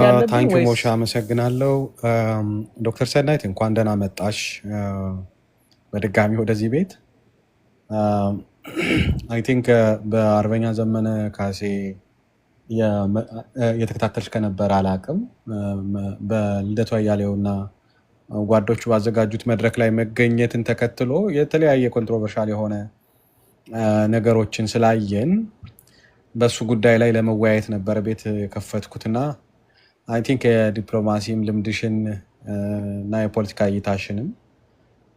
ያለብን ታንኪ ወይስ ሞሻ አመሰግናለሁ። ዶክተር ሰናይት እንኳን ደህና መጣሽ በድጋሚ ወደዚህ ቤት። አይ ቲንክ በአርበኛ ዘመነ ካሴ የተከታተልሽ ከነበረ አላቅም። በልደቱ አያሌውና ጓዶቹ ባዘጋጁት መድረክ ላይ መገኘትን ተከትሎ የተለያየ ኮንትሮቨርሻል የሆነ ነገሮችን ስላየን በሱ ጉዳይ ላይ ለመወያየት ነበረ ቤት የከፈትኩትና አይ ቲንክ የዲፕሎማሲም ልምድሽን እና የፖለቲካ እይታሽንም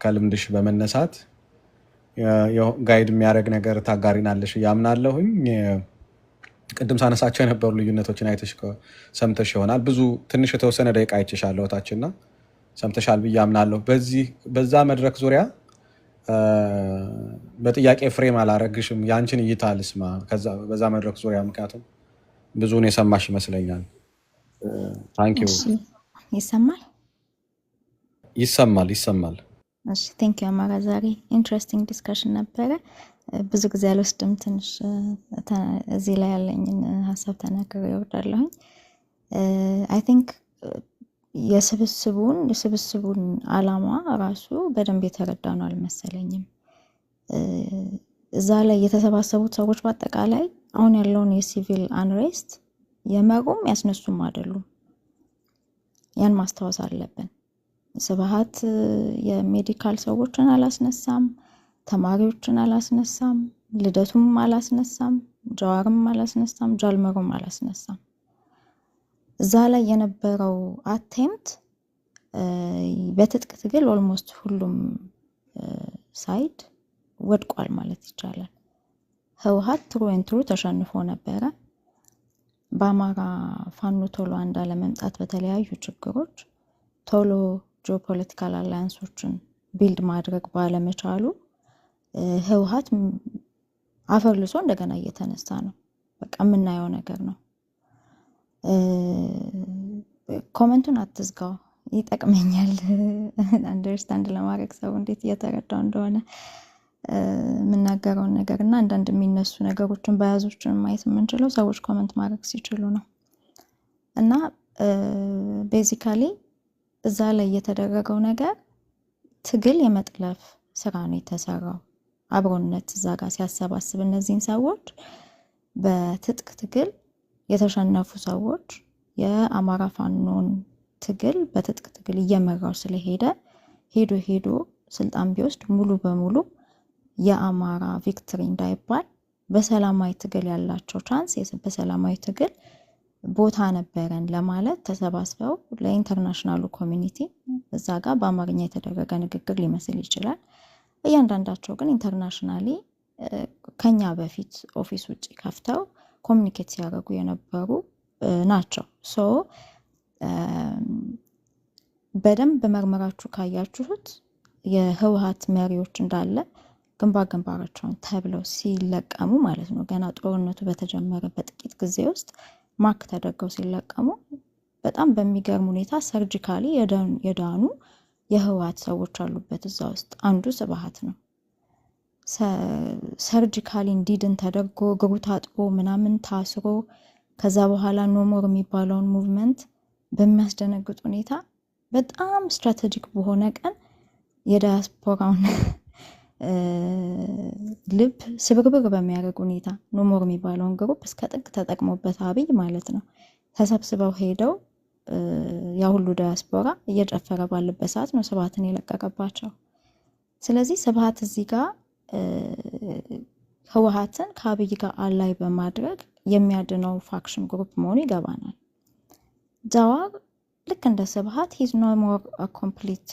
ከልምድሽ በመነሳት ጋይድ የሚያደርግ ነገር ታጋሪናለሽ ያምናለሁኝ። ቅድም ሳነሳቸው የነበሩ ልዩነቶችን አይተሽ ሰምተሽ ይሆናል። ብዙ ትንሽ የተወሰነ ደቂቃ አይችሻለሁ ታችና ሰምተሻል ብዬ አምናለሁ። በዛ መድረክ ዙሪያ በጥያቄ ፍሬም አላረግሽም፣ ያንቺን እይታ ልስማ በዛ መድረክ ዙሪያ፣ ምክንያቱም ብዙውን የሰማሽ ይመስለኛል። ታንኪዩ። ይሰማል ይሰማል ይሰማል። እሺ ቴንክ ዩ አማራ። ዛሬ ኢንትረስቲንግ ዲስከሽን ነበረ። ብዙ ጊዜ አልወስድም፣ ትንሽ እዚህ ላይ ያለኝን ሀሳብ ተናግሬ እወርዳለሁኝ። አይ ቲንክ የስብስቡን አላማ ራሱ በደንብ የተረዳ ነው አልመሰለኝም። እዛ ላይ የተሰባሰቡት ሰዎች በአጠቃላይ አሁን ያለውን የሲቪል አንሬስት የመሩም ያስነሱም አይደሉም። ያን ማስታወስ አለብን። ስብሃት የሜዲካል ሰዎችን አላስነሳም፣ ተማሪዎችን አላስነሳም፣ ልደቱም አላስነሳም፣ ጀዋርም አላስነሳም፣ ጃልመሮም አላስነሳም። እዛ ላይ የነበረው አቴምፕት በትጥቅ ትግል ኦልሞስት ሁሉም ሳይድ ወድቋል ማለት ይቻላል። ህወሓት ትሩ ኤንድ ትሩ ተሸንፎ ነበረ። በአማራ ፋኖ ቶሎ አንድ አለመምጣት በተለያዩ ችግሮች ቶሎ ጂኦፖለቲካል አላያንሶችን ቢልድ ማድረግ ባለመቻሉ ህወሓት አፈርልሶ እንደገና እየተነሳ ነው። በቃ የምናየው ነገር ነው። ኮመንቱን አትዝጋው፣ ይጠቅመኛል አንደርስታንድ ለማድረግ ሰው እንዴት እየተረዳው እንደሆነ የምናገረውን ነገር እና አንዳንድ የሚነሱ ነገሮችን በያዞችን ማየት የምንችለው ሰዎች ኮመንት ማድረግ ሲችሉ ነው። እና ቤዚካሊ እዛ ላይ የተደረገው ነገር ትግል የመጥለፍ ስራ ነው የተሰራው። አብሮነት እዛ ጋር ሲያሰባስብ እነዚህን ሰዎች በትጥቅ ትግል የተሸነፉ ሰዎች የአማራ ፋኖን ትግል በትጥቅ ትግል እየመራው ስለሄደ ሄዶ ስልጣን ቢወስድ ሙሉ በሙሉ የአማራ ቪክትሪ እንዳይባል በሰላማዊ ትግል ያላቸው ቻንስ በሰላማዊ ትግል ቦታ ነበረን ለማለት ተሰባስበው ለኢንተርናሽናሉ ኮሚኒቲ እዛ ጋር በአማርኛ የተደረገ ንግግር ሊመስል ይችላል። እያንዳንዳቸው ግን ኢንተርናሽናሊ ከኛ በፊት ኦፊስ ውጭ ከፍተው ኮሚኒኬት ሲያደርጉ የነበሩ ናቸው። ሶ በደንብ በመርመራችሁ ካያችሁት የህወሓት መሪዎች እንዳለ ግንባራቸውን ተብለው ሲለቀሙ ማለት ነው። ገና ጦርነቱ በተጀመረ በጥቂት ጊዜ ውስጥ ማክ ተደርገው ሲለቀሙ በጣም በሚገርም ሁኔታ ሰርጂካሊ የዳኑ የህወሓት ሰዎች አሉበት እዛ ውስጥ። አንዱ ስብሃት ነው። ሰርጂካሊ እንዲድን ተደርጎ እግሩ ታጥቦ ምናምን ታስሮ ከዛ በኋላ ኖሞር የሚባለውን ሙቭመንት በሚያስደነግጥ ሁኔታ በጣም ስትራቴጂክ በሆነ ቀን የዳያስፖራውን ልብ ስብርብር በሚያደርግ ሁኔታ ኖሞር የሚባለውን ግሩፕ እስከ ጥግ ተጠቅሞበት አብይ ማለት ነው ተሰብስበው ሄደው ያ ሁሉ ዳያስፖራ እየጨፈረ ባለበት ሰዓት ነው ስብሃትን የለቀቀባቸው። ስለዚህ ስብሃት እዚህ ጋር ህወሓትን ከአብይ ጋር አላይ በማድረግ የሚያድነው ፋክሽን ግሩፕ መሆኑ ይገባናል። ጃዋር ልክ እንደ ስብሃት ሂዝ ኖ ሞር ኮምፕሊት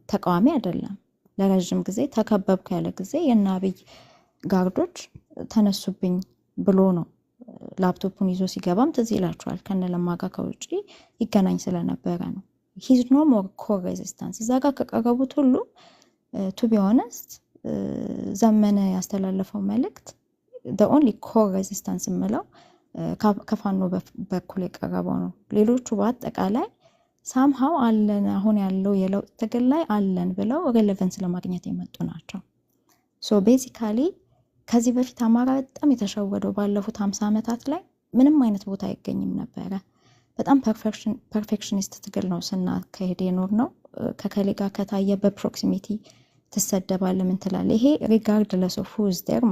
ተቃዋሚ አይደለም። ለረጅም ጊዜ ተከበብኩ ያለ ጊዜ የእነ አብይ ጋርዶች ተነሱብኝ ብሎ ነው ላፕቶፑን ይዞ ሲገባም ትዝ ይላችኋል። ከነለማ ጋር ከውጭ ይገናኝ ስለነበረ ነው። ሂዝ ኖ ሞር ኮር ሬዚስታንስ። እዛ ጋር ከቀረቡት ሁሉ ቱ ቢ ኦነስት ዘመነ ያስተላለፈው መልእክት the only core resistance የምለው ከፋኖ በኩል የቀረበው ነው። ሌሎቹ በአጠቃላይ ሳምሃው አለን አሁን ያለው የለውጥ ትግል ላይ አለን ብለው ሬሌቨንስ ለማግኘት የመጡ ናቸው። ሶ ቤዚካሊ ከዚህ በፊት አማራ በጣም የተሸወደው ባለፉት 50 ዓመታት ላይ ምንም አይነት ቦታ አይገኝም ነበረ። በጣም ፐርፌክሽኒስት ትግል ነው ስናካሄድ የኖር ነው። ከከሌ ጋር ከታየ በፕሮክሲሚቲ ትሰደባለ ምን ትላለ። ይሄ ሪጋርድለስ ኦፍ ሁ ኢዝ ዜር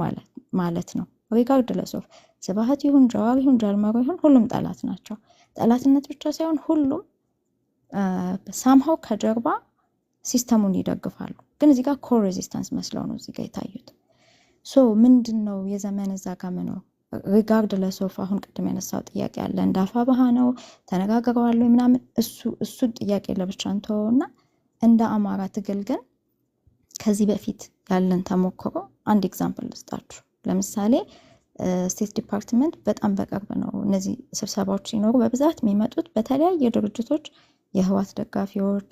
ማለት ነው። ሪጋርድለስ ኦፍ ስብሃት ይሁን ጀዋር ይሁን ጃልመሮ ይሁን ሁሉም ጠላት ናቸው። ጠላትነት ብቻ ሳይሆን ሁሉም ሳምሃው ከጀርባ ሲስተሙን ይደግፋሉ። ግን እዚህ ጋር ኮር ሬዚስታንስ መስለው ነው እዚህ ጋር የታዩት። ሶ ምንድን ነው የዘመን እዛ ጋር ምነው ሪጋርድለስ ኦፍ አሁን ቅድም ያነሳው ጥያቄ አለ እንዳፋ ባህ ነው ተነጋግረዋለሁ ምናምን እሱ ጥያቄ ለብቻ እንተውና እንደ አማራ ትግል ግን ከዚህ በፊት ያለን ተሞክሮ አንድ ኤግዛምፕል ልስጣችሁ። ለምሳሌ ስቴት ዲፓርትመንት በጣም በቅርብ ነው እነዚህ ስብሰባዎች ሲኖሩ በብዛት የሚመጡት በተለያየ ድርጅቶች የህዋት ደጋፊዎች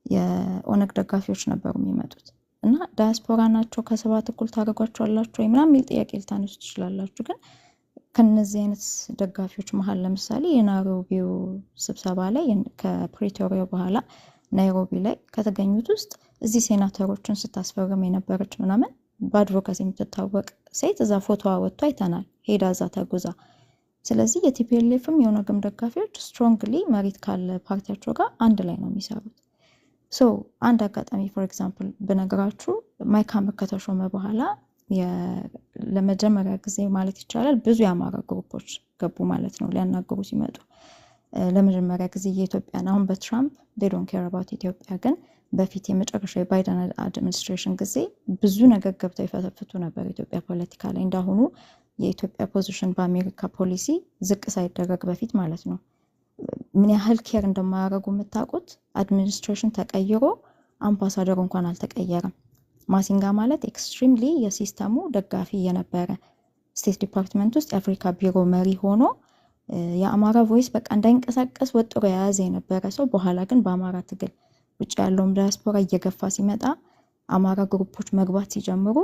የኦነግ ደጋፊዎች ነበሩ የሚመጡት እና ዳያስፖራ ናቸው ከሰባት እኩል ታደርጓቸዋላችሁ ወይ ምናምን የሚል ጥያቄ ልታነሱ ትችላላችሁ። ግን ከነዚህ አይነት ደጋፊዎች መሀል ለምሳሌ የናይሮቢው ስብሰባ ላይ ከፕሪቶሪያው በኋላ ናይሮቢ ላይ ከተገኙት ውስጥ እዚህ ሴናተሮችን ስታስፈርም የነበረች ምናምን በአድቮካሲ የምትታወቅ ሴት እዛ ፎቶዋ ወጥቶ አይተናል፣ ሄዳ እዛ ተጉዛ። ስለዚህ የቲፒኤልኤፍም የኦነግም ደጋፊዎች ስትሮንግሊ መሬት ካለ ፓርቲያቸው ጋር አንድ ላይ ነው የሚሰሩት። ሶ አንድ አጋጣሚ ፎር ኤግዛምፕል ብነግራችሁ ማይክ ሐመር ከተሾመ በኋላ ለመጀመሪያ ጊዜ ማለት ይቻላል ብዙ የአማራ ግሩፖች ገቡ ማለት ነው ሊያናገሩ ሲመጡ። ለመጀመሪያ ጊዜ የኢትዮጵያን አሁን በትራምፕ they don't care about ኢትዮጵያ ግን በፊት የመጨረሻ የባይደን አድሚኒስትሬሽን ጊዜ ብዙ ነገር ገብተው ይፈተፍቱ ነበር ኢትዮጵያ ፖለቲካ ላይ። እንዳሁኑ የኢትዮጵያ ፖዚሽን በአሜሪካ ፖሊሲ ዝቅ ሳይደረግ በፊት ማለት ነው። ምን ያህል ኬር እንደማያደርጉ የምታውቁት አድሚኒስትሬሽን ተቀይሮ አምባሳደር እንኳን አልተቀየረም። ማሲንጋ ማለት ኤክስትሪምሊ የሲስተሙ ደጋፊ የነበረ ስቴት ዲፓርትመንት ውስጥ የአፍሪካ ቢሮ መሪ ሆኖ የአማራ ቮይስ በቃ እንዳይንቀሳቀስ ወጥሮ የያዘ የነበረ ሰው በኋላ ግን በአማራ ትግል ውጭ ያለውም ዳያስፖራ እየገፋ ሲመጣ አማራ ግሩፖች መግባት ሲጀምሩ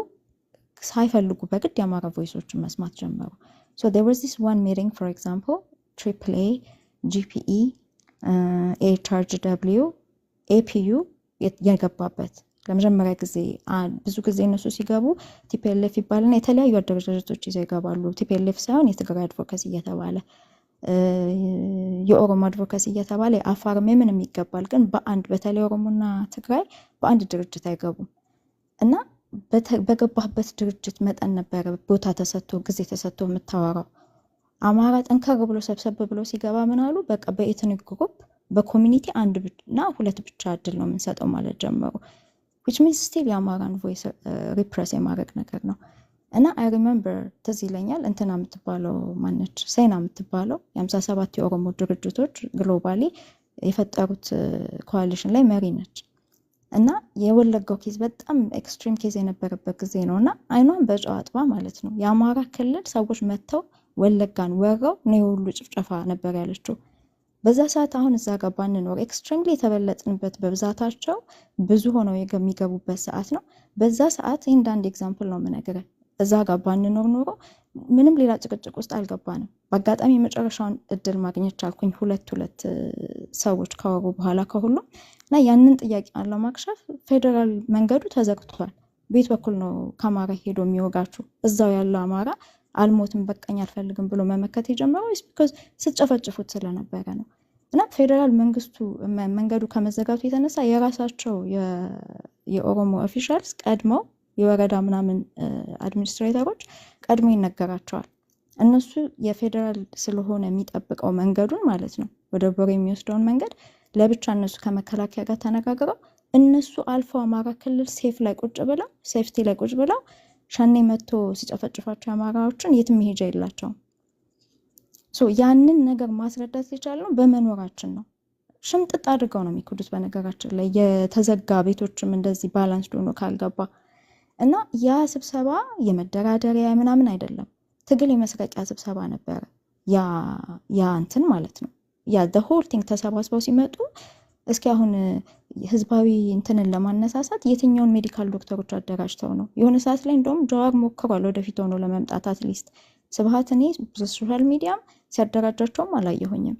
ሳይፈልጉ በግድ የአማራ ቮይሶችን መስማት ጀመሩ። So there was this one meeting for example AAA, GPE, HRGW, APU የገባበት ለመጀመሪያ ጊዜ ብዙ ጊዜ እነሱ ሲገቡ ቲፒኤልኤፍ ይባልና የተለያዩ አደረጃጀቶች ይዘው ይገባሉ። ቲፒኤልኤፍ ሳይሆን የትግራይ አድቮካሲ እየተባለ የኦሮሞ አድቮካሲ እየተባለ የአፋር ምንም ይገባል። ግን በአንድ በተለይ ኦሮሞና ትግራይ በአንድ ድርጅት አይገቡም እና በገባበት ድርጅት መጠን ነበረ ቦታ ተሰጥቶ ጊዜ ተሰጥቶ የምታወራው። አማራ ጠንከር ብሎ ሰብሰብ ብሎ ሲገባ ምን አሉ? በቃ በኤትኒክ ግሩፕ በኮሚኒቲ አንድ እና ሁለት ብቻ እድል ነው የምንሰጠው ማለት ጀመሩ። which means still የአማራን ቮይስ ሪፕረስ የማድረግ ነገር ነው። እና I remember ትዝ ይለኛል እንትና የምትባለው ማነች ሴና የምትባለው የ57 የኦሮሞ ድርጅቶች ግሎባሊ የፈጠሩት ኮአሊሽን ላይ መሪ ነች። እና የወለጋው ኬዝ በጣም ኤክስትሪም ኬዝ የነበረበት ጊዜ ነውና አይኗን በጨው አጥባ ማለት ነው የአማራ ክልል ሰዎች መተው ወለጋን ወረው ነው የሁሉ ጭፍጨፋ ነበር ያለችው። በዛ ሰዓት አሁን እዛ ጋር ባንኖር ኤክስትሪምሊ የተበለጥንበት በብዛታቸው ብዙ ሆነው የሚገቡበት ሰዓት ነው። በዛ ሰዓት አንድ ኤግዛምፕል ነው የምነግርህ። እዛ ጋር ባንኖር ኖሮ ምንም ሌላ ጭቅጭቅ ውስጥ አልገባንም። በአጋጣሚ የመጨረሻውን እድል ማግኘት ቻልኩኝ ሁለት ሰዎች ካወሩ በኋላ ከሁሉም እና ያንን ጥያቄ ለማክሸፍ ፌደራል መንገዱ ተዘግቷል። ቤት በኩል ነው ከአማራ ሄዶ የሚወጋችሁ። እዛው ያለው አማራ አልሞትም በቃኝ አልፈልግም ብሎ መመከት የጀመረው ቢኮዝ ስትጨፈጭፉት ስለነበረ ነው። እና ፌደራል መንግስቱ መንገዱ ከመዘጋቱ የተነሳ የራሳቸው የኦሮሞ ኦፊሻልስ ቀድመው የወረዳ ምናምን አድሚኒስትሬተሮች ቀድሞ ይነገራቸዋል። እነሱ የፌደራል ስለሆነ የሚጠብቀው መንገዱን ማለት ነው ወደ ቦሬ የሚወስደውን መንገድ ለብቻ እነሱ ከመከላከያ ጋር ተነጋግረው እነሱ አልፈው አማራ ክልል ሴፍቲ ላይ ቁጭ ብለው ሸኔ መጥቶ ሲጨፈጭፋቸው አማራዎችን የትም መሄጃ የላቸውም። ያንን ነገር ማስረዳት የቻልነው በመኖራችን ነው። ሽምጥጥ አድርገው ነው የሚክዱት። በነገራችን ላይ የተዘጋ ቤቶችም እንደዚህ ባላንስ ሆኖ ካልገባ እና ያ ስብሰባ የመደራደሪያ ምናምን አይደለም፣ ትግል የመስረቂያ ስብሰባ ነበረ። ያ እንትን ማለት ነው ያ the whole thing ተሰባስበው ሲመጡ እስኪ አሁን ህዝባዊ እንትንን ለማነሳሳት የትኛውን ሜዲካል ዶክተሮች አደራጅተው ነው? የሆነ ሰዓት ላይ እንደውም ጀዋር ሞክሯል ወደፊት ሆኖ ለመምጣት አትሊስት ስብሃት እኔ በሶሻል ሚዲያም ሲያደራጃቸውም አላየሁኝም።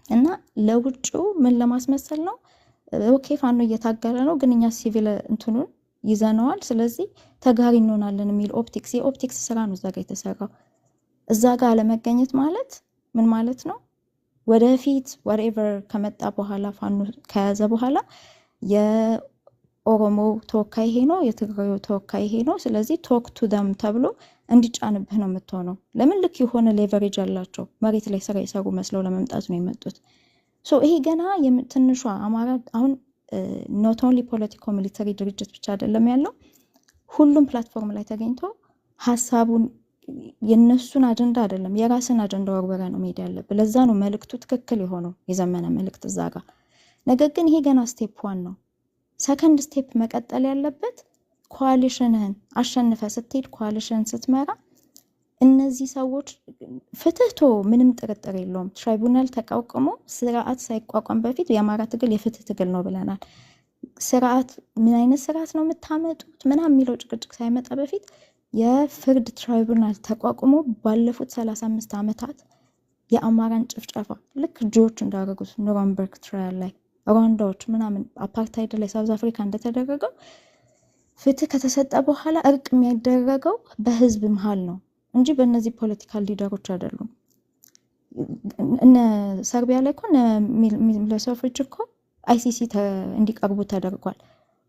እና ለውጭው ምን ለማስመሰል ነው? ኦኬ ፋኖ እየታገለ ነው ግን እኛ ሲቪል እንትኑን ይዘነዋል ስለዚህ ተጋሪ እንሆናለን የሚል የኦፕቲክስ ስራ ነው እዛ ጋር የተሰራው። እዛ ጋር አለመገኘት ማለት ምን ማለት ነው? ወደፊት whatever ከመጣ በኋላ ፋኖ ከያዘ በኋላ የኦሮሞ ተወካይ ይሄ ነው፣ የትግራዩ ተወካይ ይሄ ነው፣ ስለዚህ ቶክ ቱ ደም ተብሎ እንዲጫንብህ ነው የምትሆነው። ለምን ልክ የሆነ ሌቨሬጅ አላቸው መሬት ላይ ስራ ይሰሩ መስለው ለመምጣት ነው የመጡት። ይሄ ገና ትንሿ አማራ አሁን ኖት ኦንሊ ፖለቲኮ ሚሊተሪ ድርጅት ብቻ አይደለም ያለው፣ ሁሉም ፕላትፎርም ላይ ተገኝቶ ሀሳቡን የነሱን አጀንዳ አይደለም የራስን አጀንዳ ወርወራ ነው መሄድ ያለብህ። ለዛ ነው መልእክቱ ትክክል የሆነው የዘመነ መልእክት እዛ ጋር። ነገር ግን ይሄ ገና ስቴፕ 1 ነው። ሰከንድ ስቴፕ መቀጠል ያለበት ኮአሊሽንህን አሸንፈ ስትሄድ ኮአሊሽን ስትመራ እነዚህ ሰዎች ፍትህቶ ምንም ጥርጥር የለውም። ትራይቡናል ተቋቁሞ ስርዓት ሳይቋቋም በፊት የአማራ ትግል የፍትህ ትግል ነው ብለናል። ስርዓት ምን አይነት ስርዓት ነው የምታመጡት ምናምን የሚለው ጭቅጭቅ ሳይመጣ በፊት የፍርድ ትራይቡናል ተቋቁሞ ባለፉት 35 ዓመታት የአማራን ጭፍጨፋ ልክ ጆርጅ እንዳደረጉት ኑረምበርግ ትራያል ላይ ሩዋንዳዎች ምናምን አፓርታይድ ላይ ሳውዝ አፍሪካ እንደተደረገው ፍትህ ከተሰጠ በኋላ እርቅ የሚያደረገው በህዝብ መሃል ነው እንጂ በእነዚህ ፖለቲካል ሊደሮች አይደሉም። እነ ሰርቢያ ላይ እኮ ሚሎሴቪች እኮ አይሲሲ እንዲቀርቡ ተደርጓል።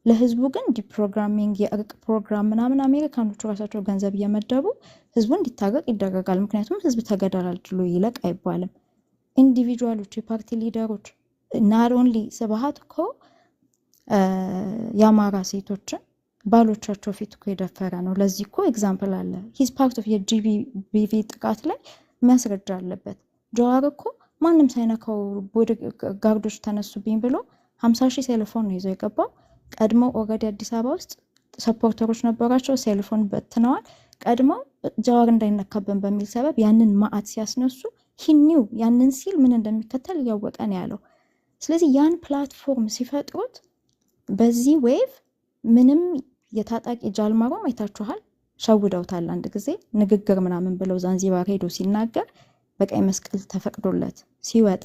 ለህዝቡ ግን ዲፕሮግራሚንግ የእርቅ ፕሮግራም ምናምን አሜሪካኖቹ ራሳቸው ገንዘብ እየመደቡ ህዝቡ እንዲታረቅ ይደረጋል። ምክንያቱም ህዝብ ተገደላድሎ ይለቅ አይባልም። ኢንዲቪጁዋሎች የፓርቲ ሊደሮች ናት ኦንሊ ስብሃት እኮ የአማራ ሴቶችን ባሎቻቸው ፊት እኮ የደፈረ ነው። ለዚህ እኮ ኤግዛምፕል አለ። ሂዝ ፓርት ኦፍ የጂቢቪ ጥቃት ላይ ማስረጃ አለበት። ጀዋር እኮ ማንም ሳይነካው ጋርዶች ተነሱብኝ ብሎ 50,000 ሴልፎን ነው ይዞ የገባው። ቀድሞ ኦልሬዲ አዲስ አበባ ውስጥ ሰፖርተሮች ነበራቸው፣ ሴልፎን በትነዋል። ቀድሞ ጀዋር እንዳይነካበን በሚል ሰበብ ያንን ማአት ሲያስነሱ ሂኒው ያንን ሲል ምን እንደሚከተል እያወቀ ነው ያለው። ስለዚህ ያን ፕላትፎርም ሲፈጥሩት በዚህ ዌቭ ምንም የታጣቂ ጃልማሮም አይታችኋል፣ ሸውደውታል። አንድ ጊዜ ንግግር ምናምን ብለው ዛንዚባር ሄዶ ሲናገር በቀይ መስቀል ተፈቅዶለት ሲወጣ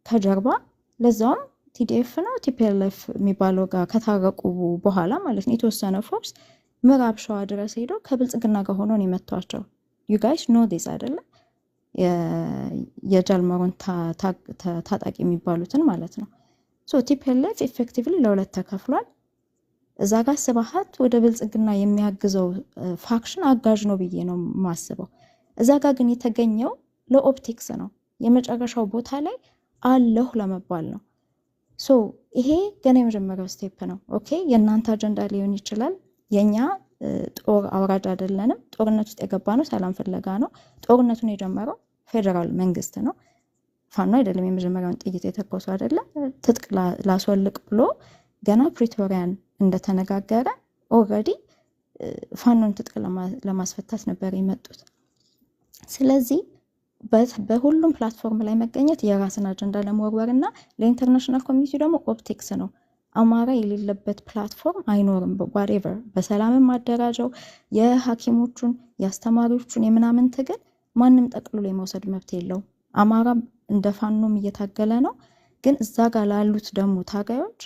ከጀርባ ለዛውም ቲዲኤፍ ነው ቲፒኤልኤፍ የሚባለው ጋር ከታረቁ በኋላ ማለት ነው የተወሰነ ፎርስ ምዕራብ ሸዋ ድረስ ሄዶ ከብልጽግና ጋር ሆኖ ነው የመቷቸው። ዩ ጋይስ ኖ ዲስ አይደለም የጃልማሮን ታጣቂ የሚባሉትን ማለት ነው። ሶ ቲፒኤልኤፍ ኢፌክቲቭሊ ለሁለት ተከፍሏል። እዛ ጋር ስብሃት ወደ ብልጽግና የሚያግዘው ፋክሽን አጋዥ ነው ብዬ ነው ማስበው። እዛ ጋር ግን የተገኘው ለኦፕቲክስ ነው፣ የመጨረሻው ቦታ ላይ አለሁ ለመባል ነው። ሶ ይሄ ገና የመጀመሪያው ስቴፕ ነው። ኦኬ የእናንተ አጀንዳ ሊሆን ይችላል። የኛ ጦር አውራጅ አይደለንም። ጦርነት ውስጥ የገባ ነው ሰላም ፍለጋ ነው። ጦርነቱን የጀመረው ፌደራል መንግስት ነው፣ ፋኖ አይደለም። የመጀመሪያውን ጥይት የተኮሰው አይደለም። ትጥቅ ላስወልቅ ብሎ ገና ፕሪቶሪያን እንደተነጋገረ ኦልሬዲ ፋኖን ትጥቅ ለማስፈታት ነበር የመጡት። ስለዚህ በሁሉም ፕላትፎርም ላይ መገኘት የራስን አጀንዳ ለመወርወር እና ለኢንተርናሽናል ኮሚኒቲ ደግሞ ኦፕቲክስ ነው። አማራ የሌለበት ፕላትፎርም አይኖርም። ዋትኤቨር በሰላምም ማደራጀው የሐኪሞቹን የአስተማሪዎቹን የምናምን ትግል ማንም ጠቅልሎ የመውሰድ መብት የለው። አማራ እንደ ፋኖም እየታገለ ነው። ግን እዛ ጋር ላሉት ደግሞ ታጋዮች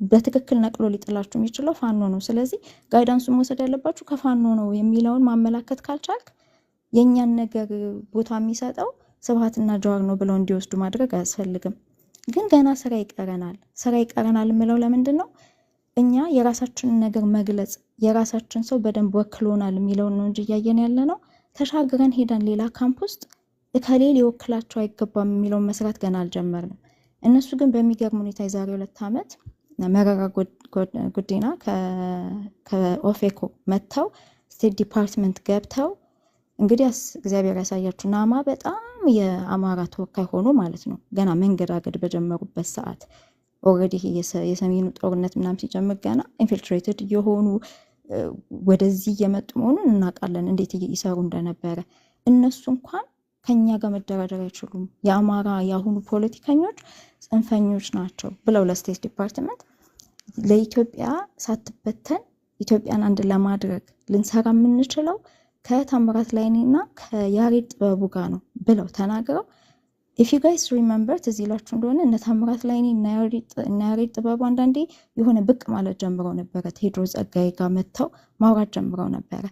በትክክል ነቅሎ ሊጥላችሁ የሚችለው ፋኖ ነው። ስለዚህ ጋይዳንሱን መውሰድ ያለባችሁ ከፋኖ ነው የሚለውን ማመላከት ካልቻልክ የእኛን ነገር ቦታ የሚሰጠው ስብሃትና ጀዋር ነው ብለው እንዲወስዱ ማድረግ አያስፈልግም። ግን ገና ስራ ይቀረናል የምለው ለምንድን ነው? እኛ የራሳችንን ነገር መግለጽ የራሳችን ሰው በደንብ ወክሎናል የሚለውን ነው እንጂ እያየን ያለ ነው። ተሻግረን ሄደን ሌላ ካምፕ ውስጥ እከሌ ሊወክላቸው አይገባም የሚለውን መስራት ገና አልጀመርንም። እነሱ ግን በሚገርም ሁኔታ የዛሬ 2 ዓመት መረራ ጉዲና ከኦፌኮ መጥተው ስቴት ዲፓርትመንት ገብተው እንግዲህ እግዚአብሔር ያሳያችሁ ናማ በጣም የአማራ ተወካይ ሆኖ ማለት ነው ገና መንገዳገድ በጀመሩበት ሰዓት ኦልሬዲ የሰሜኑ ጦርነት ምናምን ሲጀምር ገና ኢንፊልትሬትድ የሆኑ ወደዚህ እየመጡ መሆኑን እናውቃለን፣ እንዴት ይሰሩ እንደነበረ። እነሱ እንኳን ከኛ ጋር መደራደር አይችሉም፣ የአማራ የአሁኑ ፖለቲከኞች ጽንፈኞች ናቸው ብለው ለስቴት ዲፓርትመንት ለኢትዮጵያ ሳትበተን ኢትዮጵያን አንድ ለማድረግ ልንሰራ የምንችለው ከታምራት ላይኔና ከያሬድ ጥበቡ ጋር ነው ብለው ተናግረው if you guys remember ትዝ ይላችሁ እንደሆነ እነ ታምራት ላይኔ እና ያሬድ ጥበቡ አንዳንዴ የሆነ ብቅ ማለት ጀምረው ነበረ። ቴዎድሮስ ጸጋዬ ጋር መጥተው ማውራት ጀምረው ነበረ።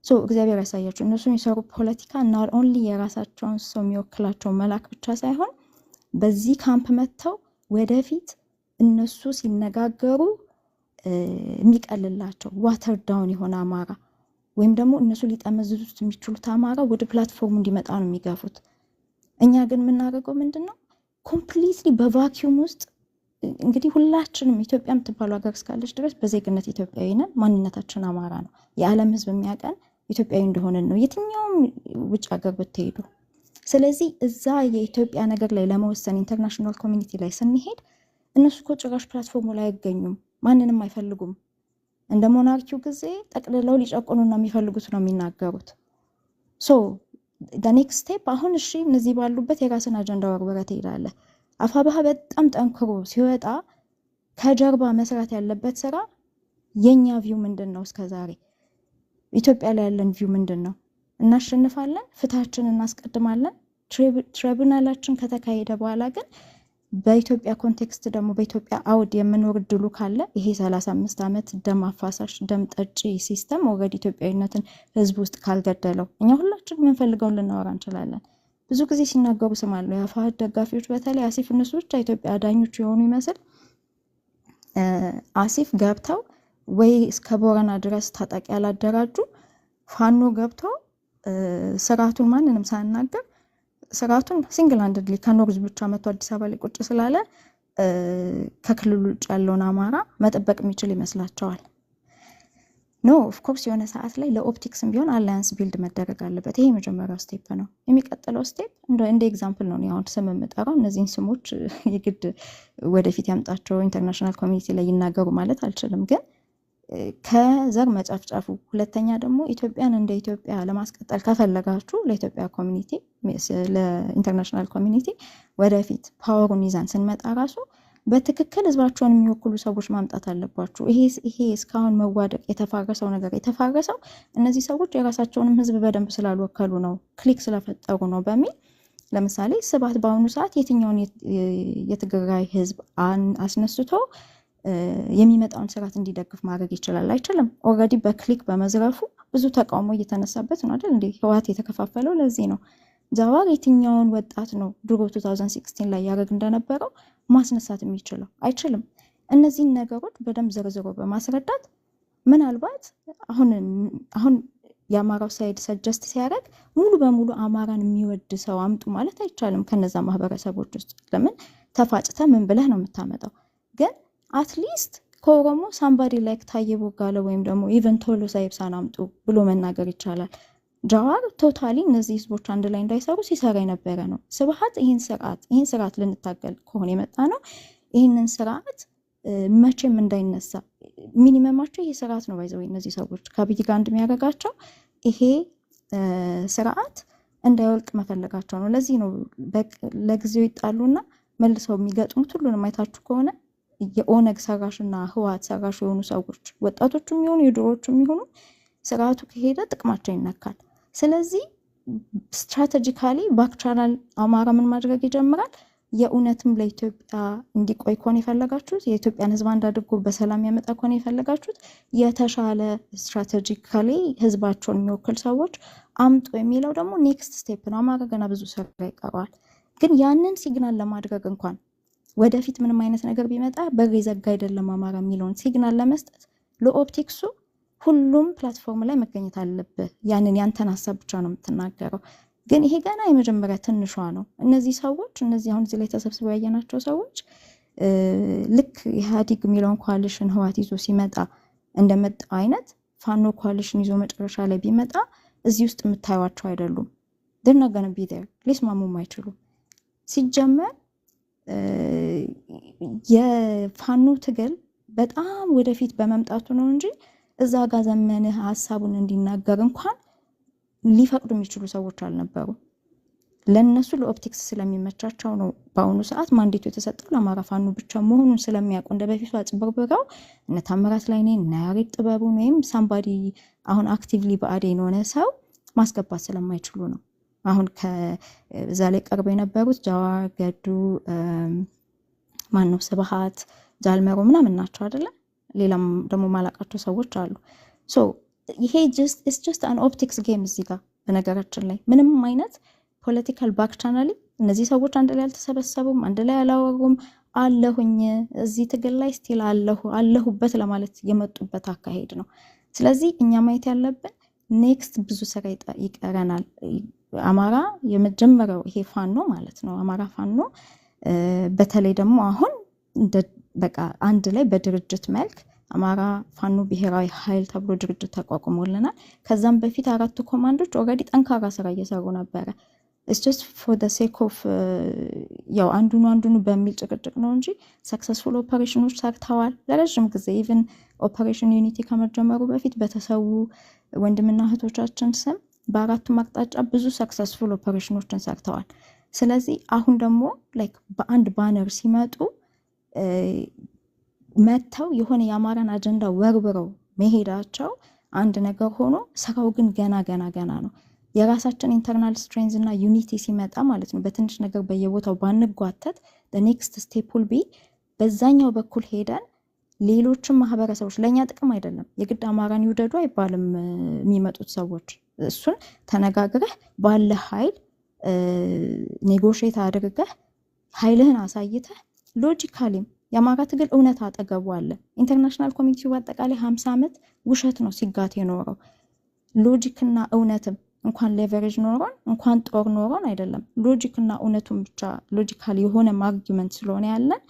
ሶ እግዚአብሔር ያሳያችሁ እነሱ የሚሰሩ ፖለቲካ not only የራሳቸውን ሰው የሚወክላቸው መላክ ብቻ ሳይሆን በዚህ ካምፕ መጥተው ወደፊት እነሱ ሲነጋገሩ የሚቀልላቸው ዋተር ዳውን የሆነ አማራ ወይም ደግሞ እነሱ ሊጠመዝዙት የሚችሉት አማራ ወደ ፕላትፎርሙ እንዲመጣ ነው የሚገፉት። እኛ ግን የምናደርገው ምንድን ነው? ኮምፕሊትሊ በቫኪዩም ውስጥ እንግዲህ ሁላችንም ኢትዮጵያ የምትባሉ ሀገር እስካለች ድረስ በዜግነት ኢትዮጵያዊ ነን። ማንነታችን አማራ ነው። የዓለም ሕዝብ የሚያውቀን ኢትዮጵያዊ እንደሆነን ነው የትኛውም ውጭ ሀገር ብትሄዱ። ስለዚህ እዛ የኢትዮጵያ ነገር ላይ ለመወሰን ኢንተርናሽናል ኮሚኒቲ ላይ ስንሄድ እነሱ እኮ ጭራሽ ፕላትፎርሙ ላይ አይገኙም፣ ማንንም አይፈልጉም። እንደ ሞናርኪው ጊዜ ጠቅልለው ሊጨቁኑ ነው የሚፈልጉት ነው የሚናገሩት። ሶ ኔክስት ስቴፕ አሁን እሺ እነዚህ ባሉበት የራስን አጀንዳ ወርወረ ትሄዳለህ። አፋብኃ በጣም ጠንክሮ ሲወጣ ከጀርባ መስራት ያለበት ስራ የኛ ቪው ምንድን ነው? እስከዛሬ ኢትዮጵያ ላይ ያለን ቪው ምንድን ነው? እናሸንፋለን፣ ፍትሃችን እናስቀድማለን። ትሪቡናላችን ከተካሄደ በኋላ ግን በኢትዮጵያ ኮንቴክስት ደግሞ በኢትዮጵያ አውድ የምኖር እድሉ ካለ ይሄ 35 ዓመት ደም አፋሳሽ ደም ጠጪ ሲስተም ወገድ ኢትዮጵያዊነትን ህዝብ ውስጥ ካልገደለው እኛ ሁላችን የምንፈልገውን ልናወራ እንችላለን። ብዙ ጊዜ ሲናገሩ ስማለሁ የአፋሕድ ደጋፊዎች በተለይ አሲፍ እነሱ ብቻ ኢትዮጵያ አዳኞች የሆኑ ይመስል አሲፍ ገብተው ወይ እስከ ቦረና ድረስ ታጣቂ ያላደራጁ ፋኖ ገብተው ስርዓቱን ማንንም ሳያናገር ስርዓቱን ሲንግል ሃንድድሊ ከኖርዝ ብቻ መጥቶ አዲስ አበባ ላይ ቁጭ ስላለ ከክልሉ ውጭ ያለውን አማራ መጠበቅ የሚችል ይመስላቸዋል። ኖ ኦፍኮርስ የሆነ ሰዓት ላይ ለኦፕቲክስም ቢሆን አላያንስ ቢልድ መደረግ አለበት። ይሄ የመጀመሪያው ስቴፕ ነው። የሚቀጥለው ስቴፕ እንደ ኤግዛምፕል ነው አሁን ስም የምጠራው። እነዚህን ስሞች የግድ ወደፊት ያምጣቸው ኢንተርናሽናል ኮሚኒቲ ላይ ይናገሩ ማለት አልችልም፣ ግን ከዘር መጨፍጨፉ፣ ሁለተኛ ደግሞ ኢትዮጵያን እንደ ኢትዮጵያ ለማስቀጠል ከፈለጋችሁ ለኢትዮጵያ ኮሚኒቲ ለኢንተርናሽናል ኮሚኒቲ ወደፊት ፓወሩን ይዘን ስንመጣ ራሱ በትክክል ህዝባቸውን የሚወክሉ ሰዎች ማምጣት አለባችሁ። ይሄ እስካሁን መዋደቅ የተፋረሰው ነገር የተፋረሰው እነዚህ ሰዎች የራሳቸውንም ህዝብ በደንብ ስላልወከሉ ነው፣ ክሊክ ስለፈጠሩ ነው በሚል ለምሳሌ ስብሐት በአሁኑ ሰዓት የትኛውን የትግራይ ህዝብ አስነስቶ የሚመጣውን ስርዓት እንዲደግፍ ማድረግ ይችላል? አይችልም። ኦልሬዲ በክሊክ በመዝረፉ ብዙ ተቃውሞ እየተነሳበት ነው አይደል እንዴ? ህወሓት የተከፋፈለው ለዚህ ነው። ጃዋር የትኛውን ወጣት ነው ድሮ 2016 ላይ ያደርግ እንደነበረው ማስነሳት የሚችለው? አይችልም። እነዚህን ነገሮች በደንብ ዘርዝሮ በማስረዳት ምናልባት አሁን የአማራው ሳይድ ሰጀስት ሲያደርግ ሙሉ በሙሉ አማራን የሚወድ ሰው አምጡ ማለት አይቻልም። ከነዛ ማህበረሰቦች ውስጥ ለምን ተፋጭተ ምን ብለህ ነው የምታመጣው? ግን አትሊስት ከኦሮሞ ሳምባዲ ላይክ ታዬ ቦጋለ ወይም ደግሞ ኢቨን ቶሎሳ ይብሳን አምጡ ብሎ መናገር ይቻላል። ጃዋር ቶታሊ እነዚህ ህዝቦች አንድ ላይ እንዳይሰሩ ሲሰራ የነበረ ነው። ስብሐት ይህን ስርዓት ልንታገል ከሆነ የመጣ ነው። ይህንን ስርዓት መቼም እንዳይነሳ ሚኒመማቸው ይሄ ስርዓት ነው። ባይዘው እነዚህ ሰዎች ከአብይ ጋር እንደሚያደርጋቸው ይሄ ስርዓት እንዳይወልቅ መፈለጋቸው ነው። ለዚህ ነው ለጊዜው ይጣሉና መልሰው የሚገጥሙት። ሁሉንም አይታችሁ ከሆነ የኦነግ ሰራሽና ህወሓት ሰራሽ የሆኑ ሰዎች ወጣቶቹ የሚሆኑ የድሮዎቹ የሚሆኑ ስርዓቱ ከሄደ ጥቅማቸው ይነካል። ስለዚህ ስትራቴጂካሊ ባክቻናል አማራ ምን ማድረግ ይጀምራል? የእውነትም ለኢትዮጵያ እንዲቆይ ከሆነ የፈለጋችሁት፣ የኢትዮጵያን ህዝብ አንድ አድርጎ በሰላም ያመጣ ከሆነ የፈለጋችሁት፣ የተሻለ ስትራቴጂካሊ ህዝባቸውን የሚወክል ሰዎች አምጡ የሚለው ደግሞ ኔክስት ስቴፕ ነው። አማራ ገና ብዙ ስራ ይቀረዋል። ግን ያንን ሲግናል ለማድረግ እንኳን ወደፊት ምንም አይነት ነገር ቢመጣ በር ዘጋ አይደለም አማራ የሚለውን ሲግናል ለመስጠት ለኦፕቲክሱ ሁሉም ፕላትፎርም ላይ መገኘት አለብህ። ያንን ያንተን ሀሳብ ብቻ ነው የምትናገረው። ግን ይሄ ገና የመጀመሪያ ትንሿ ነው። እነዚህ ሰዎች አሁን እዚህ ላይ ተሰብስበው ያየናቸው ሰዎች ልክ ኢህአዲግ የሚለውን ኮአሊሽን ህወሓት ይዞ ሲመጣ እንደመጣው አይነት ፋኖ ኮአሊሽን ይዞ መጨረሻ ላይ ቢመጣ እዚህ ውስጥ የምታዩቸው አይደሉም። ድርናገነ ቢደር ሊስማሙም አይችሉም። ሲጀመር የፋኖ ትግል በጣም ወደፊት በመምጣቱ ነው እንጂ እዛ ጋር ዘመንህ ሀሳቡን እንዲናገር እንኳን ሊፈቅዱ የሚችሉ ሰዎች አልነበሩ። ለነሱ ለኦፕቲክስ ስለሚመቻቸው ነው በአሁኑ ሰዓት ማንዴቱ የተሰጠው ለአማራ ፋኖ ብቻ መሆኑን ስለሚያውቁ እንደ በፊቱ አጭበርብረው እነ ታምራት ላይኔ እና ያሬድ ጥበቡን ወይም ሳምባዲ አሁን አክቲቭሊ በአዴን ሆነ ሰው ማስገባት ስለማይችሉ ነው። አሁን ከዛ ላይ ቀርበው የነበሩት ጃዋር፣ ገዱ፣ ማነው ስብሐት፣ ጃልመሮ ምናምን ናቸው አይደለ? ሌላም ደግሞ ማላቃቸው ሰዎች አሉ። ሶ ይሄ ጀስት አን ኦፕቲክስ ጌም እዚህ ጋር በነገራችን ላይ ምንም አይነት ፖለቲካል ባክ ቻናሊ እነዚህ ሰዎች አንድ ላይ አልተሰበሰቡም፣ አንድ ላይ አላወሩም። አለሁኝ እዚህ ትግል ላይ ስቲል አለሁበት ለማለት የመጡበት አካሄድ ነው። ስለዚህ እኛ ማየት ያለብን ኔክስት ብዙ ስራ ይቀረናል። አማራ የመጀመሪያው ይሄ ፋኖ ማለት ነው። አማራ ፋኖ በተለይ ደግሞ አሁን በቃ አንድ ላይ በድርጅት መልክ አማራ ፋኖ ብሔራዊ ኃይል ተብሎ ድርጅት ተቋቁሞልናል። ከዛም በፊት 4 ኮማንዶች ኦልሬዲ ጠንካራ ስራ እየሰሩ ነበረ። it's just for the sake of ያው አንዱኑ በሚል ጭቅጭቅ ነው እንጂ ሰክሰስፉል ኦፐሬሽኖች ሰርተዋል ለረጅም ጊዜ። ኢቭን ኦፐሬሽን ዩኒቲ ከመጀመሩ በፊት በተሰዉ ወንድምና እህቶቻችን ስም በአራቱም አቅጣጫ ብዙ ሰክሰስፉል ኦፐሬሽኖችን ሰርተዋል። ስለዚህ አሁን ደግሞ ላይክ በአንድ ባነር ሲመጡ መተው የሆነ የአማራን አጀንዳ ወርብረው መሄዳቸው አንድ ነገር ሆኖ ስራው ግን ገና ነው። የራሳችን ኢንተርናል ስትሬንዝ እና ዩኒቲ ሲመጣ ማለት ነው በትንሽ ነገር በየቦታው ባንጓተት ኔክስት ስቴፕ ዊል ቢ በዛኛው በኩል ሄደን ሌሎችም ማህበረሰቦች ለእኛ ጥቅም አይደለም የግድ አማራን ይውደዱ አይባልም የሚመጡት ሰዎች። እሱን ተነጋግረህ ባለ ኃይል ኔጎሽየት አድርገህ ኃይልህን አሳይተህ ሎጂካሊም የአማራ ትግል እውነት አጠገቡ አለ። ኢንተርናሽናል ኮሚኒቲው በአጠቃላይ 50 ዓመት ውሸት ነው ሲጋት የኖረው። ሎጂክና እውነትም እንኳን ሌቨሬጅ ኖሮን እንኳን ጦር ኖሮን አይደለም ሎጂክና እውነቱን ብቻ ሎጂካሊ የሆነ አርጊውመንት ስለሆነ ያለን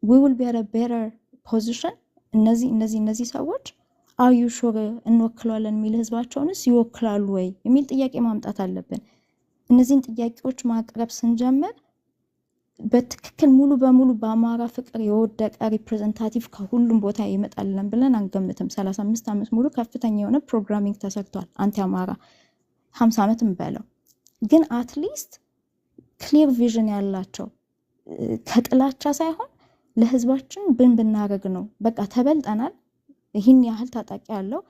we will be at a better position። እነዚህ ሰዎች are you sure እንወክላለን የሚል ህዝባቸውንስ ይወክላሉ ወይ የሚል ጥያቄ ማምጣት አለብን። እነዚህን ጥያቄዎች ማቅረብ ስንጀምር በትክክል ሙሉ በሙሉ በአማራ ፍቅር የወደቀ ሪፕሬዘንታቲቭ ከሁሉም ቦታ ይመጣልን ብለን አንገምትም። 35 ዓመት ሙሉ ከፍተኛ የሆነ ፕሮግራሚንግ ተሰርቷል አንቲ አማራ 50 ዓመትም በለው። ግን አትሊስት ክሊር ቪዥን ያላቸው ከጥላቻ ሳይሆን ለህዝባችን ብናረግ ነው በቃ ተበልጠናል፣ ይህን ያህል ታጣቂ ያለው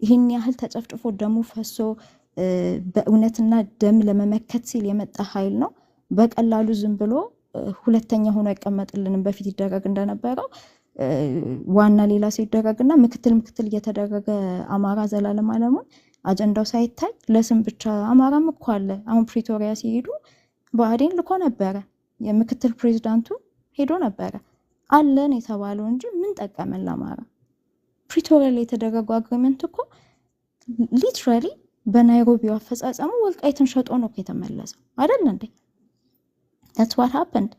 ይህን ያህል ተጨፍጭፎ ደሙ ፈሶ በእውነትና ደም ለመመከት ሲል የመጣ ኃይል ነው። በቀላሉ ዝም ብሎ ሁለተኛ ሆኖ አይቀመጥልንም። በፊት ይደረግ እንደነበረው ዋና ሌላ ሲደረግና ምክትል እየተደረገ አማራ ዘላለም አለሙን አጀንዳው ሳይታይ ለስም ብቻ አማራም እኮ አለ። አሁን ፕሪቶሪያ ሲሄዱ ብአዴን ልኮ ነበረ፣ የምክትል ፕሬዚዳንቱ ሄዶ ነበረ አለን የተባለው እንጂ ምን ጠቀመን ለአማራ? ፕሪቶሪያ ላይ የተደረገው አግሪመንት እኮ ሊትራሊ በናይሮቢው አፈጻጸሙ ወልቃይትን ሸጦ ነው የተመለሰው አይደል እንዴ? that's what happened።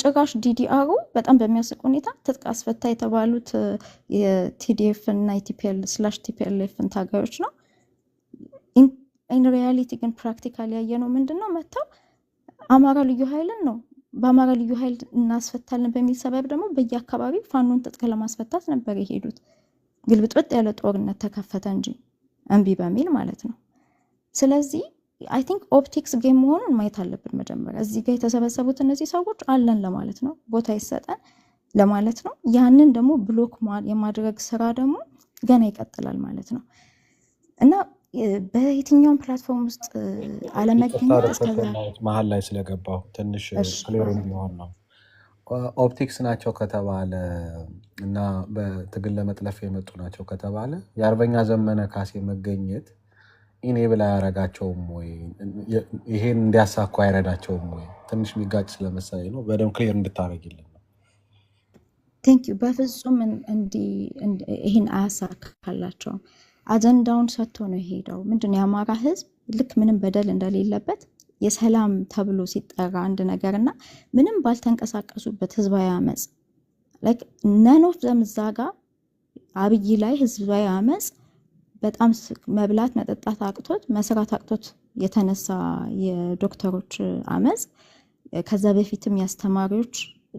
ጭራሽ ዲዲአሩ በጣም በሚያስቅ ሁኔታ ትጥቅ አስፈታ የተባሉት የቲዲኤፍ እና ቲፒኤልኤፍ ታጋዮች ነው። ኢን ሪያሊቲ ግን ፕራክቲካሊ ያየነው ምንድነው? መተው አማራ ልዩ ኃይልን ነው በአማራ ልዩ ኃይል እናስፈታለን በሚል ሰበብ ደግሞ በየአካባቢው ፋኖን ትጥቅ ለማስፈታት ነበር የሄዱት። ግልብጥብጥ ያለ ጦርነት ተከፈተ እንጂ እምቢ በሚል ማለት ነው። ስለዚህ አይ ቲንክ ኦፕቲክስ ጌም መሆኑን ማየት አለብን መጀመሪያ። እዚህ ጋር የተሰበሰቡት እነዚህ ሰዎች አለን ለማለት ነው፣ ቦታ ይሰጠን ለማለት ነው። ያንን ደግሞ ብሎክ የማድረግ ስራ ደግሞ ገና ይቀጥላል ማለት ነው እና በየትኛውም ፕላትፎርም ውስጥ አለመገኘት እስከዛ መሀል ላይ ስለገባው ትንሽ ክሊር የሚሆን ነው። ኦፕቲክስ ናቸው ከተባለ እና በትግል ለመጥለፍ የመጡ ናቸው ከተባለ የአርበኛ ዘመነ ካሴ መገኘት ኢኔብል አያረጋቸውም ወይ? ይሄን እንዲያሳኩ አይረዳቸውም ወይ? ትንሽ የሚጋጭ ስለመሰለኝ ነው። በደንብ ክሊር እንድታረጊልን ነው። ቴንክ ዩ። በፍጹም ይሄን አያሳካላቸውም። አጀንዳውን ሰጥቶ ነው የሄደው። ምንድነው የአማራ ህዝብ ልክ ምንም በደል እንደሌለበት የሰላም ተብሎ ሲጠራ አንድ ነገርና ምንም ባልተንቀሳቀሱበት ህዝባዊ አመጽ ላይክ ነን ኦፍ ዘም ዛጋ አብይ ላይ ህዝባዊ አመጽ በጣም መብላት መጠጣት አቅቶት መስራት አቅቶት የተነሳ የዶክተሮች አመጽ፣ ከዛ በፊትም ያስተማሪዎች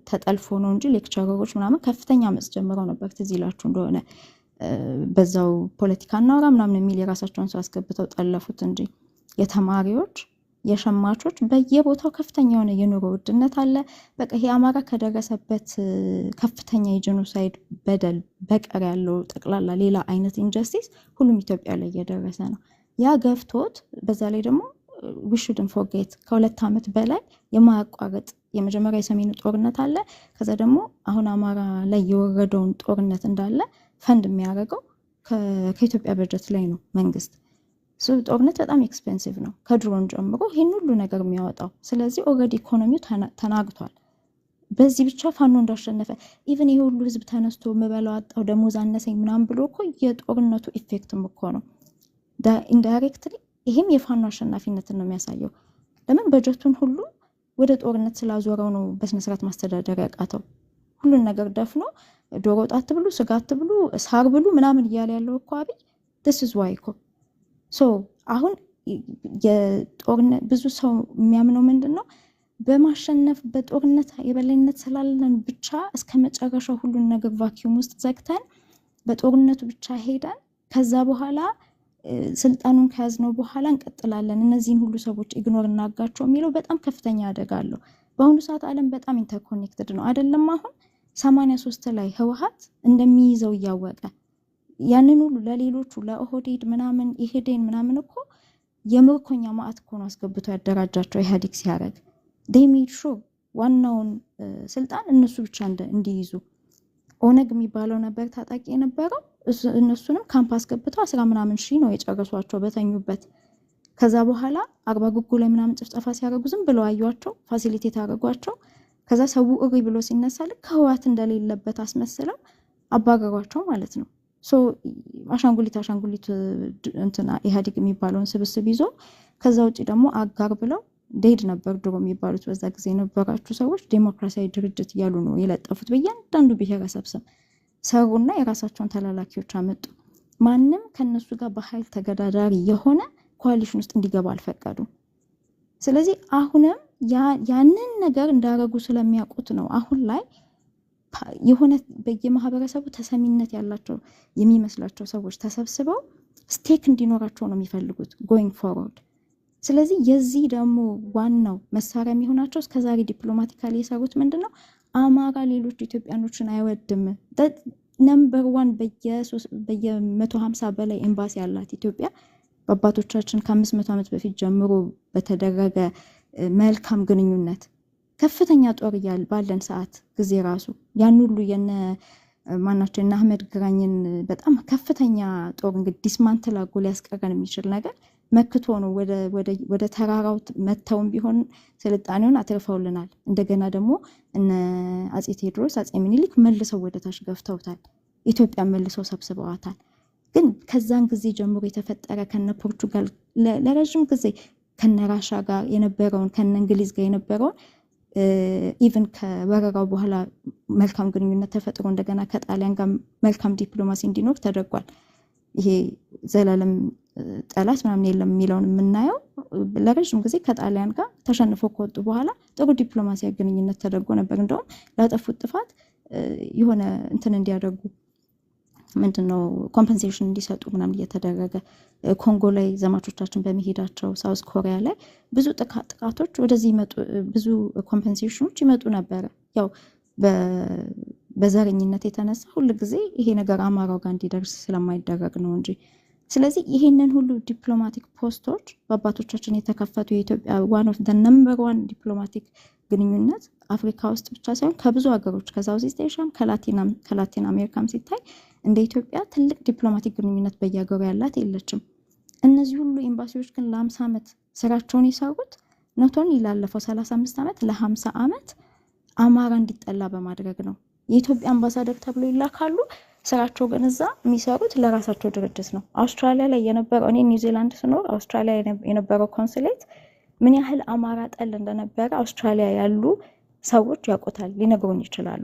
ተጠልፎ ነው እንጂ ሌክቸረሮች ምናምን ከፍተኛ አመጽ ጀምረው ነበር። ትዝ ይላችሁ እንደሆነ በዛው ፖለቲካና ወራ ምናምን የሚል የራሳቸውን ሰው አስገብተው ጠለፉት እንጂ የተማሪዎች የሸማቾች በየቦታው ከፍተኛ የሆነ የኑሮ ውድነት አለ። በቃ ይሄ አማራ ከደረሰበት ከፍተኛ የጄኖሳይድ በደል በቀር ያለው ጠቅላላ ሌላ አይነት ኢንጀስቲስ ሁሉም ኢትዮጵያ ላይ እየደረሰ ነው። ያ ገፍቶት በዛ ላይ ደግሞ we shouldn't forget ከ2 ዓመት በላይ የማያቋርጥ የመጀመሪያ የሰሜኑ ጦርነት አለ። ከዛ ደግሞ አሁን አማራ ላይ የወረደውን ጦርነት እንዳለ ፈንድ የሚያደርገው ከኢትዮጵያ በጀት ላይ ነው መንግስት። ጦርነት በጣም ኤክስፔንሲቭ ነው ከድሮን ጀምሮ ይህን ሁሉ ነገር የሚያወጣው። ስለዚህ ኦልሬዲ ኢኮኖሚው ተናግቷል። በዚህ ብቻ ፋኖ እንዳሸነፈ ኢቨን ይሄ ሁሉ ህዝብ ተነስቶ የምበላው አጣው ደሞዝ አነሰኝ ምናምን ብሎ እኮ የጦርነቱ ኢፌክትም እኮ ነው ኢንዳይሬክትሊ። ይሄም የፋኖ አሸናፊነትን ነው የሚያሳየው። ለምን በጀቱን ሁሉ ወደ ጦርነት ስላዞረው ነው በስነስርዓት ማስተዳደር ያቃተው። ሁሉን ነገር ደፍኖ ዶሮ ወጥ አትብሉ፣ ስጋ አትብሉ፣ ሳር ብሉ ምናምን እያለ ያለው እኮ አብይ this is why እኮ አሁን የጦርነት ብዙ ሰው የሚያምነው ምንድን ነው በማሸነፍ በጦርነት የበላይነት ስላለን ብቻ እስከ መጨረሻው ሁሉን ነገር ቫኪዩም ውስጥ ዘግተን በጦርነቱ ብቻ ሄደን ከዛ በኋላ ስልጣኑን ከያዝነው በኋላ እንቀጥላለን እነዚህን ሁሉ ሰዎች ኢግኖር እናጋቸው የሚለው በጣም ከፍተኛ አደጋ አለው። በአሁኑ ሰዓት ዓለም በጣም ኢንተርኮኔክትድ ነው አይደለም? አሁን 83 ላይ ህወሓት እንደሚይዘው እያወቀ ያንን ሁሉ ለሌሎቹ ለኦህዴድ ምናምን ኢህዴን ምናምን እኮ የምርኮኛ ማዕት እኮ ነው አስገብቶ ያደራጃቸው ኢህአዴግ ሲያደርግ they made sure ዋናውን ስልጣን እነሱ ብቻ እንዲይዙ። ኦነግ የሚባለው ነበር ታጣቂ የነበረው እነሱንም ካምፓስ ገብተው 10 ምናምን ሺህ ነው የጨረሷቸው በተኙበት። ከዛ በኋላ 40 ጉጉ ላይ ምናምን ጭፍጨፋ ሲያደርጉ ዝም ብለው አዩዋቸው፣ ፋሲሊቴት አደረጓቸው። ከዛ ሰው እሪ ብሎ ሲነሳ ልክ ህወሓት እንደሌለበት አስመስለው አባረሯቸው ማለት ነው። አሻንጉሊት እንትና ኢህአዴግ የሚባለውን ስብስብ ይዞ ከዛ ውጭ ደግሞ አጋር ብለው ዴድ ነበር ድሮ የሚባሉት በዛ ጊዜ የነበራችሁ ሰዎች ዴሞክራሲያዊ ድርጅት እያሉ ነው የለጠፉት። በእያንዳንዱ ብሔረሰብ ስም ሰሩና የራሳቸውን ተላላኪዎች አመጡ። ማንም ከነሱ ጋር በኃይል ተገዳዳሪ የሆነ ኮአሊሽን ውስጥ እንዲገባ አልፈቀዱም። ስለዚህ አሁንም ያንን ነገር እንዳረጉ ስለሚያውቁት ነው አሁን ላይ የሆነ በየማህበረሰቡ ተሰሚነት ያላቸው የሚመስላቸው ሰዎች ተሰብስበው ስቴክ እንዲኖራቸው ነው የሚፈልጉት ጎይንግ ፎርወርድ። ስለዚህ የዚህ ደግሞ ዋናው መሳሪያ የሚሆናቸው እስከዛሬ ዲፕሎማቲካሊ የሰሩት ምንድነው? አማራ ሌሎች ኢትዮጵያኖችን አይወድም። ነምበር 1 በየ150 በላይ ኤምባሲ ያላት ኢትዮጵያ በአባቶቻችን ከ500 ዓመት በፊት ጀምሮ በተደረገ መልካም ግንኙነት ከፍተኛ ጦር ባለን ሰዓት ጊዜ ራሱ ያን ሁሉ ማናቸው እና አህመድ ግራኝን በጣም ከፍተኛ ጦር እንግዲህ ዲስማንትል አድርጎ ሊያስቀረን የሚችል ነገር መክቶ ነው ወደ ተራራው መተውም ቢሆን ስልጣኔውን አትርፈውልናል። እንደገና ደግሞ እነ አጼ ቴዎድሮስ አጼ ምኒልክ መልሰው ወደ ታች ገፍተውታል። ኢትዮጵያ መልሰው ሰብስበዋታል። ግን ከዛን ጊዜ ጀምሮ የተፈጠረ ከነ ፖርቹጋል ለረጅም ጊዜ ከነ ራሻ ጋር የነበረውን ከነ እንግሊዝ ጋር የነበረውን ኢቭን ከወረራው በኋላ መልካም ግንኙነት ተፈጥሮ እንደገና ከጣሊያን ጋር መልካም ዲፕሎማሲ እንዲኖር ተደርጓል። ይሄ ዘላለም ጠላት ምናምን የለም የሚለውን የምናየው ለረጅም ጊዜ ከጣሊያን ጋር ተሸንፎ ከወጡ በኋላ ጥሩ ዲፕሎማሲያዊ ግንኙነት ተደርጎ ነበር። እንደውም ላጠፉት ጥፋት የሆነ እንትን እንዲያደርጉ ምንድነው ኮምፐንሴሽን እንዲሰጡ ምናምን እየተደረገ ኮንጎ ላይ ዘማቾቻችን በመሄዳቸው ሳውዝ ኮሪያ ላይ ብዙ ጥቃቶች ወደዚህ ይመጡ ብዙ ኮምፐንሴሽኖች ይመጡ ነበር። ያው በዘረኝነት የተነሳ ሁሉ ጊዜ ይሄ ነገር አማራው ጋር እንዲደርስ ስለማይደረግ ነው እንጂ። ስለዚህ ይሄንን ሁሉ ዲፕሎማቲክ ፖስቶች በአባቶቻችን የተከፈቱ የኢትዮጵያ ዋን ኦፍ ዘ ነምበር 1 ዲፕሎማቲክ ግንኙነት አፍሪካ ውስጥ ብቻ ሳይሆን ከብዙ ሀገሮች ከሳውዝ ኢስት ኤሽያም ከላቲን አሜሪካም ሲታይ እንደ ኢትዮጵያ ትልቅ ዲፕሎማቲክ ግንኙነት በየሀገሩ ያላት የለችም። እነዚህ ሁሉ ኤምባሲዎች ግን ለ50 ዓመት ስራቸውን የሰሩት ኖቶን ይላለፈው 35 ዓመት ለ50 ዓመት አማራ እንዲጠላ በማድረግ ነው። የኢትዮጵያ አምባሳደር ተብሎ ይላካሉ። ስራቸው ግን እዛ የሚሰሩት ለራሳቸው ድርጅት ነው። አውስትራሊያ ላይ የነበረው እኔ ኒውዚላንድ ስኖር አውስትራሊያ የነበረው ኮንሱሌት ምን ያህል አማራ ጠል እንደነበረ አውስትራሊያ ያሉ ሰዎች ያውቁታል፣ ሊነግሩን ይችላሉ።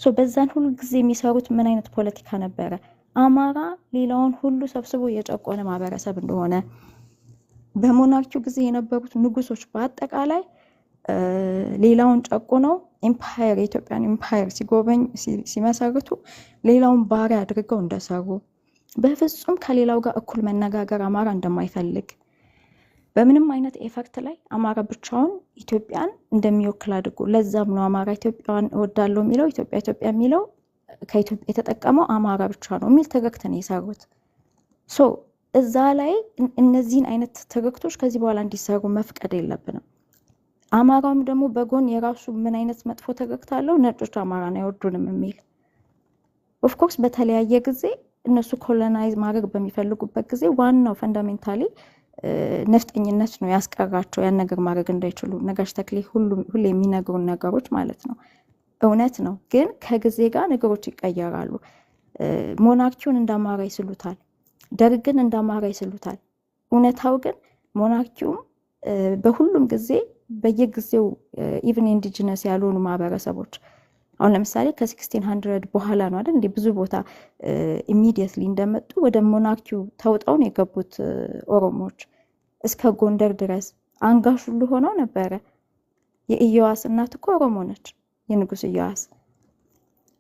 በዛን ሁሉ ጊዜ የሚሰሩት ምን አይነት ፖለቲካ ነበረ? አማራ ሌላውን ሁሉ ሰብስቦ የጨቆነ ማህበረሰብ እንደሆነ፣ በሞናርኪው ጊዜ የነበሩት ንጉሶች በአጠቃላይ ሌላውን ጨቆነው ኤምፓየር የኢትዮጵያን ኤምፓየር ሲጎበኝ ሲመሰርቱ ሌላውን ባሪያ አድርገው እንደሰሩ፣ በፍጹም ከሌላው ጋር እኩል መነጋገር አማራ እንደማይፈልግ፣ በምንም አይነት ኤፈርት ላይ አማራ ብቻውን ኢትዮጵያን እንደሚወክል አድርጎ፣ ለዛም ነው አማራ ኢትዮጵያን እወዳለሁ የሚለው ኢትዮጵያ የሚለው ከኢትዮጵያ የተጠቀመው አማራ ብቻ ነው የሚል ትርክት ነው የሰሩት። እዛ ላይ እነዚህን አይነት ትርክቶች ከዚህ በኋላ እንዲሰሩ መፍቀድ የለብንም። አማራውም ደግሞ በጎን የራሱ ምን አይነት መጥፎ ትርክት አለው? ነጮች አማራን አይወዱንም የሚል ኦፍኮርስ በተለያየ ጊዜ እነሱ ኮሎናይዝ ማድረግ በሚፈልጉበት ጊዜ ዋናው ፈንዳሜንታሊ ነፍጠኝነት ነው ያስቀራቸው ያን ነገር ማድረግ እንዳይችሉ። ነጋሽ ተክሌ ሁሉ የሚነግሩን ነገሮች ማለት ነው እውነት ነው። ግን ከጊዜ ጋር ነገሮች ይቀየራሉ። ሞናርኪውን እንዳማራ ይስሉታል፣ ደርግን እንዳማራ ይስሉታል። እውነታው ግን ሞናርኪውም በሁሉም ጊዜ በየጊዜው ኢቭን ኢንዲጂነስ ያልሆኑ ማህበረሰቦች አሁን ለምሳሌ ከ1600 በኋላ ነው አይደል እንዴ ብዙ ቦታ ኢሚዲየትሊ እንደመጡ ወደ ሞናርኪው ተውጣውን የገቡት ኦሮሞዎች እስከ ጎንደር ድረስ አንጋሽ ሁሉ ሆነው ነበረ። የኢዮአስ እናት እኮ ኦሮሞ ነች፣ የንጉስ ኢዮአስ።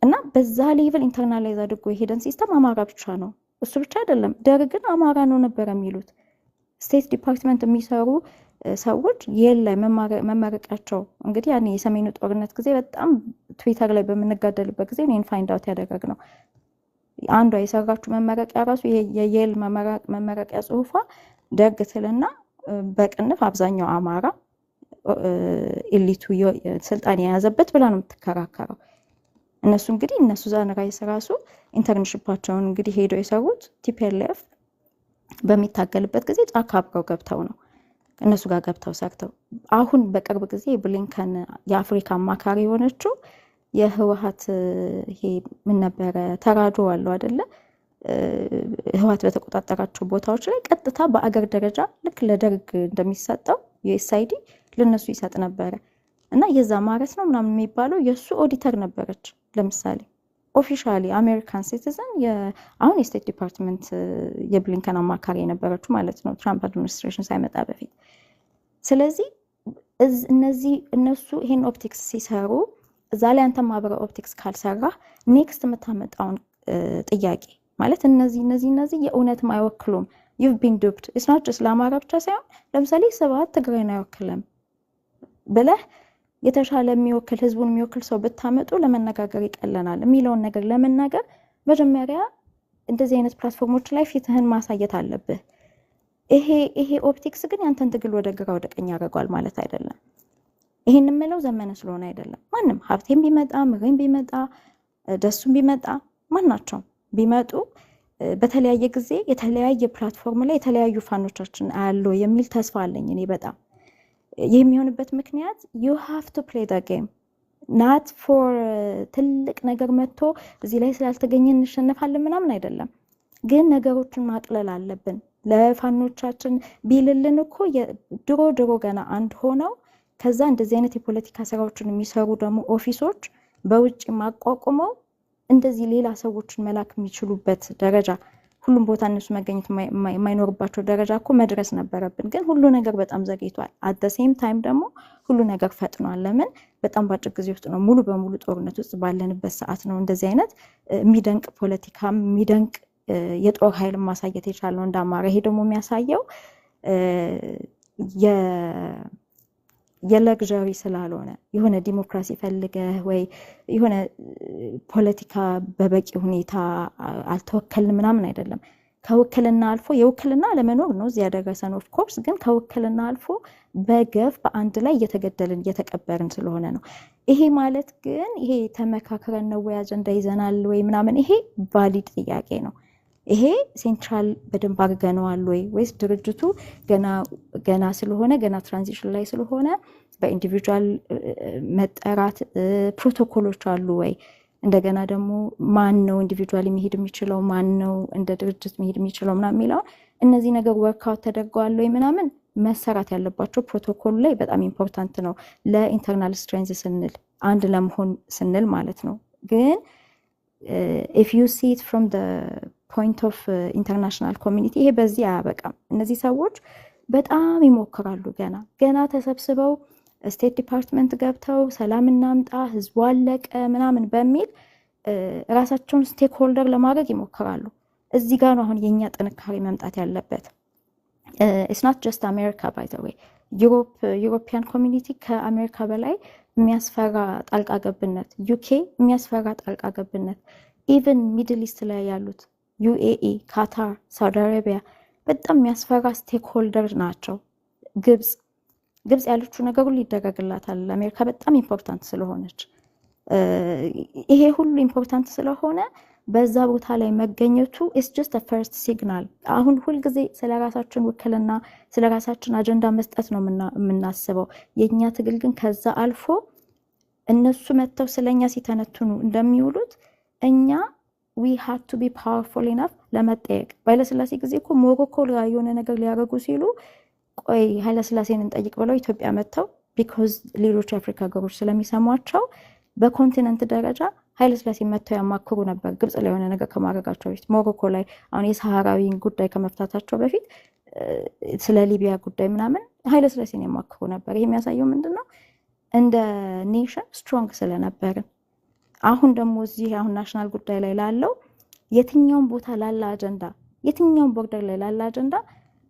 እና በዛ ሌቭል ኢንተርናላይዝ አድርጎ የሄደን ሲስተም አማራ ብቻ ነው። እሱ ብቻ አይደለም፣ ደርግን አማራ ነው ነበር የሚሉት። ስቴት ዲፓርትመንት የሚሰሩ ሰዎች የላይ መመረቂያቸው እንግዲህ ያኔ የሰሜኑ ጦርነት ጊዜ በጣም ትዊተር ላይ በምንጋደልበት ጊዜ እኔን ፋይንድ አውት ያደረግ ነው። አንዷ የሰራችው መመረቂያ ራሱ የየል መመረቂያ ጽሁፏ ደግ ትልና በቅንፍ አብዛኛው አማራ ኤሊቱ ስልጣን የያዘበት ብላ ነው የምትከራከረው። እነሱ እንግዲህ እነሱ ዛንራይስ ራሱ ኢንተርንሽፓቸውን እንግዲህ ሄደው የሰሩት ቲፒኤልኤፍ በሚታገልበት ጊዜ ጫካ አብረው ገብተው ነው እነሱ ጋር ገብተው ሰርተው። አሁን በቅርብ ጊዜ ብሊንከን የአፍሪካ አማካሪ የሆነችው የህወሓት ይሄ ምን ነበረ ተራዶ አለው አይደለ ህወሓት በተቆጣጠራቸው ቦታዎች ላይ ቀጥታ በአገር ደረጃ ልክ ለደርግ እንደሚሰጠው ዩኤስአይዲ ለነሱ ይሰጥ ነበረ እና የዛ ማለት ነው ምናምን የሚባለው የሱ ኦዲተር ነበረች። ለምሳሌ ኦፊሻሊ አሜሪካን ሲቲዝን አሁን የስቴት ዲፓርትመንት የብሊንከን አማካሪ የነበረችው ማለት ነው ትራምፕ አድሚኒስትሬሽን ሳይመጣ በፊት። ስለዚህ እነሱ ይሄን ኦፕቲክስ ሲሰሩ እዛ ላይ አንተም አብረህ ኦፕቲክስ ካልሰራ ኔክስት የምታመጣውን ጥያቄ ማለት እነዚህ የእውነትም አይወክሉም። you've been duped. it's not just ለአማራ ብቻ ሳይሆን ለምሳሌ ሰባት ትግራይን አይወክልም ብለህ የተሻለ የሚወክል ህዝቡን የሚወክል ሰው ብታመጡ ለመነጋገር ይቀለናል የሚለውን ነገር ለመናገር መጀመሪያ እንደዚህ አይነት ፕላትፎርሞች ላይ ፊትህን ማሳየት አለብህ። ይሄ ኦፕቲክስ ግን ያንተን ትግል ወደ ግራ ወደ ቀኝ ያደርጋል ማለት አይደለም። ይሄን የምለው ዘመነ ስለሆነ አይደለም። ማንም ሀብቴም ቢመጣ ምሬም ቢመጣ ደሱም ቢመጣ ማናቸው ቢመጡ በተለያየ ጊዜ የተለያየ ፕላትፎርም ላይ የተለያዩ ፋኖቻችን አያለው የሚል ተስፋ አለኝ እኔ በጣም። ይህ የሚሆንበት ምክንያት you have to play the game not for ትልቅ ነገር መጥቶ እዚህ ላይ ስላልተገኘ እንሸነፋለን ምናምን አይደለም። ግን ነገሮችን ማቅለል አለብን። ለፋኖቻችን ቢልልን እኮ ድሮ ገና አንድ ሆነው ከዛ እንደዚህ አይነት የፖለቲካ ስራዎችን የሚሰሩ ደግሞ ኦፊሶች በውጭ ማቋቁመው እንደዚህ ሌላ ሰዎችን መላክ የሚችሉበት ደረጃ ሁሉም ቦታ እነሱ መገኘት የማይኖርባቸው ደረጃ እኮ መድረስ ነበረብን። ግን ሁሉ ነገር በጣም ዘግይቷል። አት ዘ ሴም ታይም ደግሞ ሁሉ ነገር ፈጥኗል። ለምን? በጣም ባጭር ጊዜ ውስጥ ነው ሙሉ በሙሉ ጦርነት ውስጥ ባለንበት ሰዓት ነው እንደዚህ አይነት የሚደንቅ ፖለቲካ የሚደንቅ የጦር ኃይል ማሳየት የቻለው እንዳማረ። ይሄ ደግሞ የሚያሳየው የለግዠሪ ስላልሆነ የሆነ ዲሞክራሲ ፈልገህ ወይ የሆነ ፖለቲካ በበቂ ሁኔታ አልተወከልን ምናምን አይደለም። ከውክልና አልፎ የውክልና ለመኖር ነው እዚህ ያደረሰን ኦፍ ኮርስ። ግን ከውክልና አልፎ በገፍ በአንድ ላይ እየተገደልን እየተቀበርን ስለሆነ ነው። ይሄ ማለት ግን ይሄ ተመካክረን ነው ወይ አጀንዳ ይዘናል ወይ ምናምን ይሄ ቫሊድ ጥያቄ ነው። ይሄ ሴንትራል በደንብ አድርገነዋል ወይስ ድርጅቱ ገና ስለሆነ ገና ትራንዚሽን ላይ ስለሆነ በኢንዲቪጁዋል መጠራት ፕሮቶኮሎች አሉ ወይ? እንደገና ደግሞ ማን ነው ኢንዲቪጁዋል መሄድ የሚችለው ማን ነው እንደ ድርጅት መሄድ የሚችለው ምናምን የሚለው እነዚህ ነገር ወርክአውት ተደርገዋል ወይ ምናምን መሰራት ያለባቸው ፕሮቶኮሉ ላይ በጣም ኢምፖርታንት ነው። ለኢንተርናል ስትሬንዝ ስንል አንድ ለመሆን ስንል ማለት ነው። ግን if you see it from the point of international community ይሄ በዚህ አያበቃም። እነዚህ ሰዎች በጣም ይሞክራሉ። ገና ተሰብስበው ስቴት ዲፓርትመንት ገብተው ሰላም እናምጣ ህዝቡ አለቀ ምናምን በሚል ራሳቸውን ስቴክ ሆልደር ለማድረግ ይሞክራሉ። እዚህ ጋር ነው አሁን የኛ ጥንካሬ መምጣት ያለበት። it's not just America by the way ዩሮፒያን ኮሚኒቲ ከአሜሪካ በላይ የሚያስፈራ ጣልቃ ገብነት፣ ዩኬ የሚያስፈራ ጣልቃ ገብነት፣ ኢቨን ሚድል ኢስት ላይ ያሉት ዩኤኢ፣ ካታር፣ ሳውዲ አረቢያ በጣም የሚያስፈራ ስቴክ ሆልደር ናቸው። ግብጽ ያለችው ነገር ሁሉ ይደረግላታል። አሜሪካ በጣም ኢምፖርታንት ስለሆነች ይሄ ሁሉ ኢምፖርታንት ስለሆነ በዛ ቦታ ላይ መገኘቱ ኢስ ጀስት ፈርስት ሲግናል። አሁን ሁልጊዜ ስለ ራሳችን ውክልና ስለ ራሳችን አጀንዳ መስጠት ነው የምናስበው። የእኛ ትግል ግን ከዛ አልፎ እነሱ መጥተው ስለኛ ሲተነትኑ እንደሚውሉት እኛ we had to be powerful enough ለመጠየቅ። ኃይለሥላሴ ጊዜ እኮ ሞሮኮ ላይ የሆነ ነገር ሊያደርጉ ሲሉ ቆይ ኃይለሥላሴን እንጠይቅ ብለው ኢትዮጵያ መጥተው ቢኮዝ ሌሎች የአፍሪካ ሀገሮች ስለሚሰሟቸው በኮንቲነንት ደረጃ ኃይለሥላሴ መጥተው ያማክሩ ነበር፣ ግብጽ ላይ የሆነ ነገር ከማድረጋቸው በፊት። ሞሮኮ ላይ አሁን የሰሃራዊን ጉዳይ ከመፍታታቸው በፊት ስለ ሊቢያ ጉዳይ ምናምን ኃይለሥላሴን ያማክሩ ነበር። ይሄ የሚያሳየው ምንድነው? እንደ ኔሽን ስትሮንግ ስለነበርን። አሁን ደግሞ እዚህ አሁን ናሽናል ጉዳይ ላይ ላለው የትኛውም ቦታ ላለ አጀንዳ የትኛውም ቦርደር ላይ ላለ አጀንዳ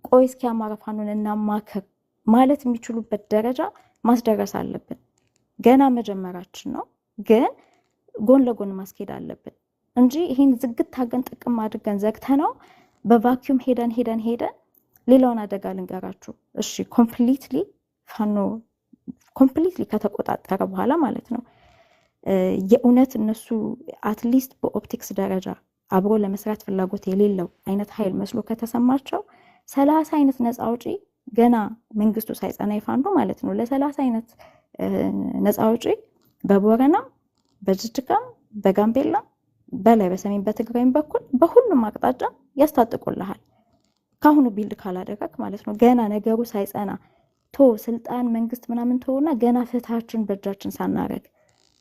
ቆይ እስኪ አማራ ፋኖን እናማክር ማለት የሚችሉበት ደረጃ ማስደረስ አለብን። ገና መጀመራችን ነው፣ ግን ጎን ለጎን ማስኬድ አለብን እንጂ ይህን ዝግት አገን ጥቅም አድርገን ዘግተነው በቫኪዩም ሄደን ሌላውን አደጋ ልንገራችሁ። እሺ ኮምፕሊትሊ ፋኖ ኮምፕሊትሊ ከተቆጣጠረ በኋላ ማለት ነው የእውነት እነሱ አትሊስት በኦፕቲክስ ደረጃ አብሮ ለመስራት ፍላጎት የሌለው አይነት ኃይል መስሎ ከተሰማቸው 30 አይነት ነፃ አውጪ ገና መንግስቱ ሳይጸና ይፋንዱ ማለት ነው ለ30 አይነት ነፃ አውጪ በቦረና በጅጅጋም በጋምቤላ በላይ በሰሜን በትግራይም በኩል በሁሉም አቅጣጫ ያስታጥቁልሃል። ካሁኑ ቢልድ ካላደረክ ማለት ነው ገና ነገሩ ሳይጸና ስልጣን መንግስት ምናምን ተውና ገና ፍትሃችን በእጃችን ሳናረግ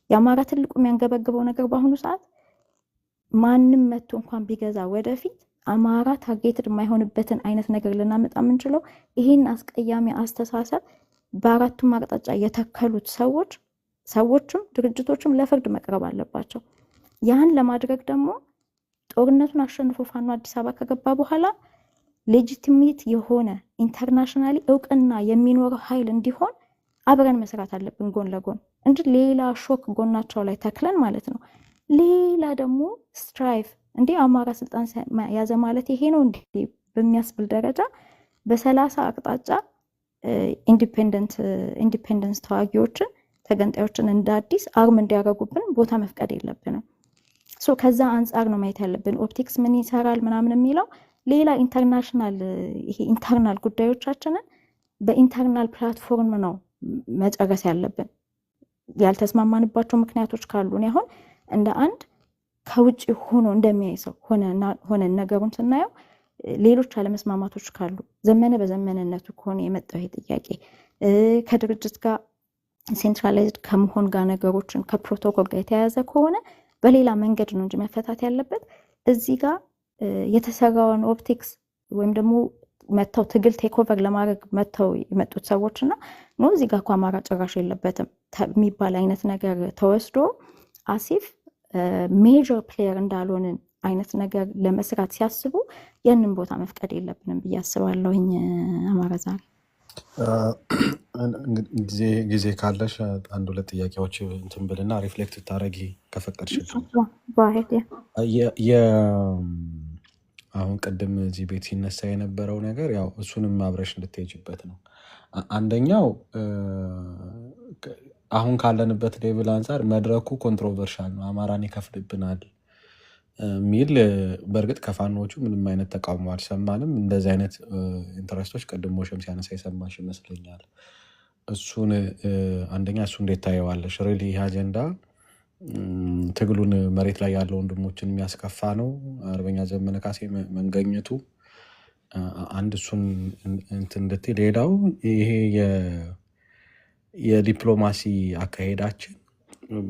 የአማራ ትልቁ የሚያንገበግበው ነገር በአሁኑ ሰዓት ማንም መጥቶ እንኳን ቢገዛ ወደፊት አማራ ታርጌትድ የማይሆንበትን አይነት ነገር ልናመጣ የምንችለው ይህን አስቀያሚ አስተሳሰብ በአራቱም አቅጣጫ የተከሉት ሰዎችም ድርጅቶችም ለፍርድ መቅረብ አለባቸው። ያን ለማድረግ ደግሞ ጦርነቱን አሸንፎ ፋኖ አዲስ አበባ ከገባ በኋላ ሌጂቲሜት የሆነ ኢንተርናሽናሊ እውቅና የሚኖረው ኃይል እንዲሆን አብረን መስራት አለብን ጎን ለጎን እንጂ ሌላ ሾክ ጎናቸው ላይ ተክለን ማለት ነው። ሌላ ደግሞ ስትራይፍ እንዴ አማራ ስልጣን ያዘ ማለት ይሄ ነው እንዴ በሚያስብል ደረጃ በ30 አቅጣጫ ኢንዲፔንደንስ ተዋጊዎችን ተገንጣዮችን እንደ አዲስ አርም እንዲያደርጉብን ቦታ መፍቀድ የለብንም። ከዛ አንጻር ነው ማየት ያለብን። ኦፕቲክስ ምን ይሰራል ምናምን የሚለው ሌላ ኢንተርናሽናል ይሄ ኢንተርናል ጉዳዮቻችንን በኢንተርናል ፕላትፎርም ነው መጨረስ ያለብን። ያልተስማማንባቸው ምክንያቶች ካሉ እኔ አሁን እንደ አንድ ከውጭ ሆኖ እንደሚያይ ሰው ሆነ ነገሩን ስናየው ሌሎች አለመስማማቶች ካሉ ዘመነ በዘመነነቱ ከሆነ የመጣው ይሄ ጥያቄ ከድርጅት ጋር ሴንትራላይዝድ ከመሆን ጋር ነገሮችን ከፕሮቶኮል ጋር የተያያዘ ከሆነ በሌላ መንገድ ነው እንጂ መፈታት ያለበት። እዚህ ጋር የተሰራውን ኦፕቲክስ ወይም ደግሞ መተው ትግል ቴክኦቨር ለማድረግ መተው የመጡት ሰዎችና ነው እዚህ ጋር አማራ ጭራሽ የለበትም የሚባል አይነት ነገር ተወስዶ አሲፍ ሜጀር ፕሌየር እንዳልሆንን አይነት ነገር ለመስራት ሲያስቡ ያንን ቦታ መፍቀድ የለብንም ብዬ አስባለሁኝ። አማራ ዛሬ ጊዜ ካለሽ አንድ ሁለት ጥያቄዎች እንትን ብልና ሪፍሌክት ታረጊ ከፈቀድሽ። አሁን ቅድም እዚህ ቤት ሲነሳ የነበረው ነገር ያው እሱንም አብረሽ እንድትሄጅበት ነው። አንደኛው አሁን ካለንበት ሌቭል አንጻር መድረኩ ኮንትሮቨርሻል ነው፣ አማራን ይከፍልብናል ሚል በእርግጥ ከፋኖቹ ምንም አይነት ተቃውሞ አልሰማንም። እንደዚህ አይነት ኢንተረስቶች ቅድም ሞሸም ሲያነሳ የሰማሽ ይመስለኛል። እሱን አንደኛ እሱ እንዴት ታየዋለሽ? ሪሊ ይህ አጀንዳ ትግሉን መሬት ላይ ያለው ወንድሞችን የሚያስከፋ ነው። አርበኛ ዘመነ ካሴ መንገኘቱ አንድ እሱን እንትን እንድትይ። ሌላው ይሄ የዲፕሎማሲ አካሄዳችን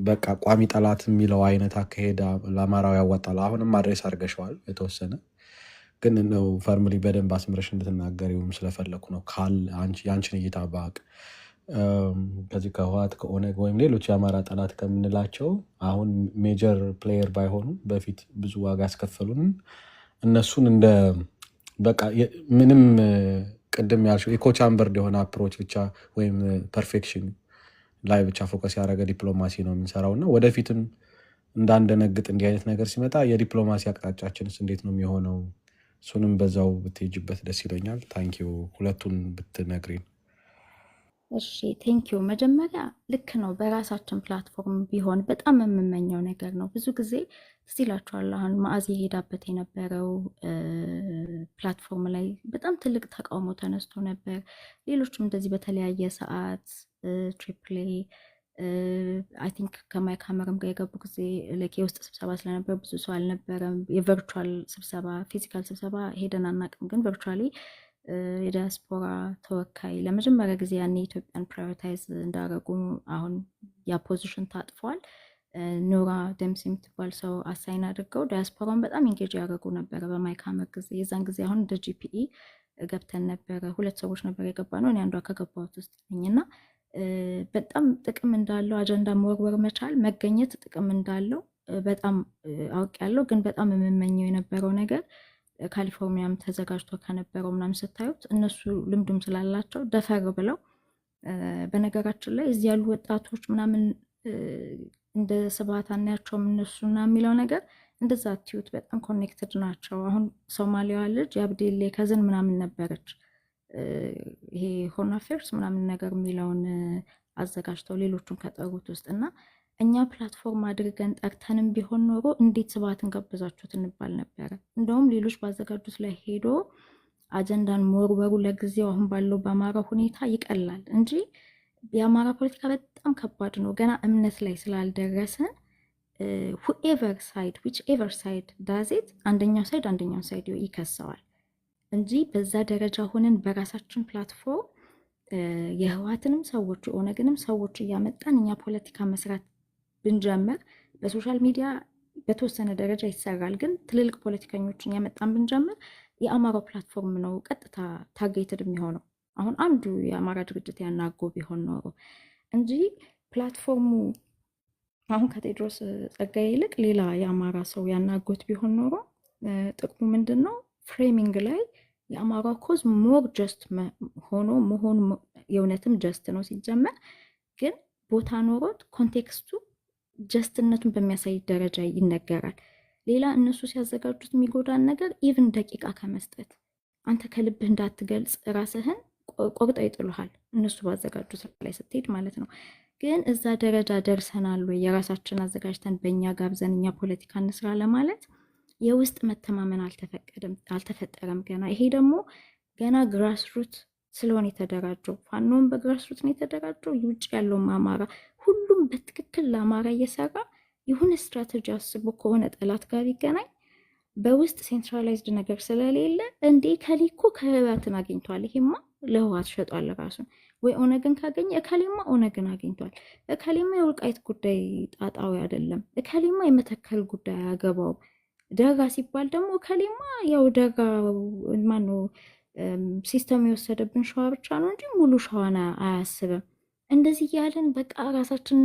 በቃ ቋሚ ጠላት የሚለው አይነት አካሄድ ለአማራው ያዋጣል። አሁንም አድሬስ አድርገሸዋል የተወሰነ ግን ነው ፈርምሊ በደንብ አስምረሽ እንድትናገሪውም ስለፈለኩ ነው። የአንችን እይታ ባቅ ከዚህ ከህወሓት ከኦነግ ወይም ሌሎች የአማራ ጠላት ከምንላቸው አሁን ሜጀር ፕሌየር ባይሆኑ በፊት ብዙ ዋጋ ያስከፈሉን እነሱን እንደ በቃ ምንም ቅድም ያልሽው ኢኮ ቻምበርድ የሆነ አፕሮች ብቻ ወይም ፐርፌክሽን ላይ ብቻ ፎከስ ያደረገ ዲፕሎማሲ ነው የምንሰራው እና ወደፊትም እንዳንደነግጥ እንዲህ አይነት ነገር ሲመጣ የዲፕሎማሲ አቅጣጫችንስ እንዴት ነው የሚሆነው? እሱንም በዛው ብትሄጅበት ደስ ይለኛል። ታንኪዩ ሁለቱን ብትነግሪን። እሺ ቴንኪዩ። መጀመሪያ ልክ ነው፣ በራሳችን ፕላትፎርም ቢሆን በጣም የምመኘው ነገር ነው። ብዙ ጊዜ እስቲ ይላችኋል፣ አሁን ማዕዝ የሄዳበት የነበረው ፕላትፎርም ላይ በጣም ትልቅ ተቃውሞ ተነስቶ ነበር። ሌሎችም እንደዚህ በተለያየ ሰዓት ትሪፕሌ አይ ቲንክ ከማይክ ሀመርም ጋር የገቡ ጊዜ የውስጥ ስብሰባ ስለነበር ብዙ ሰው አልነበረም። የቨርቹዋል ስብሰባ ፊዚካል ስብሰባ ሄደን አናውቅም፣ ግን ቨርቹዋሊ የዲያስፖራ ተወካይ ለመጀመሪያ ጊዜ ያኔ ኢትዮጵያን ፕራዮሪታይዝ እንዳደረጉ አሁን ያ ፖዚሽን ታጥፏል። ኖራ ደምስ የምትባል ሰው አሳይን አድርገው ዲያስፖራውን በጣም ኢንጌጅ ያደረጉ ነበረ በማይክ ሀመር ጊዜ። የዛን ጊዜ አሁን እንደ ጂፒኢ ገብተን ነበረ፣ 2 ሰዎች ነበር የገባ ነው፣ እኔ አንዷ ከገባሁት ውስጥ ነኝና በጣም ጥቅም እንዳለው አጀንዳ መወርወር መቻል መገኘት ጥቅም እንዳለው በጣም አውቄያለሁ። ግን በጣም የምመኘው የነበረው ነገር ካሊፎርኒያም ተዘጋጅቶ ከነበረው ምናምን ስታዩት እነሱ ልምዱም ስላላቸው ደፈር ብለው በነገራችን ላይ እዚህ ያሉ ወጣቶች ምናምን እንደ ስብሀት አናያቸውም እነሱና የሚለው ነገር እንደዛ አትዩት፣ በጣም ኮኔክትድ ናቸው። አሁን ሶማሊያዋ ልጅ የአብዴሌ ከዝን ምናምን ነበረች ይሄ ሆርን አፌርስ ምናምን ነገር የሚለውን አዘጋጅተው ሌሎቹን ከጠሩት ውስጥ እና እኛ ፕላትፎርም አድርገን ጠርተንም ቢሆን ኖሮ እንዴት ስብሀትን ጋበዛችሁት እንባል ነበረ። እንደውም ሌሎች ባዘጋጁት ላይ ሄዶ አጀንዳን መወርወሩ ለጊዜው አሁን ባለው በአማራ ሁኔታ ይቀላል እንጂ የአማራ ፖለቲካ በጣም ከባድ ነው። ገና እምነት ላይ ስላልደረሰን ሁኤቨር ሳይድ ዊች ኤቨር ሳይድ ዳዜት አንደኛው ሳይድ ይከሰዋል እንጂ በዛ ደረጃ ሆነን በራሳችን ፕላትፎርም የህወሓትንም ሰዎች የኦነግንም ሰዎች እያመጣን እኛ ፖለቲካ መስራት ብንጀምር በሶሻል ሚዲያ በተወሰነ ደረጃ ይሰራል፣ ግን ትልልቅ ፖለቲከኞችን ያመጣን ብንጀምር የአማራው ፕላትፎርም ነው ቀጥታ ታርጌትድ የሚሆነው። አሁን አንዱ የአማራ ድርጅት ያናጎ ቢሆን ኖሮ እንጂ ፕላትፎርሙ አሁን ከቴድሮስ ጸጋዬ ይልቅ ሌላ የአማራ ሰው ያናጎት ቢሆን ኖሮ ጥቅሙ ምንድን ነው? ፍሬሚንግ ላይ የአማራ ኮዝ ሞር ጀስት ሆኖ መሆኑ የእውነትም ጀስት ነው ሲጀመር፣ ግን ቦታ ኖሮት ኮንቴክስቱ ጀስትነቱን በሚያሳይ ደረጃ ይነገራል። ሌላ እነሱ ሲያዘጋጁት የሚጎዳን ነገር ኢቭን ደቂቃ ከመስጠት አንተ ከልብህ እንዳትገልጽ ራስህን ቆርጠው ይጥሉሃል፣ እነሱ ባዘጋጁት ላይ ስትሄድ ማለት ነው። ግን እዛ ደረጃ ደርሰናል ወይ የራሳችን አዘጋጅተን በእኛ ጋብዘን እኛ ፖለቲካ እንስራ ለማለት የውስጥ መተማመን አልተፈጠረም ገና። ይሄ ደግሞ ገና ግራስሩት ስለሆነ የተደራጀው ፋኖም በግራስሩት ነው የተደራጀው። የውጭ ያለውም አማራ ሁሉም በትክክል ለአማራ እየሰራ የሆነ ስትራቴጂ አስቦ ከሆነ ጠላት ጋር ቢገናኝ በውስጥ ሴንትራላይዝድ ነገር ስለሌለ እንዴ ከሊኮ ከህወሓትን አግኝቷል፣ ይሄማ ለህወሓት ሸጧል ራሱን፣ ወይ ኦነግን ካገኘ እከሌማ ኦነግን አግኝቷል፣ እከሌማ የወልቃይት ጉዳይ ጣጣዊ አይደለም፣ እከሌማ የመተከል ጉዳይ አያገባውም፣ ደጋ ሲባል ደግሞ እከሌማ ያው ደጋ ማነው ሲስተም የወሰደብን ሸዋ ብቻ ነው እንጂ ሙሉ ሸዋን አያስብም። እንደዚህ እያለን በቃ ራሳችን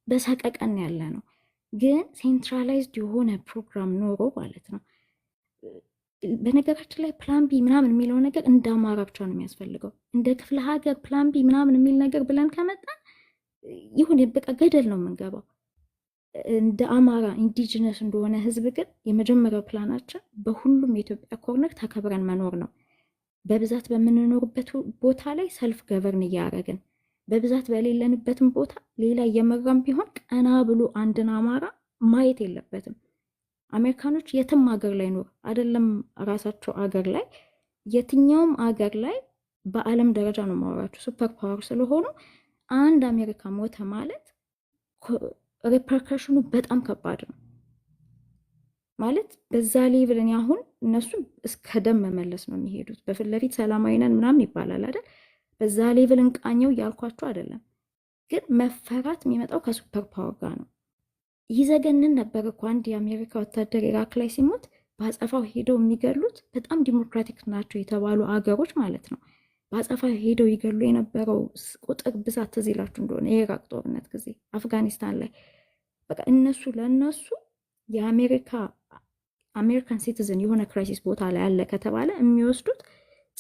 በሰቀቀን ያለ ነው። ግን ሴንትራላይዝድ የሆነ ፕሮግራም ኖሮ ማለት ነው። በነገራችን ላይ ፕላን ቢ ምናምን የሚለው ነገር እንደ አማራ ብቻ ነው የሚያስፈልገው። እንደ ክፍለ ሀገር ፕላን ቢ ምናምን የሚል ነገር ብለን ከመጣን ይሁን በቃ ገደል ነው የምንገባው። እንደ አማራ ኢንዲጂነስ እንደሆነ ህዝብ ግን የመጀመሪያው ፕላናችን በሁሉም የኢትዮጵያ ኮርነር ተከብረን መኖር ነው። በብዛት በምንኖርበት ቦታ ላይ ሰልፍ ገቨርን እያደረግን በብዛት በሌለንበትም ቦታ ሌላ እየመራም ቢሆን ቀና ብሎ አንድን አማራ ማየት የለበትም። አሜሪካኖች የትም ሀገር ላይ ኖር አይደለም ራሳቸው አገር ላይ የትኛውም አገር ላይ በዓለም ደረጃ ነው ማወራቸው ሱፐር ፓወር ስለሆኑ አንድ አሜሪካ ሞተ ማለት ሪፐርከሽኑ በጣም ከባድ ነው። ማለት በዛ ሌቭል እኔ አሁን እነሱ እስከ ደም መመለስ ነው የሚሄዱት። በፊት ለፊት ሰላማዊ ነን ምናምን ይባላል አይደል? በዛ ሌቭል እንቃኘው እያልኳቸው አይደለም፣ ግን መፈራት የሚመጣው ከሱፐር ፓወር ጋር ነው። ይዘገንን ነበር እኮ አንድ የአሜሪካ ወታደር ኢራክ ላይ ሲሞት በአጸፋው ሄደው የሚገሉት በጣም ዲሞክራቲክ ናቸው የተባሉ አገሮች ማለት ነው። በአጸፋው ሄደው ይገሉ የነበረው ቁጥር ብዛት ትዝ ይላችሁ እንደሆነ የኢራቅ ጦርነት ጊዜ አፍጋኒስታን ላይ በቃ እነሱ ለእነሱ የአሜሪካን ሲቲዝን የሆነ ክራይሲስ ቦታ ላይ አለ ከተባለ የሚወስዱት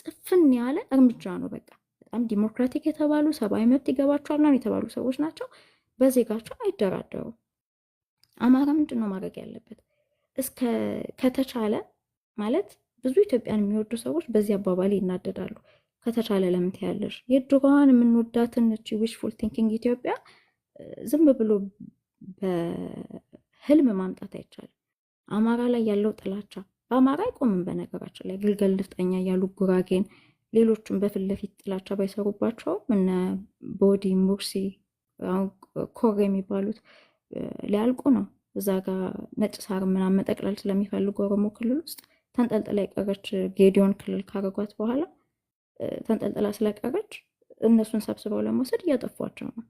ጽፍን ያለ እርምጃ ነው። በቃ በጣም ዲሞክራቲክ የተባሉ ሰብአዊ መብት ይገባቸዋል የተባሉ ሰዎች ናቸው። በዜጋቸው አይደራደሩም። አማራ ምንድን ነው ማድረግ ያለበት? ከተቻለ ማለት ብዙ ኢትዮጵያን የሚወዱ ሰዎች በዚህ አባባል ይናደዳሉ። ከተቻለ ለምን ትያለሽ? የድሮዋን የምንወዳትን እቺ ዊሽፉል ቲንኪንግ ኢትዮጵያ ዝም ብሎ በህልም ማምጣት አይቻልም። አማራ ላይ ያለው ጥላቻ በአማራ አይቆምም። በነገራችን ላይ ግልገል ንፍጠኛ እያሉ ጉራጌን፣ ሌሎቹም በፊት ለፊት ጥላቻ ባይሰሩባቸውም እነ ቦዲ ሙርሲ፣ ኮር የሚባሉት ሊያልቁ ነው። እዛ ጋር ነጭ ሳር ምናምን መጠቅለል ስለሚፈልጉ ኦሮሞ ክልል ውስጥ ተንጠልጥላ የቀረች ጌዲዮን ክልል ካረጓት በኋላ ተንጠልጥላ ስለቀረች እነሱን ሰብስበው ለመውሰድ እያጠፏቸው ነው።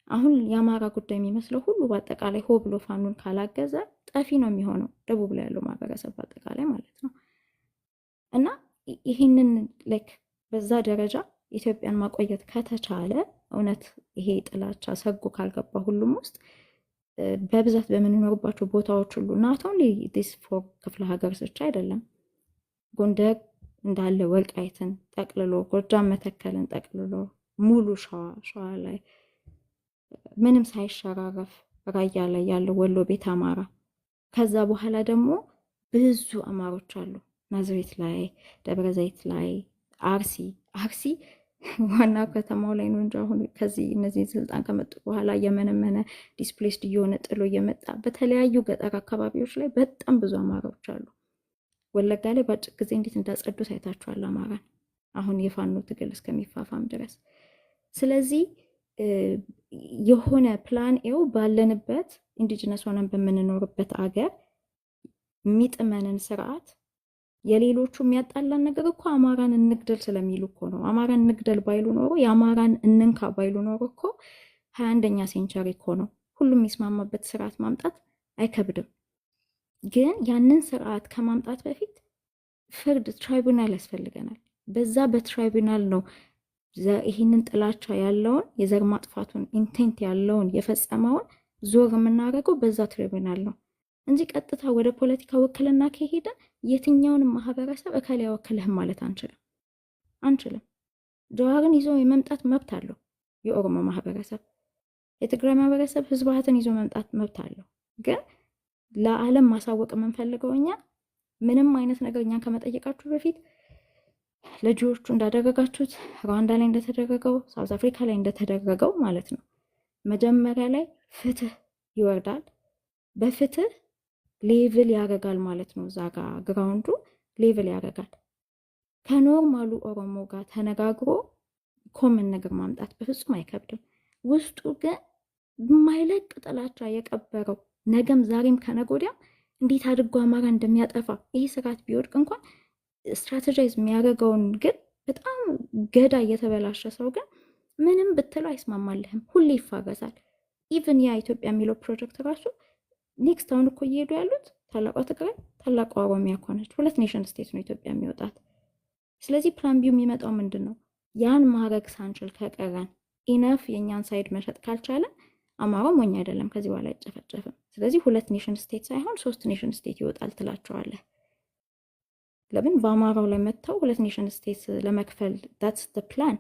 አሁን የአማራ ጉዳይ የሚመስለው ሁሉ በአጠቃላይ ሆ ብሎ ፋኑን ካላገዘ ጠፊ ነው የሚሆነው፣ ደቡብ ላይ ያለው ማህበረሰብ በአጠቃላይ ማለት ነው። እና ይህንን ላይክ በዛ ደረጃ ኢትዮጵያን ማቆየት ከተቻለ እውነት ይሄ ጥላቻ ሰጎ ካልገባ ሁሉም ውስጥ በብዛት በምንኖርባቸው ቦታዎች ሁሉ ናት ኦንሊ ዲስ ፎር ክፍለ ሀገር ብቻ አይደለም፣ ጎንደር እንዳለ ወልቃይትን ጠቅልሎ ጎጃም መተከልን ጠቅልሎ ሙሉ ሸዋ ላይ ምንም ሳይሸራረፍ ራያ ላይ ያለው ወሎ ቤት አማራ፣ ከዛ በኋላ ደግሞ ብዙ አማሮች አሉ ናዝሬት ላይ፣ ደብረ ዘይት ላይ፣ አርሲ ዋና ከተማው ላይ ነው እንጂ አሁን ከዚህ እነዚህ ስልጣን ከመጡ በኋላ የመነመነ ዲስፕሌስድ እየሆነ ጥሎ እየመጣ በተለያዩ ገጠር አካባቢዎች ላይ በጣም ብዙ አማራዎች አሉ። ወለጋ ላይ በአጭር ጊዜ እንዴት እንዳጸዱት አይታችኋል አማራን፣ አሁን የፋኖ ትግል እስከሚፋፋም ድረስ። ስለዚህ የሆነ ፕላን ኤው ባለንበት ኢንዲጂነስ ሆነን በምንኖርበት አገር የሚጥመንን ስርዓት የሌሎቹ የሚያጣላን ነገር እኮ አማራን እንግደል ስለሚሉ እኮ ነው። አማራን እንግደል ባይሉ ኖሮ የአማራን እንንካ ባይሉ ኖሮ እኮ 21ኛ ሴንቸሪ እኮ ነው። ሁሉም የሚስማማበት ስርዓት ማምጣት አይከብድም። ግን ያንን ስርዓት ከማምጣት በፊት ፍርድ ትራይቡናል ያስፈልገናል። በዛ በትራይቡናል ነው ይህንን ጥላቻ ያለውን የዘር ማጥፋቱን ኢንቴንት ያለውን የፈጸመውን ዞር የምናደርገው በዛ ትራይቡናል ነው እንጂ ቀጥታ ወደ ፖለቲካ ውክልና ከሄደ የትኛውንም ማህበረሰብ እከሌ ያወክልህም ማለት አንችልም። ጀዋርን ይዞ የመምጣት መብት አለው የኦሮሞ ማህበረሰብ፣ የትግራይ ማህበረሰብ ህዝባትን ይዞ መምጣት መብት አለው። ግን ለዓለም ማሳወቅ የምንፈልገው እኛ ምንም አይነት ነገር እኛን ከመጠየቃችሁ በፊት ልጆቹ እንዳደረጋችሁት ሩዋንዳ ላይ እንደተደረገው ሳውዝ አፍሪካ ላይ እንደተደረገው ማለት ነው። መጀመሪያ ላይ ፍትህ ይወርዳል። በፍትህ ሌቭል ያደርጋል ማለት ነው። እዛ ጋ ግራውንዱ ሌቭል ያደርጋል። ከኖርማሉ ኦሮሞ ጋር ተነጋግሮ ኮመን ነገር ማምጣት በፍጹም አይከብድም። ውስጡ ግን የማይለቅ ጥላቻ የቀበረው ነገም ዛሬም ከነገ ወዲያም እንዴት አድርጎ አማራ እንደሚያጠፋ ይህ ስርዓት ቢወድቅ እንኳን ስትራቴጃይዝ የሚያደርገውን ግን በጣም ገዳ እየተበላሸ ሰው ግን ምንም ብትለው አይስማማልህም፣ ሁሌ ይፋገሳል። ኢቨን ያ ኢትዮጵያ የሚለው ፕሮጀክት ራሱ ኔክስት አሁን እኮ እየሄዱ ያሉት ታላቋ ትግራይ ታላቋ ኦሮሚያ ከሆነች 2 ኔሽን ስቴት ነው ኢትዮጵያ የሚወጣት። ስለዚህ ፕላን ቢው የሚመጣው ምንድን ነው? ያን ማድረግ ሳንችል ከቀረን ኢነፍ የእኛን ሳይድ መሸጥ ካልቻለን አማራው ሞኝ አይደለም፣ ከዚህ በኋላ አይጨፈጨፍም። ስለዚህ 2 ኔሽን ስቴት ሳይሆን 3 ኔሽን ስቴት ይወጣል ትላቸዋለህ። ለምን በአማራው ላይ መጥተው 2 ኔሽን ስቴት ለመክፈል ዳትስ ዘ ፕላን።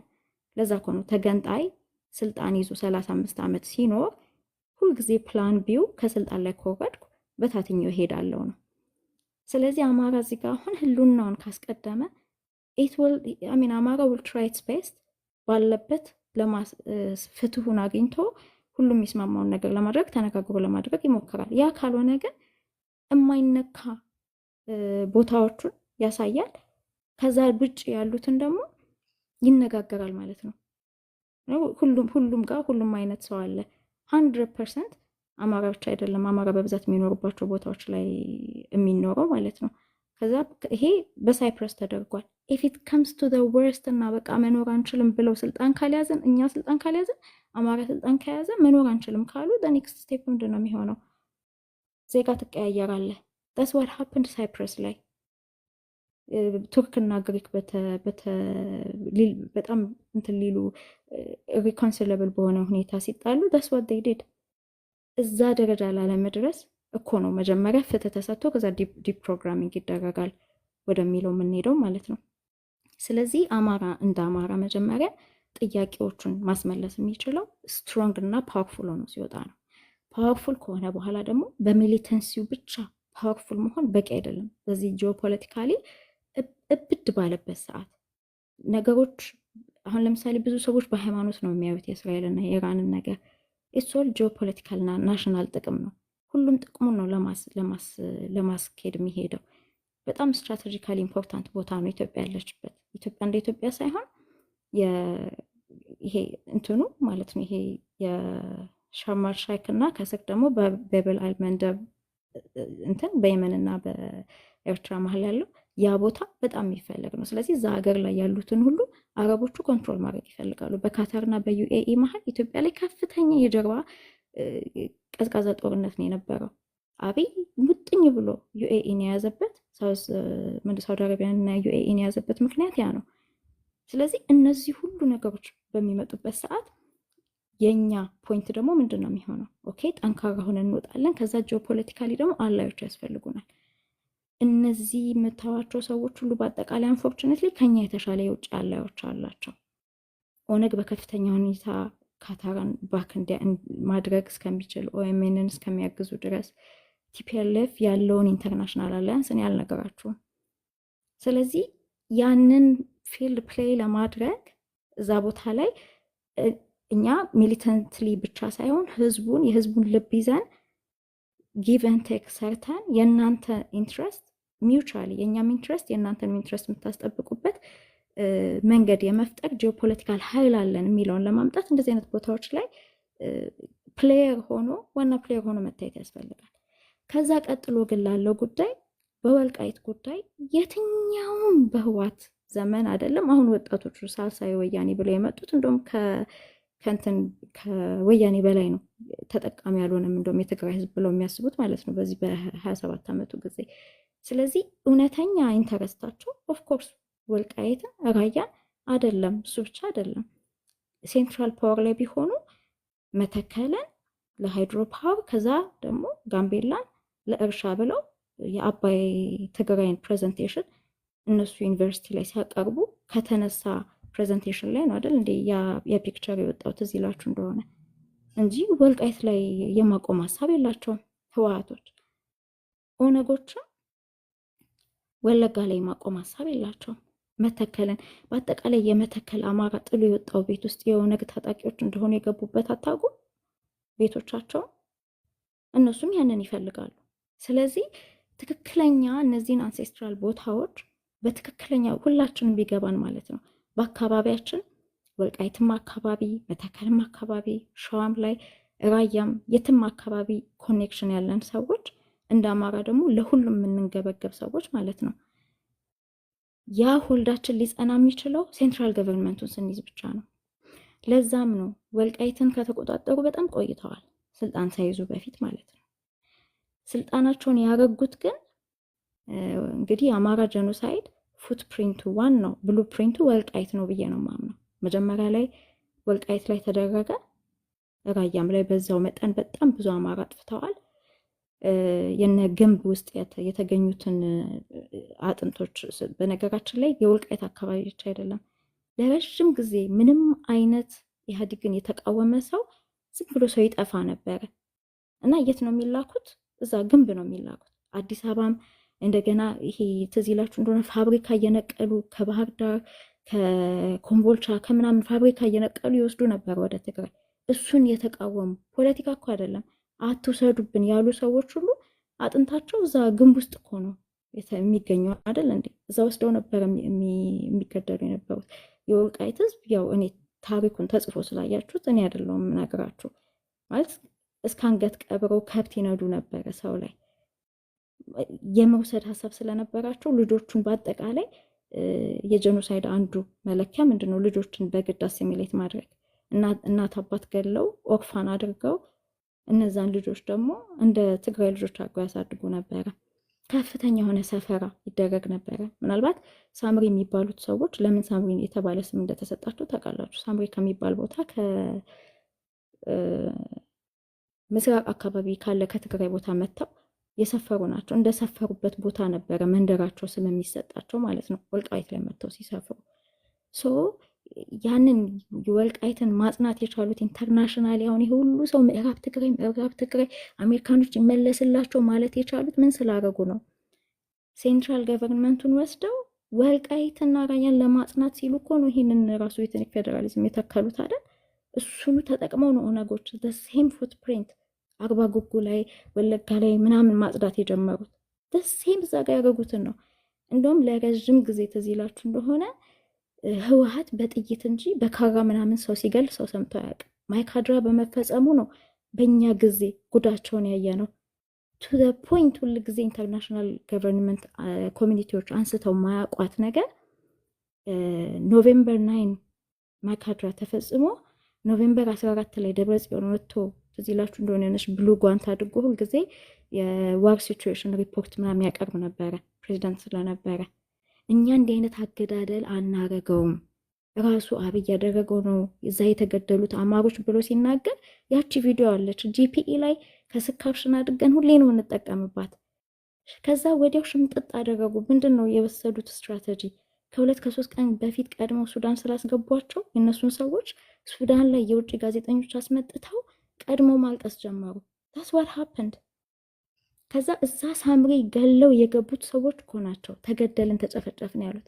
ለዛ እኮ ነው ተገንጣይ ስልጣን ይዞ 35 ዓመት ሲኖር ሁልጊዜ ፕላን ቢው ከስልጣን ላይ ከወረድኩ በታትኛው እሄዳለሁ ነው። ስለዚህ አማራ እዚህ ጋር አሁን ህልውናውን ካስቀደመ አማራ ዊል ትራይ ኢትስ ቤስት ባለበት ፍትሁን አግኝቶ ሁሉም የሚስማማውን ነገር ለማድረግ ተነጋግሮ ለማድረግ ይሞክራል። ያ ካልሆነ ግን የማይነካ ቦታዎቹን ያሳያል። ከዛ ውጭ ያሉትን ደግሞ ይነጋገራል ማለት ነው። ሁሉም ጋር ሁሉም አይነት ሰው አለ። 100% አማራ ብቻ አይደለም አማራ በብዛት የሚኖርባቸው ቦታዎች ላይ የሚኖረው ማለት ነው። ከዛ ይሄ በሳይፕረስ ተደርጓል። if it comes to the worst እና በቃ መኖር አንችልም ብለው ስልጣን ካልያዘን እኛ ስልጣን ካልያዘን አማራ ስልጣን ከያዘ መኖር አንችልም ካሉ the next step ምንድን ነው የሚሆነው? ዜጋ ትቀያየራለህ። that's what happened ሳይፕረስ ላይ ቱርክና ግሪክ በጣም እንትን ሊሉ ሪኮንሲለብል በሆነ ሁኔታ ሲጣሉ that's what they did። እዛ ደረጃ ላለመድረስ እኮ ነው መጀመሪያ ፍትህ ተሰጥቶ ከዛ ዲፕ ፕሮግራሚንግ ይደረጋል ወደሚለው የምንሄደው ማለት ነው። ስለዚህ አማራ እንደ አማራ መጀመሪያ ጥያቄዎቹን ማስመለስ የሚችለው ስትሮንግ እና ፓወርፉል ሆኖ ሲወጣ ነው። ፓወርፉል ከሆነ በኋላ ደግሞ በሚሊተንሲው ብቻ ፓወርፉል መሆን በቂ አይደለም። በዚህ ጂኦፖለቲካሊ እብድ ባለበት ሰዓት ነገሮች አሁን ለምሳሌ ብዙ ሰዎች በሃይማኖት ነው የሚያዩት የእስራኤልና የኢራንን ነገር። ኢትሶል ጂኦፖለቲካል እና ናሽናል ጥቅም ነው። ሁሉም ጥቅሙን ነው ለማስኬድ የሚሄደው። በጣም ስትራቴጂካሊ ኢምፖርታንት ቦታ ነው ኢትዮጵያ ያለችበት። ኢትዮጵያ እንደ ኢትዮጵያ ሳይሆን ይሄ እንትኑ ማለት ነው። ይሄ የሻርማል ሻይክ እና ከስር ደግሞ በቤበል አልመንደብ እንትን በየመንና በኤርትራ መሀል ያለው ያ ቦታ በጣም የሚፈለግ ነው። ስለዚህ እዛ ሀገር ላይ ያሉትን ሁሉ አረቦቹ ኮንትሮል ማድረግ ይፈልጋሉ። በካታርና በዩኤኢ መሀል ኢትዮጵያ ላይ ከፍተኛ የጀርባ ቀዝቃዛ ጦርነት ነው የነበረው። አብይ ሙጥኝ ብሎ ዩኤኢን የያዘበት ሳውዲ አረቢያንና ዩኤኢን የያዘበት ምክንያት ያ ነው። ስለዚህ እነዚህ ሁሉ ነገሮች በሚመጡበት ሰዓት የኛ ፖይንት ደግሞ ምንድን ነው የሚሆነው? ኦኬ ጠንካራ ሆነን እንወጣለን። ከዛ ጂኦፖለቲካሊ ደግሞ አላዮች ያስፈልጉናል። እነዚህ የምታዋቸው ሰዎች ሁሉ በአጠቃላይ አንፎርቹኔትሊ ከኛ የተሻለ የውጭ አላዮች አላቸው። ኦነግ በከፍተኛ ሁኔታ ካታራን ባክ ማድረግ እስከሚችል ኦኤምኤንን እስከሚያግዙ ድረስ ቲፒኤልኤፍ ያለውን ኢንተርናሽናል አላያንስ እኔ አልነገራችሁም። ስለዚህ ያንን ፊልድ ፕሌይ ለማድረግ እዛ ቦታ ላይ እኛ ሚሊተንትሊ ብቻ ሳይሆን የህዝቡን ልብ ይዘን ጊቭ ኤንድ ቴክ ሰርተን የእናንተ ኢንትረስት ሚውቹዋሊ የእኛም ኢንትረስት የእናንተን ኢንትረስት የምታስጠብቁበት መንገድ የመፍጠር ጂኦፖለቲካል ኃይል አለን የሚለውን ለማምጣት እንደዚህ አይነት ቦታዎች ላይ ዋና ፕሌየር ሆኖ መታየት ያስፈልጋል። ከዛ ቀጥሎ ግን ላለው ጉዳይ በወልቃይት ጉዳይ የትኛውም በህዋት ዘመን አይደለም አሁን ወጣቶቹ ሳልሳይ ወያኔ ብለው የመጡት እንደውም ከወያኔ በላይ ነው ተጠቃሚ ያልሆነም እንደውም የትግራይ ህዝብ ብለው የሚያስቡት ማለት ነው በዚህ በ27 ዓመቱ ጊዜ። ስለዚህ እውነተኛ ኢንተረስታቸው ኦፍኮርስ ወልቃይትን ራያን አይደለም። እሱ ብቻ አይደለም። ሴንትራል ፓወር ላይ ቢሆኑ መተከልን ለሃይድሮ ፓወር ከዛ ደግሞ ጋምቤላን ለእርሻ ብለው የአባይ ትግራይን ፕሬዘንቴሽን እነሱ ዩኒቨርሲቲ ላይ ሲያቀርቡ ከተነሳ ፕሬዘንቴሽን ላይ ነው አይደል እንዴ የፒክቸር የወጣው ትዝ ይላችሁ እንደሆነ እንጂ ወልቃይት ላይ የማቆም ሀሳብ የላቸውም ህወሓቶች። ኦነጎችም ወለጋ ላይ የማቆም ሀሳብ የላቸውም። መተከልን በአጠቃላይ የመተከል አማራ ጥሎ የወጣው ቤት ውስጥ የኦነግ ታጣቂዎች እንደሆኑ የገቡበት አታውቁም ቤቶቻቸው። እነሱም ያንን ይፈልጋሉ። ስለዚህ ትክክለኛ እነዚህን አንሴስትራል ቦታዎች በትክክለኛ ሁላችንም ቢገባን ማለት ነው በአካባቢያችን ወልቃይትም አካባቢ መተከልም አካባቢ ሸዋም ላይ ራያም የትም አካባቢ ኮኔክሽን ያለን ሰዎች እንደ አማራ ደግሞ ለሁሉም የምንገበገብ ሰዎች ማለት ነው ያ ሆልዳችን ሊጸና የሚችለው ሴንትራል ገቨርንመንቱን ስንይዝ ብቻ ነው። ለዛም ነው ወልቃይትን ከተቆጣጠሩ በጣም ቆይተዋል ስልጣን ሳይዙ በፊት ማለት ነው። ስልጣናቸውን ያረጉት ግን እንግዲህ የአማራ ጀኖሳይድ ፉትፕሪንቱ ዋናው ብሉ ፕሪንቱ ወልቃይት ነው ብዬ ነው ማምነው። መጀመሪያ ላይ ወልቃይት ላይ ተደረገ፣ ራያም ላይ በዛው መጠን በጣም ብዙ አማራ አጥፍተዋል። የነ ግንብ ውስጥ የተገኙትን አጥንቶች በነገራችን ላይ የወልቃይት አካባቢ ብቻ አይደለም ለረዥም ጊዜ ምንም አይነት ኢህአዴግን የተቃወመ ሰው ዝም ብሎ ሰው ይጠፋ ነበረ እና የት ነው የሚላኩት? እዛ ግንብ ነው የሚላኩት። አዲስ አበባም እንደገና ይሄ ትዝ ይላችሁ እንደሆነ ፋብሪካ እየነቀሉ ከባህር ዳር ከኮምቦልቻ ከምናምን ፋብሪካ እየነቀሉ ይወስዱ ነበር ወደ ትግራይ። እሱን የተቃወሙ ፖለቲካ እኮ አይደለም አትውሰዱብን ያሉ ሰዎች ሁሉ አጥንታቸው እዛ ግንብ ውስጥ እኮ ነው የሚገኘው አይደል እንዴ? እዛ ወስደው ነበር የሚገደሉ የነበሩት። የወልቃይት ህዝብ ያው እኔ ታሪኩን ተጽፎ ስላያችሁት እኔ አይደለሁም የምነግራችሁ ማለት እስከ አንገት ቀብረው ከብት ይነዱ ነበረ ሰው ላይ የመውሰድ ሀሳብ ስለነበራቸው ልጆቹን በአጠቃላይ የጀኖሳይድ አንዱ መለኪያ ምንድነው? ልጆችን በግድ አሲሚሌት ማድረግ እናት አባት ገለው ኦርፋን አድርገው እነዛን ልጆች ደግሞ እንደ ትግራይ ልጆች አድርገው ያሳድጉ ነበረ። ከፍተኛ የሆነ ሰፈራ ይደረግ ነበረ። ምናልባት ሳምሪ የሚባሉት ሰዎች ለምን ሳምሪ የተባለ ስም እንደተሰጣቸው ታውቃላችሁ? ሳምሪ ከሚባል ቦታ ከምስራቅ አካባቢ ካለ ከትግራይ ቦታ መጥተው የሰፈሩ ናቸው። እንደሰፈሩበት ቦታ ነበረ መንደራቸው ስም የሚሰጣቸው ማለት ነው። ወልቃይት ላይ መጥተው ሲሰፍሩ ያንን የወልቃይትን ማጽናት የቻሉት ኢንተርናሽናል አሁን ይሄ ሁሉ ሰው ምዕራብ ትግራይ አሜሪካኖች ይመለስላቸው ማለት የቻሉት ምን ስላደረጉ ነው? ሴንትራል ገቨርንመንቱን ወስደው ወልቃይትና ራያን ለማጽናት ሲሉ እኮ ነው ይህንን ራሱ የትኒክ ፌዴራሊዝም የተከሉት አይደል? እሱኑ ተጠቅመው ነው ኦነጎች ሴም ፉትፕሪንት አርባ ጉጉ ላይ ወለጋ ላይ ምናምን ማጽዳት የጀመሩት ሴም እዛ ጋር ያደረጉትን ነው። እንደውም ለረዥም ጊዜ ትዝ ይላችሁ እንደሆነ ህወሓት በጥይት እንጂ በካራ ምናምን ሰው ሲገል ሰው ሰምቶ አያውቅም። ማይካድራ በመፈጸሙ ነው በእኛ ጊዜ ጉዳቸውን ያየ ነው። ቱ ዘ ፖይንት ሁል ጊዜ ኢንተርናሽናል ገቨርንመንት ኮሚኒቲዎች አንስተው ማያውቋት ነገር ኖቬምበር 9 ማይካድራ ተፈጽሞ ኖቬምበር 14 ላይ ደብረጽዮን ወጥቶ ትዝ ይላችሁ እንደሆነ የሆነች ብሉ ጓንት አድርጎ ሁልጊዜ የዋር ሲቹዌሽን ሪፖርት ምናምን ያቀርብ ነበረ ፕሬዚዳንት ስለነበረ። እኛ እንዲህ አይነት አገዳደል አናረገውም፣ ራሱ አብይ ያደረገው ነው እዛ የተገደሉት አማሮች ብሎ ሲናገር ያቺ ቪዲዮ አለች ጂፒኢ ላይ ከስካፕሽን አድርገን ሁሌ ነው እንጠቀምባት። ከዛ ወዲያው ሽምጥጥ አደረጉ። ምንድን ነው የወሰዱት ስትራቴጂ? ከ2-3 ቀን በፊት ቀድመው ሱዳን ስላስገቧቸው የእነሱን ሰዎች ሱዳን ላይ የውጭ ጋዜጠኞች አስመጥተው ቀድመው ማልቀስ ጀመሩ። ታስ ዋት ሃፐንድ። ከዛ እዛ ሳምሪ ገለው የገቡት ሰዎች እኮ ናቸው ተገደልን ተጨፈጨፍን ያሉት።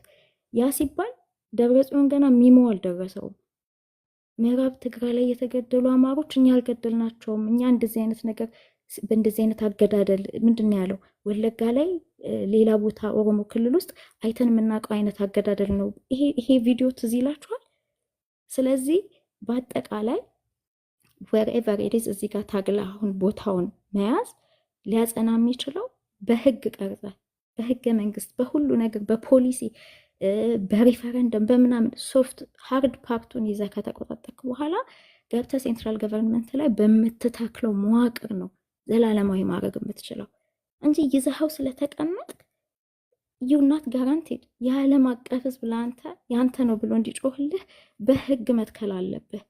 ያ ሲባል ደብረጽዮን ገና ሚሞ አልደረሰውም። ምዕራብ ትግራይ ላይ የተገደሉ አማሮች እኛ አልገደልናቸውም፣ እኛ እንደዚህ አይነት ነገር በእንደዚህ አይነት አገዳደል ምንድን ያለው ወለጋ ላይ ሌላ ቦታ ኦሮሞ ክልል ውስጥ አይተን የምናውቀው አይነት አገዳደል ነው። ይሄ ቪዲዮ ትዝ ይላችኋል። ስለዚህ በአጠቃላይ ወርኤቨር ኢት ኢዝ እዚህ ጋር ታግላ አሁን ቦታውን መያዝ ሊያጸና የሚችለው በህግ ቀርጸ በህገ መንግስት በሁሉ ነገር በፖሊሲ በሪፈረንደም በምናምን ሶፍት ሃርድ ፓርቱን ይዘ ከተቆጣጠርክ በኋላ ገብተ ሴንትራል ገቨርንመንት ላይ በምትተክለው መዋቅር ነው ዘላለማዊ ማድረግ የምትችለው እንጂ ይዘኸው ስለተቀመጥ ዩናት ጋራንቲድ የዓለም አቀፍ ህዝብ ለአንተ ያንተ ነው ብሎ እንዲጮህልህ በህግ መትከል አለብህ።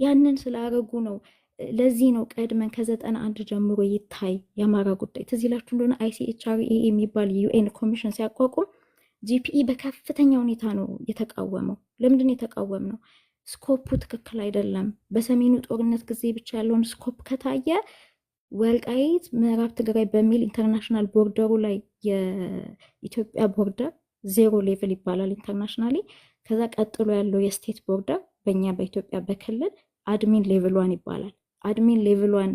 ያንን ስላረጉ ነው። ለዚህ ነው ቀድመን ከ91 ጀምሮ ይታይ የአማራ ጉዳይ። ትዝ ይላችሁ እንደሆነ ICHRE የሚባል ዩኤን ኮሚሽን ሲያቋቁም ጂፒኢ በከፍተኛ ሁኔታ ነው የተቃወመው። ለምንድን የተቃወም ነው? ስኮፑ ትክክል አይደለም። በሰሜኑ ጦርነት ጊዜ ብቻ ያለውን ስኮፕ ከታየ ወልቃይት ምዕራብ ትግራይ በሚል ኢንተርናሽናል ቦርደሩ ላይ የኢትዮጵያ ቦርደር 0 ሌቭል ይባላል ኢንተርናሽናሊ። ከዛ ቀጥሎ ያለው የስቴት ቦርደር በእኛ በኢትዮጵያ በክልል አድሚን ሌቭል 1 ይባላል። አድሚን ሌቭል 1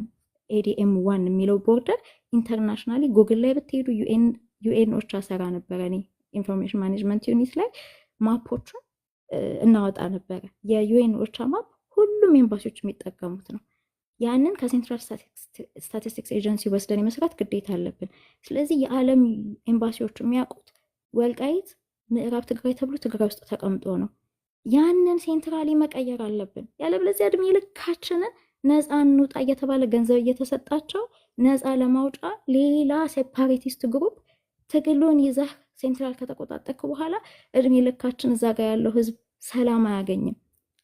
ADM 1 የሚለው ቦርደር ኢንተርናሽናሊ ጉግል ላይ ብትሄዱ ዩኤኖች አሰራ ነበረ። እኔ ኢንፎርሜሽን ማኔጅመንት ዩኒት ላይ ማፖቹን እናወጣ ነበረ። የዩኤን ኦቻ ማፕ ሁሉም ኤምባሲዎች የሚጠቀሙት ነው። ያንን ከሴንትራል ስታቲስቲክስ ኤጀንሲ ወስደን የመስራት ግዴታ አለብን። ስለዚህ የዓለም ኤምባሲዎች የሚያውቁት ወልቃይት ምዕራብ ትግራይ ተብሎ ትግራይ ውስጥ ተቀምጦ ነው። ያንን ሴንትራሊ መቀየር አለብን። ያለበለዚያ እድሜ ልካችንን ነፃ እንውጣ እየተባለ ገንዘብ እየተሰጣቸው ነፃ ለማውጫ ሌላ ሴፓሬቲስት ግሩፕ ትግሉን ይዘህ ሴንትራል ከተቆጣጠርክ በኋላ እድሜ ልካችን እዛ ጋር ያለው ህዝብ ሰላም አያገኝም።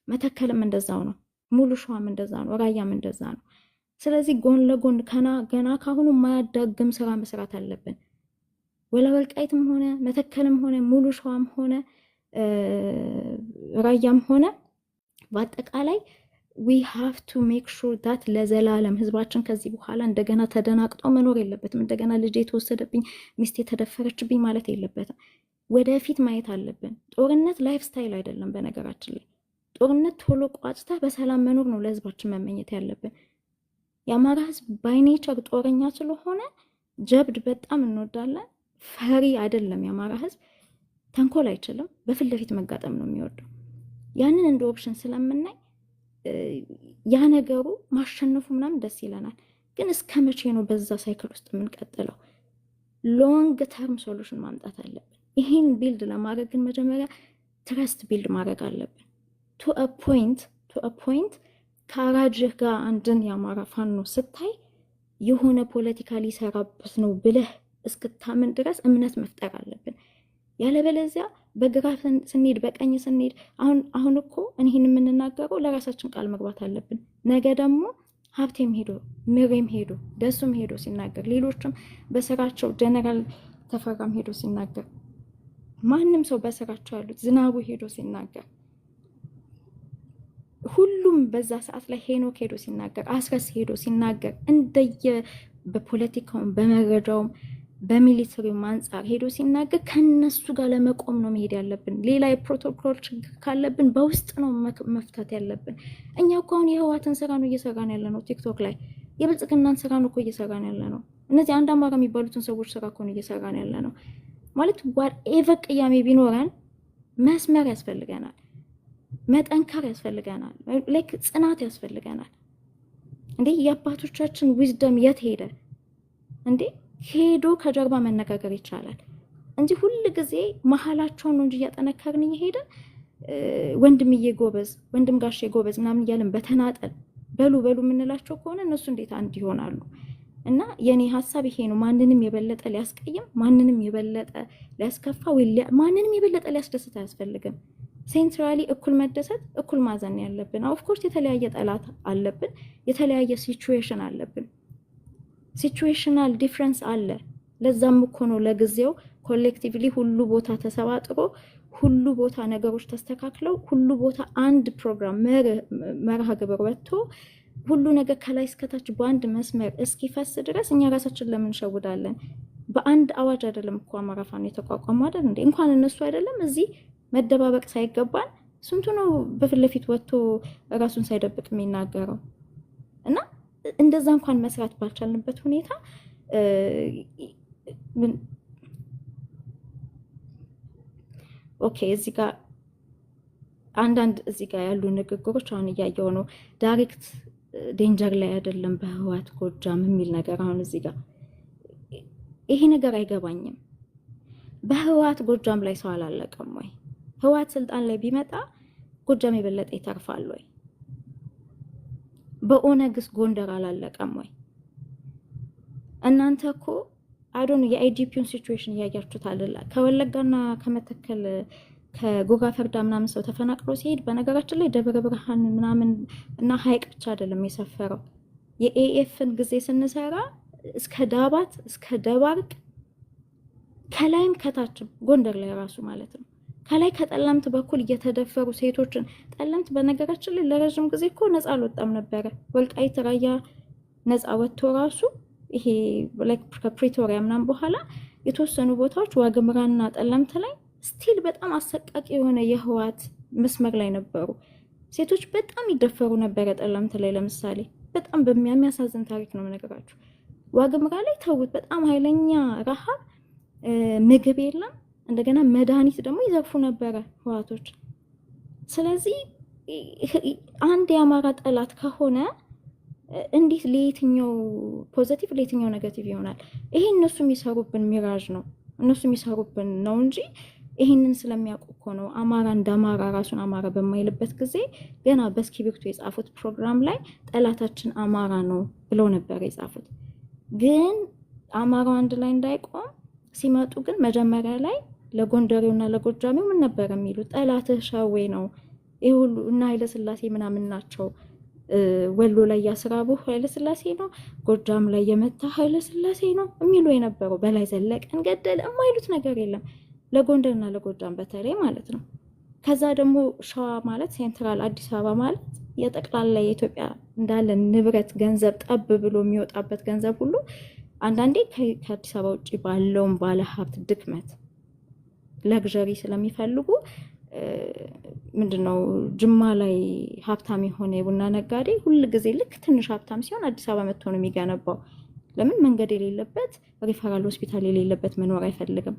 መተከልም እንደዛው ነው። ሙሉ ሸዋም እንደዛ ነው። ራያም እንደዛ ነው። ስለዚህ ጎን ለጎን ገና ካሁኑ የማያዳግም ስራ መስራት አለብን። ወልቃይትም ሆነ መተከልም ሆነ ሙሉ ሸዋም ሆነ ራያም ሆነ በአጠቃላይ we have to make sure that ለዘላለም ህዝባችን ከዚህ በኋላ እንደገና ተደናቅጦ መኖር የለበትም። እንደገና ልጅ የተወሰደብኝ ሚስቴ ተደፈረችብኝ ማለት የለበትም። ወደፊት ማየት አለብን። ጦርነት ላይፍ ስታይል አይደለም። በነገራችን ላይ ጦርነት ቶሎ ቋጭታ በሰላም መኖር ነው ለህዝባችን መመኘት ያለብን። የአማራ ህዝብ ባይኔቸር ጦረኛ ስለሆነ ጀብድ በጣም እንወዳለን። ፈሪ አይደለም። የአማራ ህዝብ ተንኮል አይችልም። በፊት ለፊት መጋጠም ነው የሚወደው። ያንን እንደ ኦፕሽን ስለምናይ ያ ነገሩ ማሸነፉ ምናምን ደስ ይለናል። ግን እስከ መቼ ነው በዛ ሳይክል ውስጥ የምንቀጥለው? ሎንግ ተርም ሶሉሽን ማምጣት አለብን። ይሄን ቢልድ ለማድረግ ግን መጀመሪያ ትረስት ቢልድ ማድረግ አለብን። ቱ አ ፖይንት ከአራጅህ ጋር አንድን የአማራ ፋኖ ስታይ የሆነ ፖለቲካ ሊሰራበት ነው ብለህ እስክታምን ድረስ እምነት መፍጠር አለብን። ያለበለዚያ በግራ ስንሄድ በቀኝ ስንሄድ አሁን እኮ እኔን የምንናገረው ለራሳችን ቃል መግባት አለብን። ነገ ደግሞ ሀብቴም ሄዶ ምሬም ሄዶ ደሱም ሄዶ ሲናገር፣ ሌሎችም በስራቸው ጀነራል ተፈራም ሄዶ ሲናገር፣ ማንም ሰው በስራቸው ያሉት ዝናቡ ሄዶ ሲናገር፣ ሁሉም በዛ ሰዓት ላይ ሄኖክ ሄዶ ሲናገር፣ አስረስ ሄዶ ሲናገር፣ እንደየ በፖለቲካውም በመረጃውም በሚሊተሪው አንጻር ሄዶ ሲናገር ከነሱ ጋር ለመቆም ነው መሄድ ያለብን። ሌላ የፕሮቶኮል ችግር ካለብን በውስጥ ነው መፍታት ያለብን። እኛ እኮ አሁን የህወሓትን ስራ ነው እየሰራን ያለ ነው። ቲክቶክ ላይ የብልጽግናን ስራ ነው እኮ እየሰራን ያለ ነው። እነዚህ አንድ አማራ የሚባሉትን ሰዎች ስራ እኮ ነው እየሰራን ያለ ነው። ማለት ዋትኤቨር ቅያሜ ቢኖረን መስመር ያስፈልገናል፣ መጠንከር ያስፈልገናል፣ ላይክ ጽናት ያስፈልገናል። እንዴ የአባቶቻችን ዊዝደም የት ሄደ እንዴ? ሄዶ ከጀርባ መነጋገር ይቻላል እንጂ ሁል ጊዜ መሀላቸውን ነው እንጂ እያጠነከርን እየሄድን ወንድምዬ ጎበዝ፣ ወንድም ጋሼ ጎበዝ ምናምን እያልን በተናጠል በሉ የምንላቸው ከሆነ እነሱ እንዴት አንድ ይሆናሉ? እና የኔ ሀሳብ ይሄ ነው። ማንንም የበለጠ ሊያስቀይም፣ ማንንም የበለጠ ሊያስከፋ ወይ ማንንም የበለጠ ሊያስደስት አያስፈልግም። ሴንትራሊ እኩል መደሰት፣ እኩል ማዘን ያለብን። ኦፍኮርስ የተለያየ ጠላት አለብን፣ የተለያየ ሲቹዌሽን አለብን። ሲቹዌሽናል ዲፍረንስ አለ። ለዛም እኮ ነው ለጊዜው ኮሌክቲቭሊ ሁሉ ቦታ ተሰባጥሮ ሁሉ ቦታ ነገሮች ተስተካክለው ሁሉ ቦታ አንድ ፕሮግራም መርሃ ግብር ወጥቶ ሁሉ ነገር ከላይ እስከታች በአንድ መስመር እስኪፈስ ድረስ እኛ ራሳችን ለምን እንሸውዳለን? በአንድ አዋጅ አይደለም እኮ አማራ ፋኖ የተቋቋመው አይደል እንዴ? እንኳን እነሱ አይደለም እዚህ መደባበቅ ሳይገባን ስንቱ ነው በፊት ለፊት ወጥቶ ራሱን ሳይደብቅ የሚናገረው? እና እንደዛ እንኳን መስራት ባልቻልንበት ሁኔታ ኦኬ እዚህ ጋር አንዳንድ እዚህ ጋር ያሉ ንግግሮች አሁን እያየው ነው። ዳይሬክት ዴንጀር ላይ አይደለም በህወሓት ጎጃም የሚል ነገር አሁን እዚህ ጋር ይሄ ነገር አይገባኝም። በህወሓት ጎጃም ላይ ሰው አላለቀም ወይ? ህወሓት ስልጣን ላይ ቢመጣ ጎጃም የበለጠ ይተርፋል ወይ? በኦነግስ ጎንደር አላለቀም ወይ? እናንተ እኮ አይዶን የአይጂፒውን ሲቹዌሽን እያያችሁት አይደል? ከወለጋና ከመተከል ከጎጋ ፈርዳ ምናምን ሰው ተፈናቅሎ ሲሄድ በነገራችን ላይ ደብረ ብርሃን ምናምን እና ሀይቅ ብቻ አይደለም የሰፈረው። የኤኤፍን ጊዜ ስንሰራ እስከ ዳባት እስከ ደባርቅ ከላይም ከታችም ጎንደር ላይ ራሱ ማለት ነው። ከላይ ከጠለምት በኩል እየተደፈሩ ሴቶችን ጠለምት በነገራችን ላይ ለረጅም ጊዜ እኮ ነፃ አልወጣም ነበረ። ወልቃይት ራያ ነፃ ወጥቶ ራሱ ይሄ ከፕሪቶሪያ ምናምን በኋላ የተወሰኑ ቦታዎች ዋግምራና ጠለምት ላይ ስቲል በጣም አሰቃቂ የሆነ የህወሓት መስመር ላይ ነበሩ። ሴቶች በጣም ይደፈሩ ነበረ ጠለምት ላይ ለምሳሌ። በጣም በሚያሳዝን ታሪክ ነው የምነግራችሁ። ዋግምራ ላይ ተውት፣ በጣም ኃይለኛ ረሃብ፣ ምግብ የለም። እንደገና መድኃኒት ደግሞ ይዘርፉ ነበረ ህወሓቶች። ስለዚህ አንድ የአማራ ጠላት ከሆነ እንዴት ለየትኛው ፖዚቲቭ ለየትኛው ኔጋቲቭ ይሆናል? ይሄ እነሱ የሚሰሩብን ሚራጅ ነው፣ እነሱ የሚሰሩብን ነው እንጂ ይሄንን ስለሚያውቁ እኮ ነው አማራ እንደ አማራ ራሱን አማራ በማይልበት ጊዜ ገና በእስክሪብቶ የጻፉት ፕሮግራም ላይ ጠላታችን አማራ ነው ብለው ነበር የጻፉት። ግን አማራው አንድ ላይ እንዳይቆም ሲመጡ ግን መጀመሪያ ላይ ለጎንደሬውና ለጎጃሜው ምን ነበር የሚሉት? ጠላትህ ሸዌ ነው፣ ይሄ ሁሉ እና ኃይለስላሴ ምናምን ናቸው። ወሎ ላይ ያስራቡ ኃይለስላሴ ነው፣ ጎጃም ላይ የመታ ኃይለስላሴ ነው የሚሉ የነበረው። በላይ ዘለቀን ገደለ የማይሉት ነገር የለም፣ ለጎንደርና ለጎጃም በተለይ ማለት ነው። ከዛ ደግሞ ሸዋ ማለት ሴንትራል አዲስ አበባ ማለት የጠቅላላ የኢትዮጵያ እንዳለ ንብረት ገንዘብ ጠብ ብሎ የሚወጣበት ገንዘብ ሁሉ አንዳንዴ ከአዲስ አበባ ውጭ ባለውን ባለ ሀብት ድክመት ለግዠሪ ስለሚፈልጉ ምንድነው ጅማ ላይ ሀብታም የሆነ የቡና ነጋዴ ሁል ጊዜ ልክ ትንሽ ሀብታም ሲሆን አዲስ አበባ መጥቶ ነው የሚገነባው። ለምን? መንገድ የሌለበት ሪፈራል ሆስፒታል የሌለበት መኖር አይፈልግም።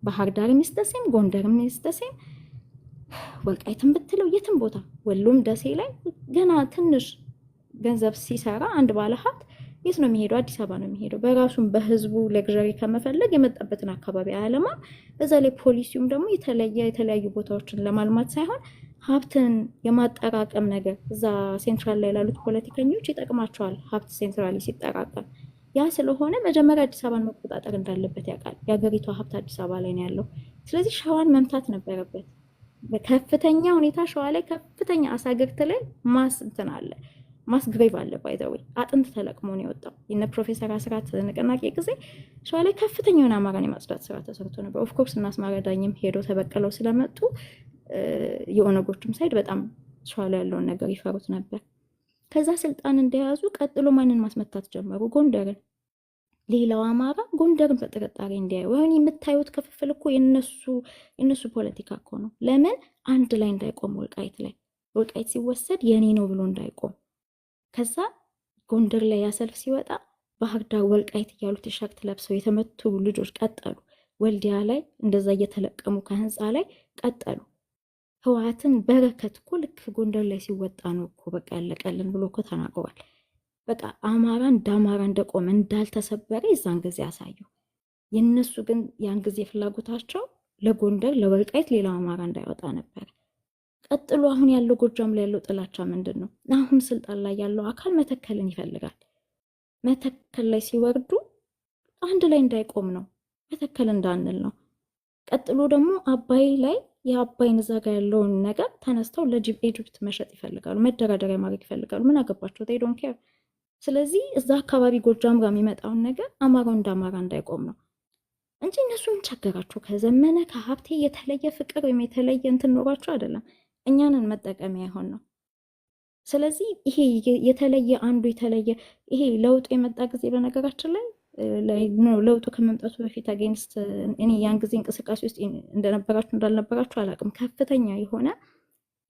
ባህር ዳር የሚስተሰም ጎንደር የሚስተሰም ወልቃይትን ብትለው የትም ቦታ ወሎም ደሴ ላይ ገና ትንሽ ገንዘብ ሲሰራ አንድ ባለ ሀብት የት ነው የሚሄደው? አዲስ አበባ ነው የሚሄደው። በራሱም በህዝቡ ለግዠሪ ከመፈለግ የመጣበትን አካባቢ አያለማ። በዛ ላይ ፖሊሲውም ደግሞ የተለያዩ ቦታዎችን ለማልማት ሳይሆን ሀብትን የማጠራቀም ነገር እዛ ሴንትራል ላይ ላሉት ፖለቲከኞች ይጠቅማቸዋል። ሀብት ሴንትራሊ ሲጠራቀም ያ ስለሆነ መጀመሪያ አዲስ አበባን መቆጣጠር እንዳለበት ያውቃል። የሀገሪቷ ሀብት አዲስ አበባ ላይ ነው ያለው። ስለዚህ ሸዋን መምታት ነበረበት በከፍተኛ ሁኔታ። ሸዋ ላይ ከፍተኛ አሳግርት ላይ ማስ እንትን አለ፣ ማስ ግሬቭ አለ። ባይዘዌ አጥንት ተለቅሞ ነው የወጣው። የነ ፕሮፌሰር አስራት ንቅናቄ ጊዜ ሸዋ ላይ ከፍተኛ የሆነ አማራን የማጽዳት ስራ ተሰርቶ ነበር። ኦፍኮርስ እና አስማራ ዳኝም ሄደው ተበቀለው ስለመጡ የኦነጎችም ሳይድ በጣም ሸዋ ላይ ያለውን ነገር ይፈሩት ነበር። ከዛ ስልጣን እንደያዙ ቀጥሎ ማንን ማስመታት ጀመሩ? ጎንደርን። ሌላው አማራ ጎንደርን በጥርጣሬ እንዲያዩ ወይም የምታዩት ክፍፍል እኮ የነሱ ፖለቲካ እኮ ነው። ለምን አንድ ላይ እንዳይቆም ወልቃይት ሲወሰድ የኔ ነው ብሎ እንዳይቆም፣ ከዛ ጎንደር ላይ ያሰልፍ ሲወጣ ባህር ዳር ወልቃይት እያሉ ቲሸርት ለብሰው የተመቱ ልጆች ቀጠሉ። ወልዲያ ላይ እንደዛ እየተለቀሙ ከህንፃ ላይ ቀጠሉ። ህወሓትን በረከት እኮ ልክ ጎንደር ላይ ሲወጣ ነው እኮ በቃ ያለቀልን ብሎ እኮ ተናግሯል። በቃ አማራ እንደ አማራ እንደቆመ እንዳልተሰበረ የዛን ጊዜ አሳየው። የነሱ ግን ያን ጊዜ ፍላጎታቸው ለጎንደር ለወልቃይት ሌላው አማራ እንዳይወጣ ነበር። ቀጥሎ አሁን ያለው ጎጃም ላይ ያለው ጥላቻ ምንድን ነው? አሁን ስልጣን ላይ ያለው አካል መተከልን ይፈልጋል። መተከል ላይ ሲወርዱ አንድ ላይ እንዳይቆም ነው፣ መተከል እንዳንል ነው። ቀጥሎ ደግሞ አባይ ላይ የአባይን እዛ ጋር ያለውን ነገር ተነስተው ለኢጅፕት መሸጥ ይፈልጋሉ፣ መደራደሪያ ማድረግ ይፈልጋሉ። ምን አገባቸው? they don't care። ስለዚህ እዛ አካባቢ ጎጃም ጋር የሚመጣውን ነገር አማራው እንደ አማራ እንዳይቆም ነው እንጂ እነሱ ምን ቸገራቸው? ከዘመነ ከሀብቴ የተለየ ፍቅር ወይም የተለየ እንትን ኖሯቸው አይደለም፣ እኛንን መጠቀሚያ ይሆን ነው። ስለዚህ ይሄ የተለየ አንዱ የተለየ ይሄ ለውጡ የመጣ ጊዜ በነገራችን ላይ ለውጡ ከመምጣቱ በፊት አጌንስት እኔ ያን ጊዜ እንቅስቃሴ ውስጥ እንደነበራችሁ እንዳልነበራችሁ አላውቅም። ከፍተኛ የሆነ